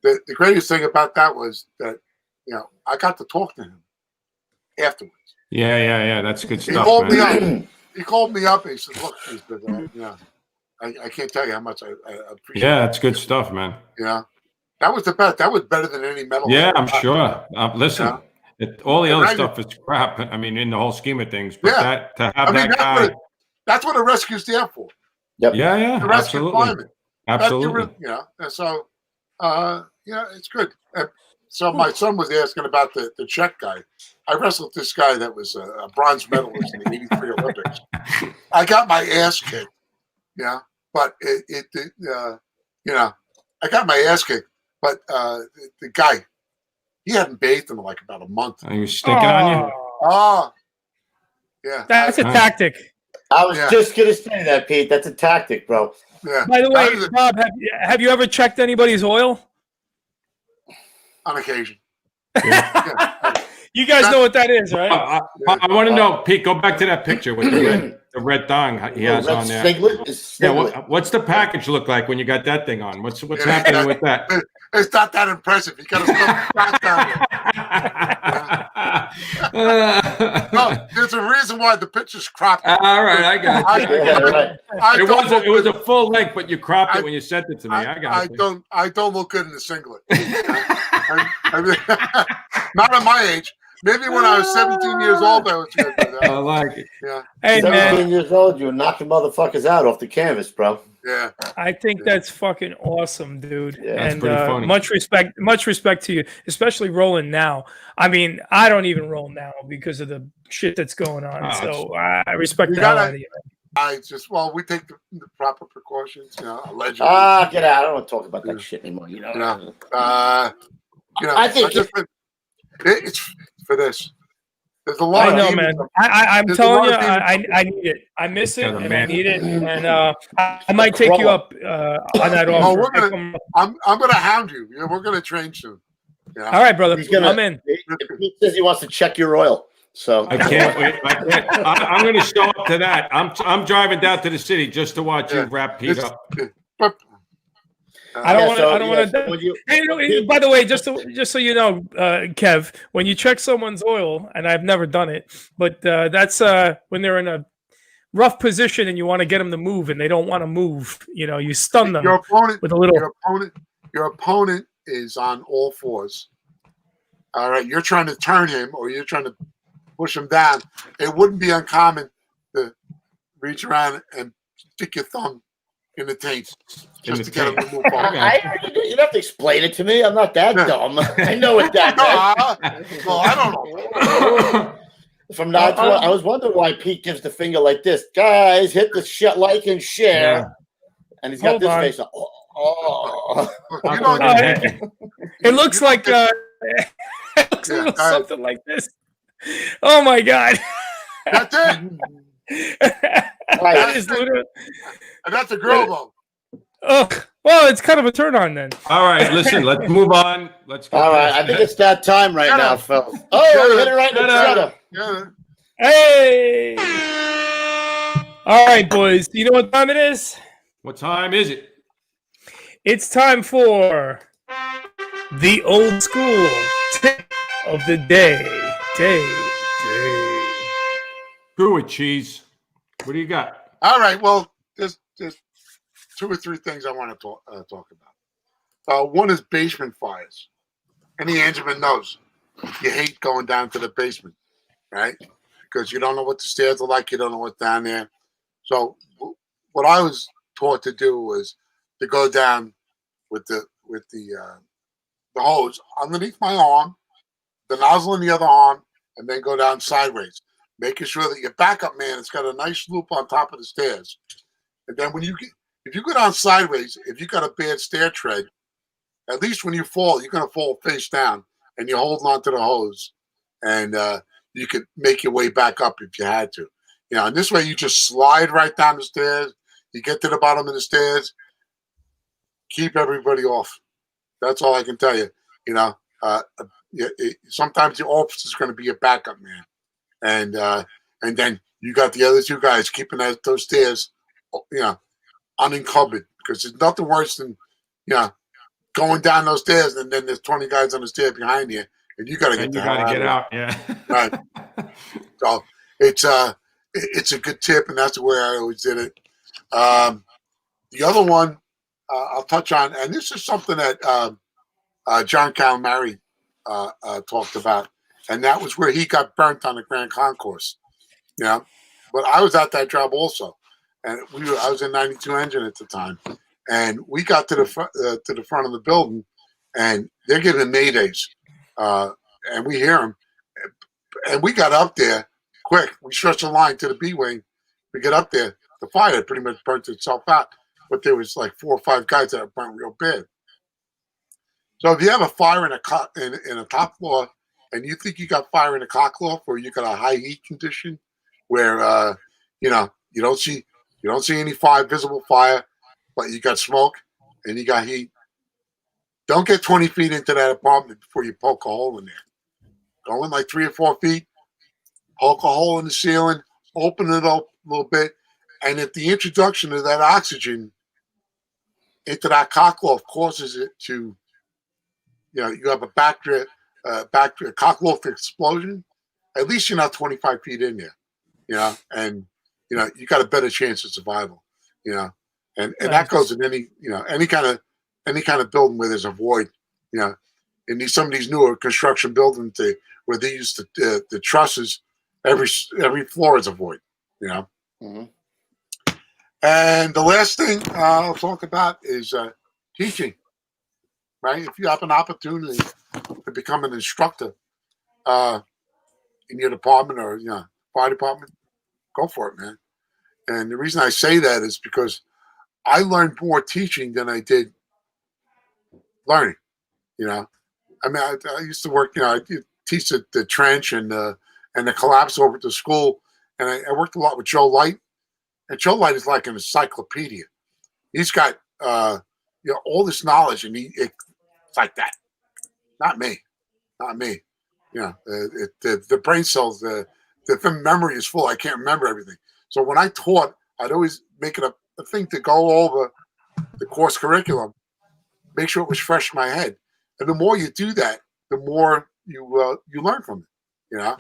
S2: the greatest thing about that was that I got to talk to him afterwards.
S3: Yeah. That's good stuff.
S2: He called me up and he said, "Look, I can't tell you how much I appreciate."
S3: Yeah, that's good stuff, man.
S2: That was the best. That was better than any medal.
S3: Yeah, I'm sure. Listen, all the other stuff is crap. I mean, in the whole scheme of things, but
S2: that's what a rescue's there for.
S1: Yep.
S3: Yeah,
S2: the rescue
S3: absolutely.
S2: Absolutely. And so, it's good. So my son was asking about the Czech guy. I wrestled this guy that was a bronze medalist in the '83 Olympics. I got my ass kicked. But I got my ass kicked. But the guy, he hadn't bathed in like about a month.
S3: Are you stinking on you?
S2: Oh, yeah.
S4: That's a tactic.
S1: I was just gonna say that, Pete. That's a tactic, bro.
S2: Yeah.
S4: By the way, Bob, have you ever checked anybody's oil?
S2: On occasion.
S4: You guys know what that is, right?
S3: I want to know, Pete. Go back to that picture with the red thong he has on there.
S1: Singlet.
S3: What's the package look like when you got that thing on? What's happening with that?
S2: It's not that impressive. You got to stop down there. No, there's a reason why the picture's cropped.
S3: All right, I got you.
S1: Yeah, right.
S3: It was a full length, but you cropped it when you sent it to me. I got it.
S2: I don't look good in a singlet. I mean, not at my age. Maybe when I was 17 years old, I was good.
S3: I like it.
S2: Yeah.
S4: Hey
S1: 17
S4: man,
S1: years old, you were knocking motherfuckers out off the canvas, bro.
S2: Yeah.
S4: I think that's fucking awesome, dude.
S1: Yeah.
S3: That's
S4: And
S3: pretty funny.
S4: much respect to you, especially rolling now. I mean, I don't even roll now because of the shit that's going on.
S3: Oh,
S4: So I respect
S2: You
S4: the hell
S2: gotta-
S4: out of you.
S2: We take the proper precautions, allegedly.
S1: Get out. I don't want to talk about that shit anymore. I think
S2: it's for this. There's a lot
S4: I
S2: of
S4: know,
S2: demons.
S4: man. I'm
S2: There's a
S4: telling
S2: lot
S4: you,
S2: of demons.
S4: I need it. I miss it,
S3: Got a
S4: and I
S3: man.
S4: need it. And I might take you up on that
S2: No,
S4: offer.
S2: we're gonna- I'm gonna hound you. We're gonna train soon.
S4: All right, brother.
S1: He's gonna-
S4: I'm in.
S1: he says he wants to check your oil. So
S3: I can't wait. I'm going to show up to that. I'm driving down to the city just to watch you wrap Pete up.
S2: But
S4: I don't want to. I don't want
S1: so
S4: to.
S1: when you-
S4: Hey, by the way, just so you know, Kev, when you check someone's oil, and I've never done it, but that's when they're in a rough position and you want to get them to move, and they don't want to move. You stun them
S2: your opponent,
S4: with a little.
S2: your opponent is on all fours. All right, you're trying to turn him, or you're trying to push him down. It wouldn't be uncommon to reach around and stick your thumb in the taint just to get him to move forward.
S1: you don't have to explain it to me. I'm not that dumb. I know what that meant.
S2: Well, I don't know.
S1: From now to I was wondering why Pete gives the finger like this. Guys, hit the shit, like, and share.
S3: Yeah.
S1: And he's got
S4: Hold
S1: this
S4: on.
S1: face. Oh.
S2: You don't
S4: It looks like it looks a little something like this. Oh my god!
S2: That's it.
S4: That is literally.
S2: And that's a girl though.
S4: Oh, well, it's kind of a turn on then.
S3: All right, listen, let's move on. Let's go.
S1: All right, I think it's that time right
S2: Shut
S1: now,
S2: up.
S1: fellas. Oh, you hit it right in the
S3: Shut up.
S1: gutter.
S2: Yeah.
S4: Hey! All right, boys. You know what time it is?
S3: What time is it?
S4: It's time for the old school tip of the day.
S3: Do it, Cheese. What do you got?
S2: All right. Well, there's 2 or 3 things I want to talk about. One is basement fires. Any engineman knows you hate going down to the basement, right? Because you don't know what the stairs are like. You don't know what's down there. So what I was taught to do was to go down with the hose underneath my arm, the nozzle in the other arm, and then go down sideways, making sure that your backup man has got a nice loop on top of the stairs. And then if you go down sideways, if you got a bad stair tread, at least when you fall, you're going to fall face down, and you're holding onto the hose, and you could make your way back up if you had to. And this way you just slide right down the stairs. You get to the bottom of the stairs. Keep everybody off. That's all I can tell you. Sometimes the officer is going to be a backup man, and then you got the other 2 guys keeping those stairs, unencumbered, because there's nothing worse than going down those stairs and then there's 20 guys on the stair behind you, and you got to get
S3: out. Yeah.
S2: Right. So it's a good tip, and that's the way I always did it. The other one I'll touch on, and this is something that John Calamari talked about, and that was where he got burnt on the Grand Concourse. But I was at that job also, and I was in 92 engine at the time, and we got to the front of the building, and they're giving maydays, and we hear them, and we got up there quick. We stretched the line to the B wing. We get up there. The fire had pretty much burnt itself out, but there was like 4 or 5 guys that were burnt real bad. So if you have a fire in a top floor, and you think you got fire in a cock loft, or you got a high heat condition where you don't see any visible fire, but you got smoke and you got heat, don't get 20 feet into that apartment before you poke a hole in there. Go in like 3 or 4 feet, poke a hole in the ceiling, open it up a little bit, and if the introduction of that oxygen into that cock loft causes it to, you have a cock loft explosion, at least you're not 25 feet in there, and you got a better chance of survival, and that goes in any kind of building where there's a void, in some of these newer construction buildings where they use the trusses, every floor is a void,
S1: Mhm.
S2: And the last thing I'll talk about is teaching. Right, if you have an opportunity to become an instructor in your department or fire department, go for it, man. And the reason I say that is because I learned more teaching than I did learning. I mean, I used to work. I did teach the trench and the collapse over at the school, and I worked a lot with Joe Light. And Joe Light is like an encyclopedia. He's got all this knowledge, and it's like that. Not me. The brain cells, the memory is full. I can't remember everything. So when I taught, I'd always make it a thing to go over the course curriculum, make sure it was fresh in my head. And the more you do that, the more you learn from it.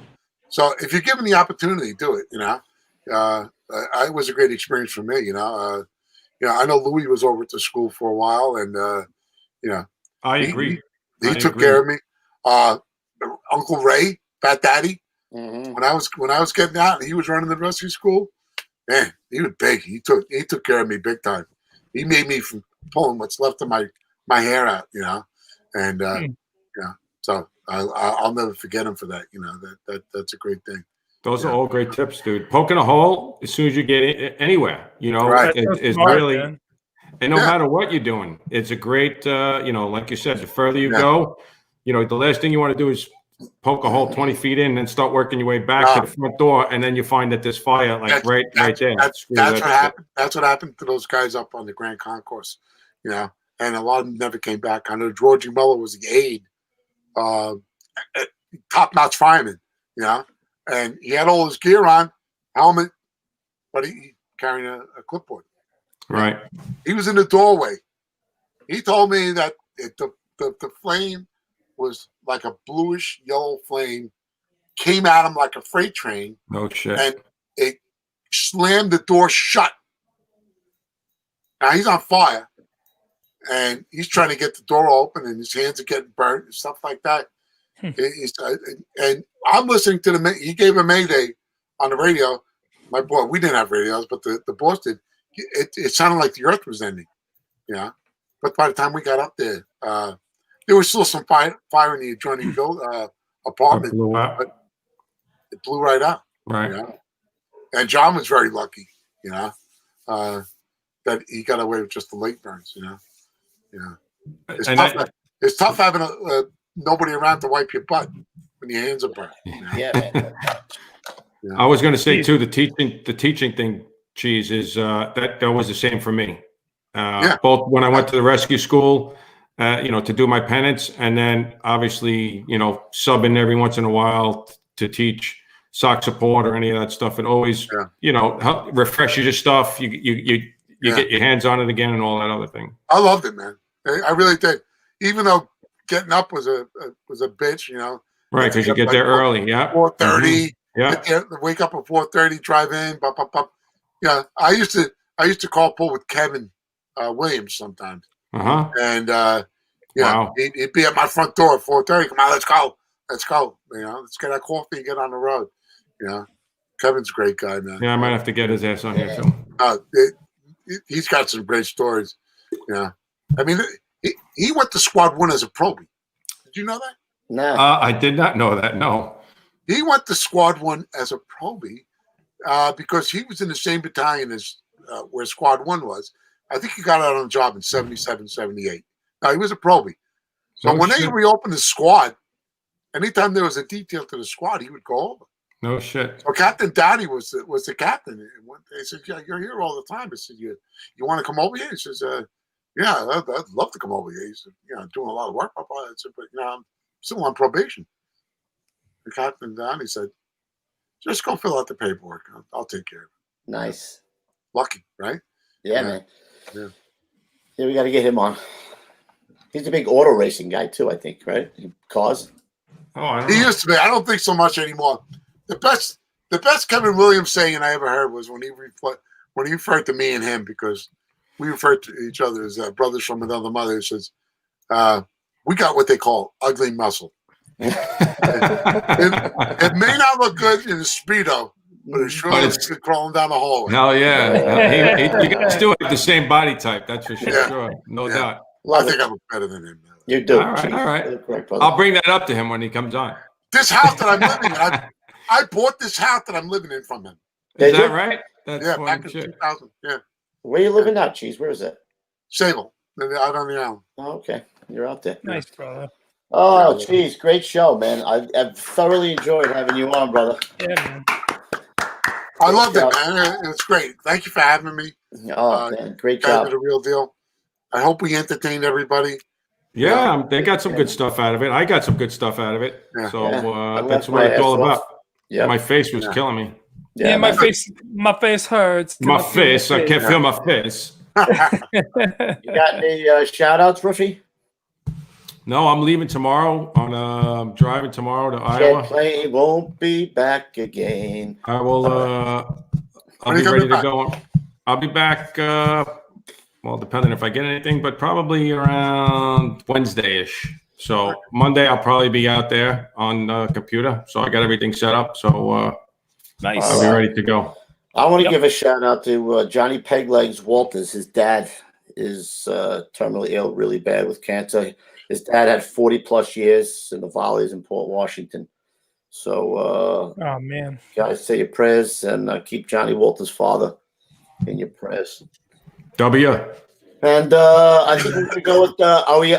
S2: So if you're given the opportunity, do it. It was a great experience for me. I know Louis was over at the school for a while, and
S3: I agree.
S2: He took care of me. Uncle Ray, Fat Daddy.
S1: Mhm.
S2: When I was getting out and he was running the rescue school, man, he was big. He took care of me big time. He made me from pulling what's left of my hair out, and so I'll never forget him for that. That's a great thing.
S3: Those are all great tips, dude. Poking a hole as soon as you get anywhere,
S2: Right.
S3: is
S4: Smart,
S3: really.
S4: man.
S3: And no matter what you're doing, it's a great, like you said, the further you
S2: Yeah.
S3: go, the last thing you want to do is poke a hole 20 feet in and then start working your way back to the front door. And then you find that there's fire right there.
S2: That's what happened. That's what happened to those guys up on the Grand Concourse, and a lot of them never came back. I know Georgie Muller was the aide, top-notch fireman, and he had all his gear on, helmet, but he carrying a clipboard.
S3: Right.
S2: He was in the doorway. He told me that the flame was like a bluish yellow flame, came at him like a freight train,
S3: No shit.
S2: and it slammed the door shut. Now he's on fire, and he's trying to get the door open, and his hands are getting burnt and stuff like that. And I'm listening to he gave a mayday on the radio. My boy, we didn't have radios, but the boss did. It sounded like the earth was ending, But by the time we got up there was still some fire in the adjoining apartment.
S3: Blew out.
S2: But it blew right out.
S3: Right.
S2: And John was very lucky, that he got away with just the late burns. It's tough having nobody around to wipe your butt when your hands are burnt.
S1: Yeah, man.
S3: I was going to say too, the teaching thing, Cheese, is that was the same for me. Both when I went to the rescue school, to do my penance, and then obviously, subbing every once in a while to teach sock support or any of that stuff. It always, help refreshes your stuff. You get your hands on it again and all that other thing.
S2: I loved it, man. I really did. Even though getting up was a bitch,
S3: Right, because you get there early. Yeah.
S2: 4:30.
S3: Yeah.
S2: Wake up at 4:30, drive in. Yeah, I used to call pull with Kevin Williams sometimes. And
S3: wow.
S2: he'd be at my front door at 4:30. Come on, let's go. Let's get our coffee and get on the road. Kevin's a great guy, man.
S3: Yeah, I might have to get his ass on here too.
S2: He's got some great stories. I mean, he went to Squad 1 as a probie. Did you know that?
S1: No.
S3: I did not know that. No.
S2: He went to Squad 1 as a probie because he was in the same battalion as where Squad 1 was. I think he got out on the job in 77, 78. Now, he was a probie. So when they reopened the squad, anytime there was a detail to the squad, he would go over.
S3: No shit.
S2: So Captain Downey was the captain. And one day he said, "Yeah, you're here all the time." I said, "You want to come over here?" He says, "Yeah, I'd love to come over here." He said, "Doing a lot of work, Papa." I said, "But I'm still on probation." And Captain Downey said, "Just go fill out the paperwork. I'll take care of it."
S1: Nice.
S2: Lucky, right?
S1: Yeah, man.
S2: Yeah.
S1: Yeah, we got to get him on. He's a big auto racing guy too, I think, right? Cars.
S3: Oh, I don't
S2: He
S3: know.
S2: used to be. I don't think so much anymore. the best Kevin Williams saying I ever heard was when he referred to me and him, because we refer to each other as brothers from another mother. He says, we got what they call ugly muscle. It may not look good in a Speedo, but it sure looks good crawling down the hallway.
S3: Hell yeah. You guys do have the same body type, that's for sure.
S2: Yeah.
S3: Sure. No doubt.
S2: I think I look better than him.
S1: You do.
S3: All right.
S1: You look great, brother.
S3: I'll bring that up to him when he comes on.
S2: This house that I'm living in, I bought this house that I'm living in from him.
S3: Is that right? That's
S2: Yeah,
S3: funny
S2: back in
S3: shit.
S2: 2000. Yeah.
S1: Where you living now, Cheese? Where is that?
S2: Sable, out on the island.
S1: Oh, okay. You're out there.
S4: Nice, brother.
S1: Oh, Cheese. Great show, man. I've thoroughly enjoyed having you on, brother.
S4: Yeah, man.
S2: I loved it, man. It's great. Thank you for having me.
S1: Oh, man. Great
S2: You guys
S1: job.
S2: did a real deal. I hope we entertained everybody.
S3: Yeah, they got some good stuff out of it. I got some good stuff out of it.
S2: Yeah.
S3: So
S1: I
S3: that's
S1: left
S3: what it's
S1: my
S3: all
S1: ass
S3: about.
S1: off. Yeah.
S3: My face was killing me.
S4: Yeah, my face hurts.
S3: My
S4: Cannot feel
S3: face, I can't feel my face.
S1: You got any shout-outs, Ruffy?
S3: No, I'm leaving tomorrow. I'm driving tomorrow to
S1: Jet
S3: Iowa.
S1: plane won't be back again.
S3: I will. I'll be ready to go. I'll be back. Well, depending if I get anything, but probably around Wednesday-ish. So Monday I'll probably be out there on the computer. So I got everything set up. So
S4: Nice.
S3: I'll be ready to go.
S1: I want to give a shout-out to Johnny Peglegs Walters. His dad is terminally ill, really bad with cancer. His dad had 40-plus years in the volleys in Port Washington. So,
S4: Oh man.
S1: guys, say your prayers and keep Johnny Walters' father in your prayers.
S3: W.
S1: And I think we can go with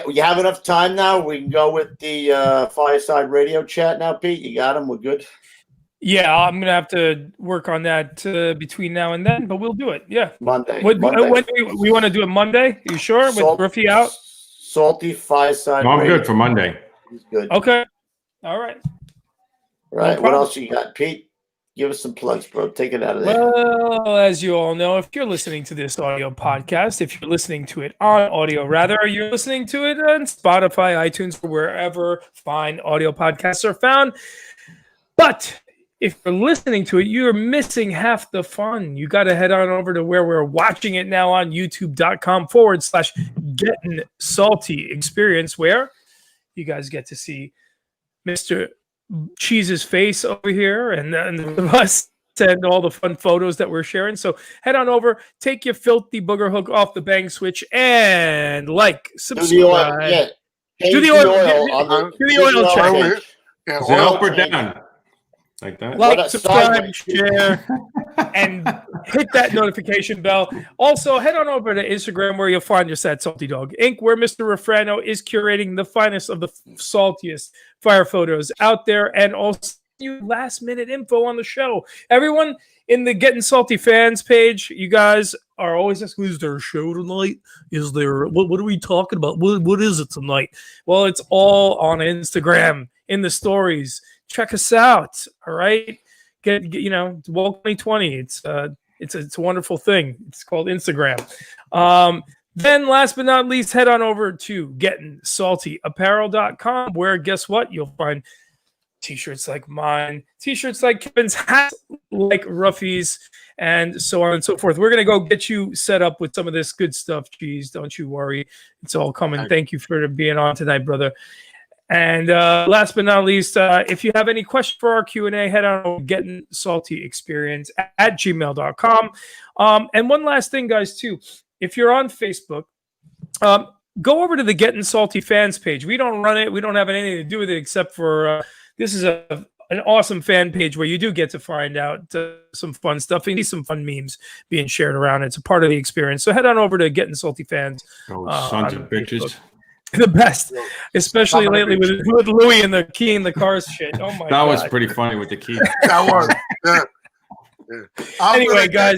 S1: we have enough time now. We can go with the Fireside Radio chat now, Pete. You got him. We're good.
S4: Yeah, I'm gonna have to work on that between now and then, but we'll do it. Yeah.
S1: Monday.
S4: When
S1: Monday.
S4: we want to do it Monday? You sure? With Ruffy out?
S1: Salty Fireside
S3: No, I'm
S1: Radio.
S3: good for Monday.
S1: He's good.
S4: Okay. All right.
S1: Right.
S4: No
S1: What
S4: problem.
S1: else you got, Pete? Give us some plugs, bro. Take it out of there.
S4: Well, as you all know, if you're listening to this audio podcast, if you're listening to it on audio, rather, you're listening to it on Spotify, iTunes, or wherever fine audio podcasts are found. But if you're listening to it, you're missing half the fun. You got to head on over to where we're watching it now on youtube.com/Gettin Salty Experience, where you guys get to see Mr. Cheese's face over here and the us and all the fun photos that we're sharing. So head on over, take your filthy booger hook off the bang switch, and subscribe.
S1: Do the oil. Yeah.
S4: Do the oil. Do the oil check.
S2: Yeah,
S3: Is it up or down? Like that?
S4: Like, subscribe, share, and hit that notification bell. Also, head on over to Instagram where you'll find us at Salty Dog Inc., where Mr. Refrano is curating the finest of the saltiest fire photos out there, and also last-minute info on the show. Everyone in the Getting Salty fans page, you guys are always asking, is there a show tonight? Is there, what are we talking about? What is it tonight? Well, it's all on Instagram, in the stories. Check us out. All right. Get Walk 2020. It's a wonderful thing. It's called Instagram. Then last but not least, head on over to gettingsaltyapparel.com, where guess what? You'll find t-shirts like mine, t-shirts like Kevin's, hats like Ruffy's, and so on and so forth. We're going to go get you set up with some of this good stuff, Cheese. Don't you worry. It's all coming. Thank you for being on tonight, brother. And last but not least, if you have any questions for our Q&A, head on Getting Salty Experience at gmail.com. And one last thing, guys, too. If you're on Facebook, go over to the Getting Salty fans page. We don't run it. We don't have anything to do with it except for this is an awesome fan page where you do get to find out some fun stuff and see some fun memes being shared around. It's a part of the experience. So head on over to Getting Salty fans.
S3: Sons of bitches.
S4: Facebook. The best, especially lately with Louis and the key in the cars shit. Oh my god,
S3: that was pretty funny with the key.
S2: That was. Yeah.
S4: Anyway, guys,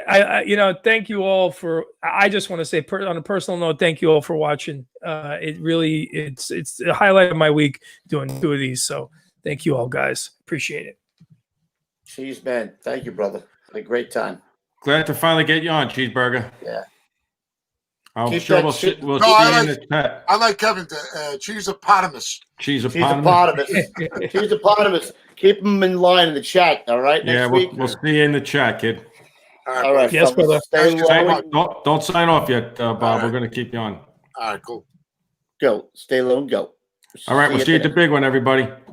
S4: I thank you all for. I just want to say, on a personal note, thank you all for watching. It's a highlight of my week doing 2 of these. So thank you all, guys. Appreciate it.
S1: Cheese, man. Thank you, brother. Had a great time.
S3: Glad to finally get you on, Cheeseburger.
S1: Yeah.
S3: I'm
S1: Keep
S3: sure
S1: that
S3: we'll
S1: shit-
S3: see you
S2: I
S3: in the chat.
S2: like Kevin, Cheeseopotamus.
S3: Cheeseopotamus.
S1: Cheeseopotamus. Cheeseopotamus. keep them in line in the chat. All right,
S3: Yeah,
S1: next week.
S3: we'll see you in the chat, kid.
S1: All right,
S4: Yes,
S1: fellas,
S4: brother.
S1: stay
S2: Thank you so
S1: low.
S2: much.
S1: And
S3: Don't sign off yet, Bob.
S2: right.
S3: We're going to keep you on.
S2: All right, cool.
S1: go. Stay low and go.
S3: All right, we'll see you at the big one, everybody.